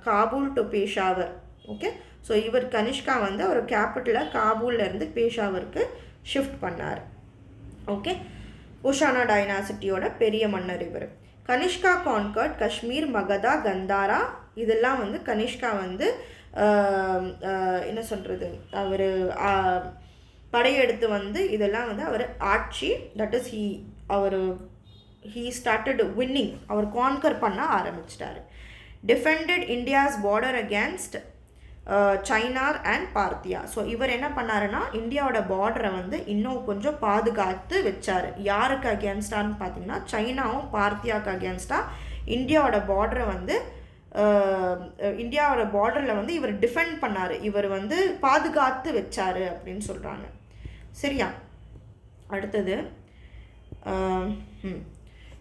Kabul to Peshawar. Okay, so இவர் கனிஷ்கா வந்து ஒரு கேபிட்டலை காபூல்லேருந்து பேஷாவருக்கு ஷிஃப்ட் பண்ணார். ஓகே, குஷானா டைனாசிட்டியோட பெரிய மன்னர் இவர். கனிஷ்கா கான்கர்ட் காஷ்மீர், மகதா, கந்தாரா, இதெல்லாம் வந்து கனிஷ்கா வந்து என்ன சொல்கிறது, அவர் படையெடுத்து வந்து இதெல்லாம் வந்து அவர் ஆட்சி, that is he started winning, அவர் கான்கர் பண்ண ஆரம்பிச்சிட்டாரு. Defended India's border against China and Parthia. So இவர் என்ன பண்ணாருன்னா இந்தியாவோட பார்டரை வந்து இன்னும் கொஞ்சம் பாதுகாத்து வச்சார். யாருக்கு அகேன்ஸ்டான்னு பார்த்தீங்கன்னா சைனாவும் பார்த்தியாவுக்கு அகேன்ஸ்டாக இந்தியாவோட பார்டரை வந்து இந்தியாவோட பார்டரில் வந்து இவர் டிஃபெண்ட் பண்ணார், இவர் வந்து பாதுகாத்து வச்சார் அப்படின்னு சொல்கிறாங்க. சரியா, அடுத்தது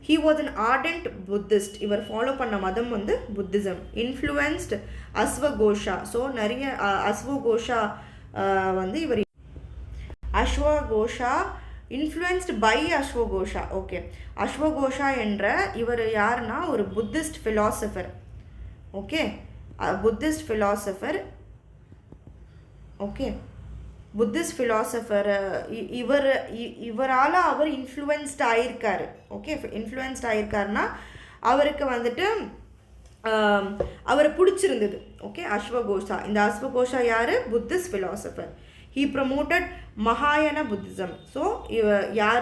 he was an ardent Buddhist. இவர் ஃபாலோ பண்ண மதம் வந்து புத்திசம். இன்ஃப்ளூயன்ஸ்டு அஸ்வகோஷா. ஸோ நிறைய அஸ்வகோஷா வந்து இவர் அஸ்வகோஷா இன்ஃப்ளூயன்ஸ்டு பை அஸ்வகோஷா. ஓகே, அஸ்வகோஷா என்ற இவர் யாருன்னா ஒரு Buddhist philosopher. Okay, Buddhist philosopher. Okay, Buddhist philosopher இவரால் அவர் இன்ஃப்ளூயன்ஸ்ட் ஆகியிருக்காரு. ஓகே, இன்ஃப்ளூயன்ஸ்ட் ஆகியிருக்காருன்னா அவருக்கு வந்துட்டு அவரை பிடிச்சிருந்தது. ஓகே, அஸ்வகோஷா. இந்த அஸ்வகோஷா யார்? Buddhist philosopher. He promoted மகாயன Buddhism. So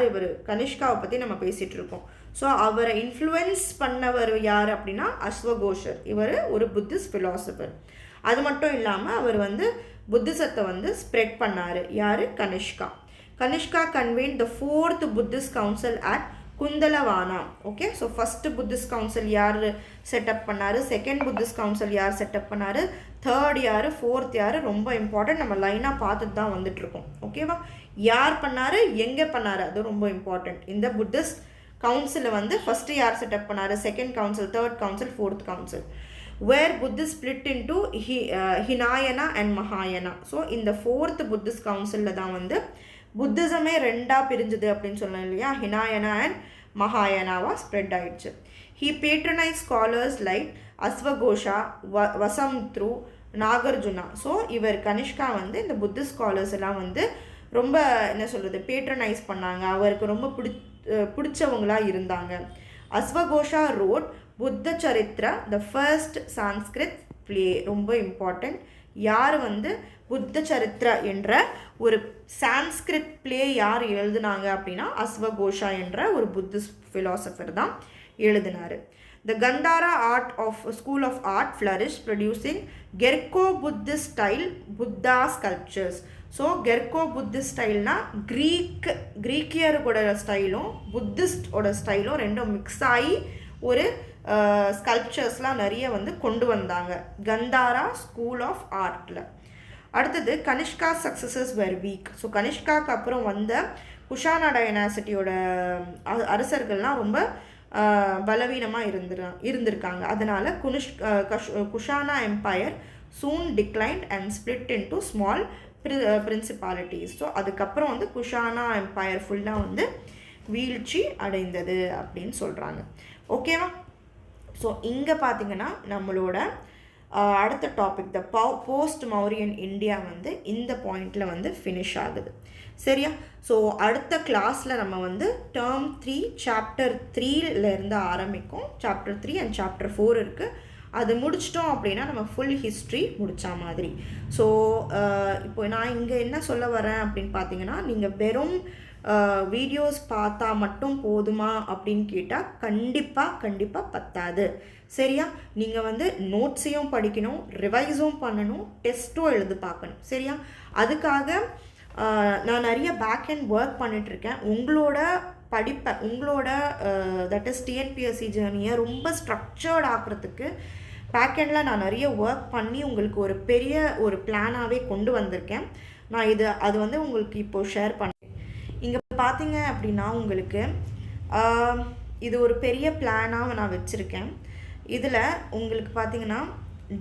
இவர் கனிஷ்காவை பற்றி நம்ம பேசிகிட்டு இருக்கோம். ஸோ அவரை இன்ஃப்ளூயன்ஸ் பண்ணவர் யார் அப்படின்னா அஸ்வகோஷர். இவர் ஒரு புத்திஸ்ட் ஃபிலாசபர். அது மட்டும் இல்லாமல் அவர் வந்து புத்திசத்தை வந்து ஸ்ப்ரெட் பண்ணார். யார்? Kanishka. Kanishka convene the 4th Buddhist council at Kundalavana. Okay, so first Buddhist council யார் செட்டப் பண்ணார், செகண்ட் புத்திஸ்ட் கவுன்சில் யார் செட்டப் பண்ணார், தேர்ட் யார், ஃபோர்த் யார், ரொம்ப இம்பார்ட்டன்ட். நம்ம லைனாக பார்த்துட்டு தான் வந்துட்டுருக்கோம். ஓகேவா, யார் பண்ணார், எங்கே பண்ணார், அது ரொம்ப இம்பார்ட்டண்ட். இந்த புத்திஸ்ட் கவுன்சிலை வந்து ஃபஸ்ட்டு யார் செட்டப் பண்ணார், second council, third council, fourth council. where Buddhists split into Hinayana and Mahayana. So இந்த 4th புத்திஸ்ட் கவுன்சிலில் தான் வந்து புத்திசமே ரெண்டாக பிரிஞ்சுது அப்படின்னு சொல்லலாம் இல்லையா, ஹினாயனா அண்ட் மகாயனாவாக ஸ்ப்ரெட் ஆயிடுச்சு. ஹீ பேட்ரனைஸ் ஸ்காலர்ஸ் லைக் அஸ்வகோஷா, வசம்த்ரு, நாகார்ஜுனா. ஸோ இவர் கனிஷ்கா வந்து இந்த புத்திஸ்ட் ஸ்காலர்ஸ் எல்லாம் வந்து ரொம்ப என்ன சொல்கிறது பேட்ரனைஸ் பண்ணாங்க, அவருக்கு ரொம்ப பிடிச்சவங்களாக இருந்தாங்க. அஸ்வகோஷா ரோட் புத்த சரித்ரா, த ஃபர்ஸ்ட் சான்ஸ்கிரிட் பிளே. ரொம்ப இம்பார்ட்டண்ட். யார் வந்து புத்த சரித்ரா என்ற ஒரு சான்ஸ்கிரிட் பிளே யார் எழுதுனாங்க அப்படின்னா அஸ்வகோஷா என்ற ஒரு புத்திஸ்ட் ஃபிலாசபர் தான் எழுதினார். The Gandhara art of school of art flourish producing Greco Buddhist style Buddha sculptures. So Greco Buddhist ஸ்டைல்னால் கிரீக்கியரோட ஸ்டைலும் புத்திஸ்டோட ஸ்டைலும் ரெண்டும் மிக்ஸ் ஆகி ஒரு ஸ்கல்ப்சர்ஸ்லாம் நிறைய வந்து கொண்டு வந்தாங்க கந்தாரா ஸ்கூல் ஆஃப் ஆர்ட்டில். அடுத்தது Kanishka successors were weak. So கனிஷ்காவுக்கு அப்புறம் வந்த குஷானா டைனாசிட்டியோட அரசர்கள்லாம் ரொம்ப பலவீனமாக இருந்திருக்காங்க. அதனால் Kushana empire soon declined and split into small principalities. So அதுக்கப்புறம் வந்து குஷானா எம்பையர் ஃபுல்லாக வந்து வீழ்ச்சி அடைந்தது அப்படின்னு சொல்கிறாங்க. ஓகேவா, ஸோ இங்கே பார்த்தீங்கன்னா நம்மளோட அடுத்த topic the post Mauryan India வந்து இந்த பாயிண்டில் வந்து ஃபினிஷ் ஆகுது. சரியா? ஸோ அடுத்த கிளாஸில் நம்ம வந்து டேர்ம் 3 சாப்டர் 3லேருந்து ஆரம்பிக்கும். சாப்டர் 3 அண்ட் சாப்டர் 4 இருக்குது. அது முடிச்சிட்டோம் அப்படின்னா நம்ம ஃபுல் ஹிஸ்ட்ரி முடித்தா மாதிரி. ஸோ இப்போ நான் இங்கே என்ன சொல்ல வரேன் அப்படின்னு பார்த்தீங்கன்னா, நீங்கள் வெறும் வீடியோஸ் பார்த்தா மட்டும் போதுமா அப்படின்னு கேட்டால் கண்டிப்பாக பத்தாது. சரியா? நீங்கள் வந்து நோட்ஸையும் படிக்கணும், ரிவைஸும் பண்ணணும், டெஸ்ட்டும் எழுதி பார்க்கணும். சரியா? அதுக்காக நான் நிறைய பேக் அண்ட் ஒர்க் பண்ணிகிட்ருக்கேன். உங்களோட படிப்பை, உங்களோட தட் இஸ் டிஎன்பிஎஸ்சி ஜேர்னியை ரொம்ப ஸ்ட்ரக்சர்ட் ஆக்கிறதுக்கு பேக்கெண்டில் நான் நிறைய ஒர்க் பண்ணி உங்களுக்கு ஒரு பெரிய ஒரு பிளானாகவே கொண்டு வந்திருக்கேன். நான் அது வந்து உங்களுக்கு இப்போது ஷேர் பண்ணேன். இங்கே பார்த்தீங்க அப்படின்னா உங்களுக்கு இது ஒரு பெரிய பிளானாக நான் வச்சுருக்கேன். இதில் உங்களுக்கு பார்த்தீங்கன்னா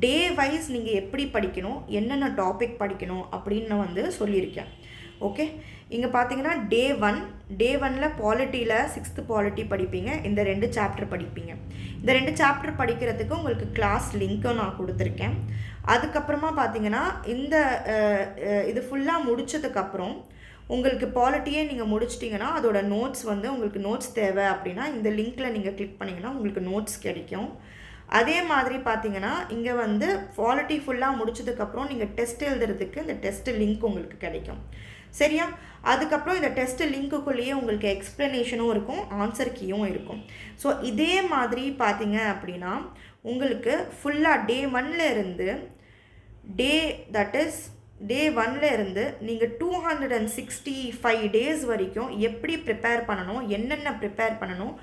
டே வைஸ் நீங்கள் எப்படி படிக்கணும், என்னென்ன டாபிக் படிக்கணும் அப்படின்னு நான் வந்து சொல்லியிருக்கேன். ஓகே, இங்கே பார்த்தீங்கன்னா டே ஒனில் பாலிட்டியில் 6th பாலிட்டி படிப்பீங்க. இந்த 2 சாப்டர் படிப்பீங்க. இந்த 2 சாப்டர் படிக்கிறதுக்கு உங்களுக்கு கிளாஸ் லிங்க்கும் நான் கொடுத்துருக்கேன். அதுக்கப்புறமா பார்த்தீங்கன்னா இது ஃபுல்லாக முடித்ததுக்கப்புறம் உங்களுக்கு பாலிட்டியே நீங்கள் முடிச்சிட்டிங்கன்னா அதோட நோட்ஸ் வந்து உங்களுக்கு நோட்ஸ் தேவை அப்படின்னா இந்த லிங்க்கில் நீங்கள் கிளிக் பண்ணிங்கன்னா உங்களுக்கு நோட்ஸ் கிடைக்கும். அதே மாதிரி பார்த்தீங்கன்னா இங்கே வந்து பாலிட்டி ஃபுல்லாக முடிச்சதுக்கப்புறம் நீங்கள் டெஸ்ட் எழுதுறதுக்கு இந்த டெஸ்ட் லிங்க் உங்களுக்கு கிடைக்கும். சரியா? அதுக்கப்புறம் இந்த டெஸ்ட் லிங்க்குள்ளேயே உங்களுக்கு எக்ஸ்ப்ளனேஷனும் இருக்கும், ஆன்சர் கீயும் இருக்கும். ஸோ இதே மாதிரி பார்த்தீங்க அப்படின்னா உங்களுக்கு ஃபுல்லாக டே 1ல் இருந்து நீங்கள் 265 டேஸ் வரைக்கும் எப்படி ப்ரிப்பேர் பண்ணணும், என்னென்ன ப்ரிப்பேர் பண்ணணும்,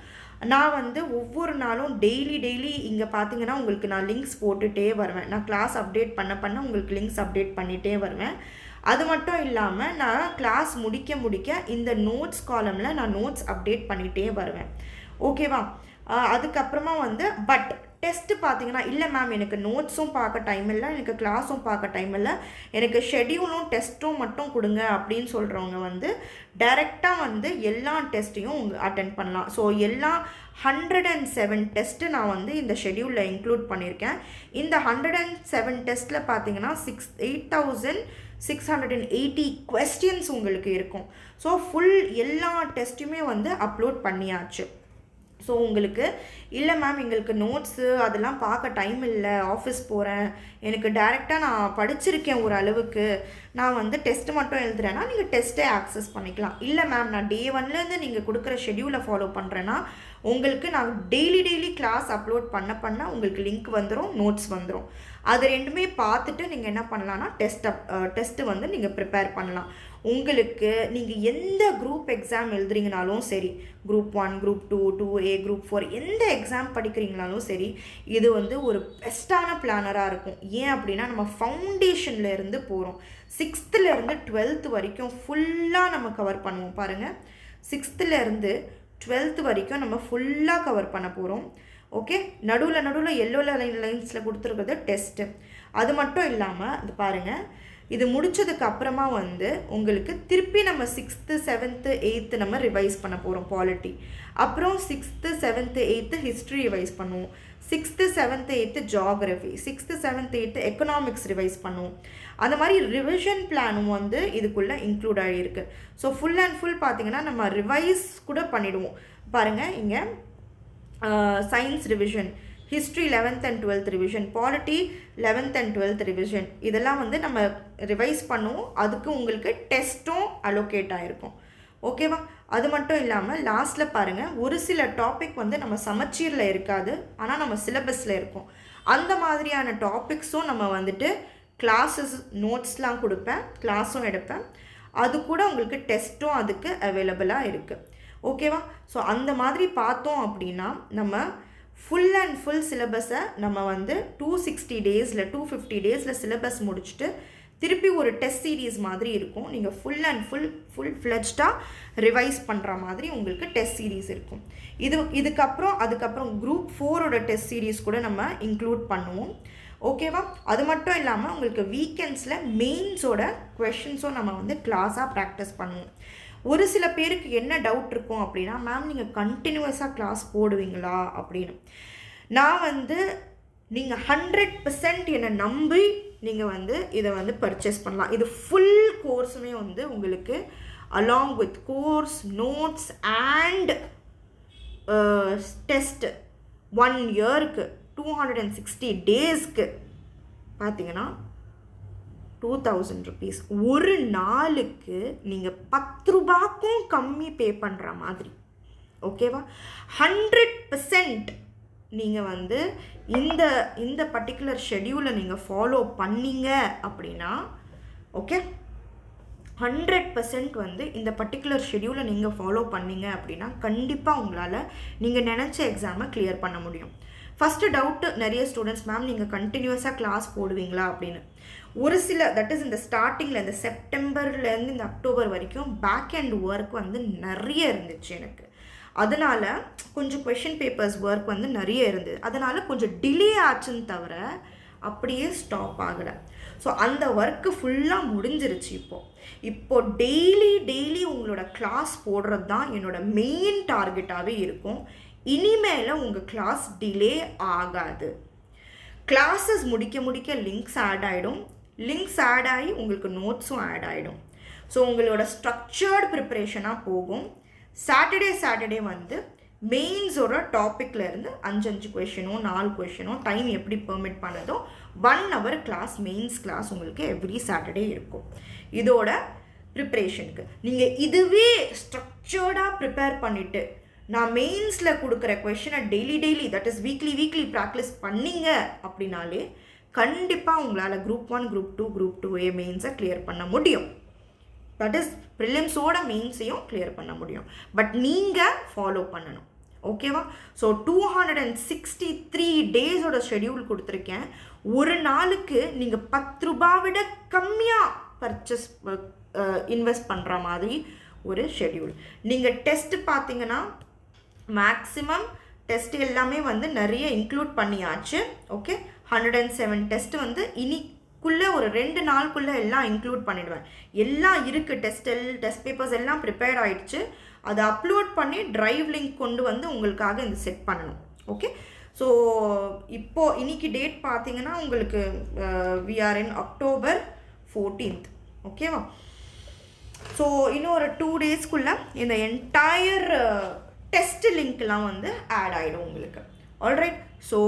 நான் வந்து ஒவ்வொரு நாளும் டெய்லி இங்கே பார்த்தீங்கன்னா உங்களுக்கு நான் லிங்க்ஸ் போட்டுகிட்டே வருவேன். நான் கிளாஸ் அப்டேட் பண்ண உங்களுக்கு லிங்க்ஸ் அப்டேட் பண்ணிகிட்டே வருவேன். அது மட்டும் இல்லாமல் நான் கிளாஸ் முடிக்க இந்த நோட்ஸ் காலமில் நான் நோட்ஸ் அப்டேட் பண்ணிகிட்டே வருவேன். ஓகேவா? அதுக்கப்புறமா வந்து பட் டெஸ்ட்டு பார்த்தீங்கன்னா இல்லை மேம் எனக்கு நோட்ஸும் பார்க்க டைம் இல்லை, எனக்கு கிளாஸும் பார்க்க டைம் இல்லை, எனக்கு ஷெட்யூலும் டெஸ்ட்டும் மட்டும் கொடுங்க அப்படின்னு சொல்கிறவங்க வந்து டைரெக்டாக வந்து எல்லா டெஸ்ட்டையும் அட்டென்ட் பண்ணலாம். ஸோ எல்லா 107 டெஸ்ட்டு நான் வந்து இந்த ஷெட்யூலில் இன்க்ளூட் பண்ணியிருக்கேன். இந்த 107 டெஸ்ட்டில் பார்த்தீங்கன்னா 8680 கொஸ்டின்ஸ் உங்களுக்கு இருக்கும். ஸோ ஃபுல் எல்லா டெஸ்ட்டுமே வந்து அப்லோட் பண்ணியாச்சு. ஸோ உங்களுக்கு இல்லை மேம் எங்களுக்கு நோட்ஸு அதெல்லாம் பார்க்க டைம் இல்லை, ஆஃபீஸ் போகிறேன், எனக்கு டைரெக்டாக நான் படிச்சிருக்கேன் ஒரு அளவுக்கு, நான் வந்து டெஸ்ட்டு மட்டும் எழுதுறேன்னா நீங்கள் டெஸ்ட்டே ஆக்சஸ் பண்ணிக்கலாம். இல்லை மேம் நான் டே 1லேருந்து நீங்கள் கொடுக்குற ஷெட்யூலை ஃபாலோ பண்ணுறேன்னா உங்களுக்கு நான் டெய்லி கிளாஸ் அப்லோட் பண்ண உங்களுக்கு லிங்க் வந்துடும், நோட்ஸ் வந்துடும். அது ரெண்டுமே பார்த்துட்டு நீங்கள் என்ன பண்ணலான்னா டெஸ்ட்டு வந்து நீங்கள் ப்ரிப்பேர் பண்ணலாம். உங்களுக்கு நீங்கள் எந்த குரூப் எக்ஸாம் எழுதுறீங்கனாலும் சரி, குரூப் 1, குரூப் 2, 2A, குரூப் 4 எந்த எக்ஸாம் படிக்கிறீங்கனாலும் சரி, இது வந்து ஒரு பெஸ்ட்டான பிளானராக இருக்கும். ஏன் அப்படின்னா நம்ம ஃபவுண்டேஷனில் இருந்து போகிறோம். 6th-லேருந்து 12th வரைக்கும் ஃபுல்லாக நம்ம கவர் பண்ணுவோம். பாருங்கள், 6th-லேருந்து 12th வரைக்கும் நம்ம ஃபுல்லாக கவர் பண்ண போகிறோம். ஓகே, நடுவில் எல்லோ லைன்ஸில் கொடுத்துருக்கிறது டெஸ்ட்டு. அது மட்டும் இல்லாமல் இது பாருங்கள், இது முடித்ததுக்கு அப்புறமா வந்து உங்களுக்கு திருப்பி நம்ம 6th, 7th, 8th நம்ம ரிவைஸ் பண்ண போகிறோம் பாலிட்டி. அப்புறம் 6th, 7th, 8th history revise பண்ணுவோம். 6th, 7th, 8th geography, 6th, 7th, 8th economics revise பண்ணுவோம். அந்த மாதிரி ரிவிஷன் பிளானும் வந்து இதுக்குள்ளே இன்க்ளூட் ஆகியிருக்கு. ஸோ ஃபுல் அண்ட் ஃபுல் பார்த்திங்கன்னா நம்ம ரிவைஸ் கூட பண்ணிவிடுவோம். பாருங்கள், இங்கே science revision, history 11th and 12th revision, polity 11th and 12th revision, இதெல்லாம் வந்து நம்ம ரிவைஸ் பண்ணுவோம். அதுக்கு உங்களுக்கு டெஸ்ட்டும் அலோகேட் ஆகிருக்கும். ஓகேவா? அது மட்டும் இல்லாமல் லாஸ்ட்டில் பாருங்கள், ஒரு சில டாபிக் வந்து நம்ம சமச்சீரில் இருக்காது, ஆனால் நம்ம சிலபஸில் இருக்கும். அந்த மாதிரியான டாபிக்ஸும் நம்ம வந்துட்டு கிளாஸஸ் நோட்ஸ்லாம் கொடுப்பேன், கிளாஸும் எடுப்பேன். அது கூட உங்களுக்கு டெஸ்ட்டும் அதுக்கு அவைலபிளாக இருக்குது. ஓகேவா? ஸோ அந்த மாதிரி பார்த்தோம் அப்படின்னா நம்ம ஃபுல் அண்ட் ஃபுல் சிலபஸை நம்ம வந்து 260 டேஸில் 250 டேஸில் சிலபஸ் முடிச்சுட்டு திருப்பி ஒரு டெஸ்ட் சீரீஸ் மாதிரி இருக்கும். நீங்கள் ஃபுல் அண்ட் ஃபுல் ஃப்ளெஜ்டாக ரிவைஸ் பண்ணுற மாதிரி உங்களுக்கு டெஸ்ட் சீரீஸ் இருக்கும். அதுக்கப்புறம் குரூப் 4ஓட டெஸ்ட் சீரீஸ் கூட நம்ம இன்க்ளூட் பண்ணுவோம். ஓகேவா? அது மட்டும் இல்லாமல் உங்களுக்கு வீக்கெண்ட்ஸில் மெயின்ஸோட கொஷின்ஸும் நம்ம வந்து கிளாஸாக ப்ராக்டிஸ் பண்ணுவோம். ஒரு சில பேருக்கு என்ன டவுட் இருக்கும் அப்படின்னா, மேம் நீங்கள் கண்டினியூஸாக கிளாஸ் போடுவீங்களா அப்படின்னு. நான் வந்து நீங்கள் 100% என்னை நம்பி நீங்கள் வந்து இதை வந்து பர்ச்சேஸ் பண்ணலாம். இது ஃபுல் கோர்ஸுமே வந்து உங்களுக்கு along with course, notes and test 1 yearக்கு 260 daysக்கு பார்த்தீங்கன்னா 2000 rupees. ஒரு நாளுக்கு நீங்கள் 10 ரூபாய்க்கும் கம்மி பே பண்ணுற மாதிரி. ஓகேவா? 100% நீங்கள் வந்து இந்த பர்டிகுலர் ஷெடியூலை நீங்கள் ஃபாலோ பண்ணீங்க அப்படின்னா, ஓகே, 100% வந்து இந்த பர்டிகுலர் ஷெடியூலை நீங்கள் ஃபாலோ பண்ணீங்க அப்படின்னா கண்டிப்பாக உங்களால் நீங்கள் நினச்ச எக்ஸாமை கிளியர் பண்ண முடியும். ஃபஸ்ட்டு டவுட்டு நிறைய ஸ்டூடெண்ட்ஸ், மேம் நீங்கள் கண்டினியூஸாக கிளாஸ் போடுவீங்களா அப்படின்னு. ஒரு சில, தட் இஸ் இந்த ஸ்டார்டிங்கில் இந்த செப்டம்பர்லேருந்து இந்த அக்டோபர் வரைக்கும் பேக் அண்ட் ஒர்க் வந்து நிறைய இருந்துச்சு எனக்கு. அதனால் கொஞ்சம் கொஷின் பேப்பர்ஸ் ஒர்க் வந்து நிறைய இருந்தது. அதனால் கொஞ்சம் டிலே ஆச்சுன்னு தவிர அப்படியே ஸ்டாப் ஆகலை. ஸோ அந்த ஒர்க்கு ஃபுல்லாக முடிஞ்சிருச்சு. இப்போது டெய்லி உங்களோட கிளாஸ் போடுறது தான் என்னோட மெயின் டார்கெட்டாகவே இருக்கும். இனிமேல் உங்கள் கிளாஸ் டிலே ஆகாது. கிளாஸஸ் முடிக்க லிங்க்ஸ் ஆட் ஆகிடும். லிங்க்ஸ் ஆட் ஆகி உங்களுக்கு நோட்ஸும் ஆட் ஆகிடும். ஸோ உங்களோட ஸ்ட்ரக்சர்டு ப்ரிப்ரேஷனாக போகும். சாட்டர்டே வந்து மெயின்ஸோட டாப்பிக்கில் இருந்து 5 கொஷினோ 4 கொஷினோ டைம் எப்படி பெர்மிட் பண்ணதோ 1 hour கிளாஸ், மெயின்ஸ் கிளாஸ் உங்களுக்கு எவ்ரி சாட்டர்டே இருக்கும். இதோட ப்ரிப்ரேஷனுக்கு நீங்கள் இதுவே ஸ்ட்ரக்சர்டாக ப்ரிப்பேர் பண்ணிவிட்டு நான் மெயின்ஸில் கொடுக்குற கொஷினை daily that is weekly practice பண்ணிங்க அப்படின்னாலே கண்டிப்பாக உங்களால் குரூப் 1, குரூப் 2, குரூப் 2A மெயின்ஸை கிளியர் பண்ண முடியும். தட் இஸ் ப்ரிலிம்ஸோட மெயின்ஸையும் கிளியர் பண்ண முடியும். பட் நீங்கள் ஃபாலோ பண்ணணும். ஓகேவா? ஸோ 263 டேஸோட ஷெடியூல் கொடுத்துருக்கேன். ஒரு நாளுக்கு நீங்கள் 10 ரூபாய் விட கம்மியாக பர்ச்சேஸ் இன்வெஸ்ட் பண்ணுற மாதிரி ஒரு ஷெடியூல். நீங்கள் டெஸ்ட்டு பார்த்தீங்கன்னா மேக்ஸிமம் டெஸ்ட் எல்லாமே வந்து நிறைய இன்க்ளூட் பண்ணியாச்சு. ஓகே, 107 டெஸ்ட் வந்து இனிக்குள்ளே ஒரு 2 நாளுக்குள்ளே எல்லாம் இன்க்ளூட் பண்ணிவிடுவேன். எல்லாம் இருக்குது, டெஸ்ட் பேப்பர்ஸ் எல்லாம் ப்ரிப்பேர் ஆகிடுச்சு. அதை அப்லோட் பண்ணி ட்ரைவ் லிங்க் கொண்டு வந்து உங்களுக்காக இந்த செட் பண்ணணும். ஓகே, ஸோ இப்போது இன்னைக்கு டேட் பார்த்தீங்கன்னா உங்களுக்கு we are in October 14th. ஓகேவா? ஸோ இன்னும் ஒரு 2 டேஸ்க்குள்ளே இந்த என்டையர் டெஸ்ட் லிங்க்லாம் வந்து ஆட் ஆகிடும் உங்களுக்கு. Alright, so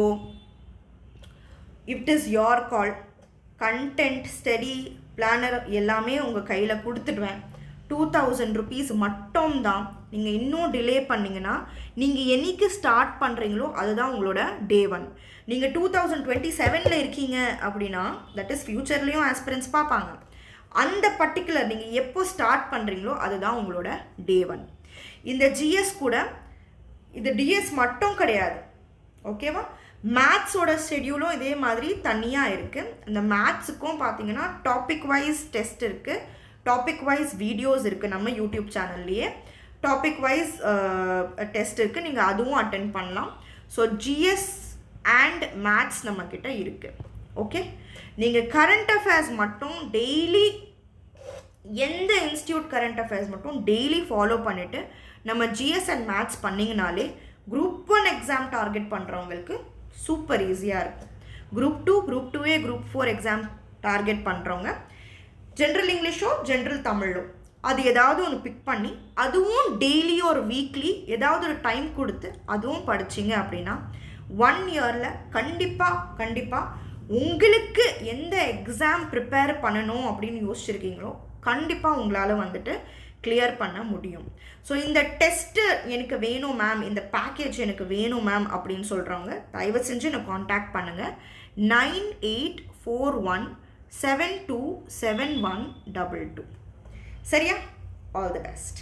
it is your call. Content, study planar எல்லாமே உங்கள் கையில் கொடுத்துடுவேன். 2000 rupees மட்டும்தான். நீங்கள் இன்னும் டிலே பண்ணிங்கன்னா, நீங்கள் என்னைக்கு ஸ்டார்ட் பண்ணுறீங்களோ அதுதான் உங்களோட டே 1. நீங்கள் 2027 இருக்கீங்க அப்படின்னா, தட் இஸ் ஃப்யூச்சர்லேயும் ஆஸ்பிரன்ஸ் பார்ப்பாங்க. அந்த பர்டிகுலர் நீங்கள் எப்போ ஸ்டார்ட் பண்ணுறீங்களோ அதுதான் உங்களோட டே 1. இந்த ஜிஎஸ் கூட இது டிஎஸ் மட்டும் கிடையாது. ஓகேவா? மேத்ஸோட ஷெடியூலும் இதே மாதிரி தனியாக இருக்குது. இந்த மேத்ஸுக்கும் பார்த்தீங்கன்னா டாபிக் வைஸ் டெஸ்ட் இருக்குது, டாபிக் வைஸ் வீடியோஸ் இருக்குது நம்ம யூடியூப் சேனல்லையே. டாபிக் வைஸ் டெஸ்ட் இருக்குது, நீங்கள் அதுவும் அட்டென்ட் பண்ணலாம். ஸோ ஜிஎஸ் அண்ட் மேத்ஸ் நம்மக்கிட்ட இருக்குது. ஓகே, நீங்கள் கரண்ட் அஃபேர்ஸ் மட்டும் டெய்லி, எந்த இன்ஸ்டியூட் கரண்ட் அஃபேர்ஸ் மட்டும் டெய்லி ஃபாலோ பண்ணிவிட்டு நம்ம ஜிஎஸ் அண்ட் மேத்ஸ் பண்ணிங்கனாலே குரூப் 1 எக்ஸாம் டார்கெட் பண்ணுறவங்களுக்கு சூப்பர் ஈஸியாக இருக்கும். Group 2, group 2A, group 4 exam target பண்ணுறவங்க ஜென்ரல் இங்கிலீஷோ ஜென்ரல் தமிழோ அது ஏதாவது ஒன்று பிக் பண்ணி அதுவும் டெய்லியோ ஒரு வீக்லி ஏதாவது ஒரு டைம் கொடுத்து அதுவும் படிச்சிங்க அப்படின்னா 1 இயரில் கண்டிப்பாக உங்களுக்கு எந்த எக்ஸாம் ப்ரிப்பேர் பண்ணணும் அப்படின்னு யோசிச்சுருக்கீங்களோ கண்டிப்பாக உங்களால் வந்துட்டு கிளியர் பண்ண முடியும். ஸோ இந்த டெஸ்ட்டு எனக்கு வேணும் மேம், இந்த பேக்கேஜ் எனக்கு வேணும் மேம் அப்படின்னு சொல்கிறவங்க தயவு செஞ்சு என்னை காண்டாக்ட் பண்ணுங்கள். 9841727122. சரியா? All the best.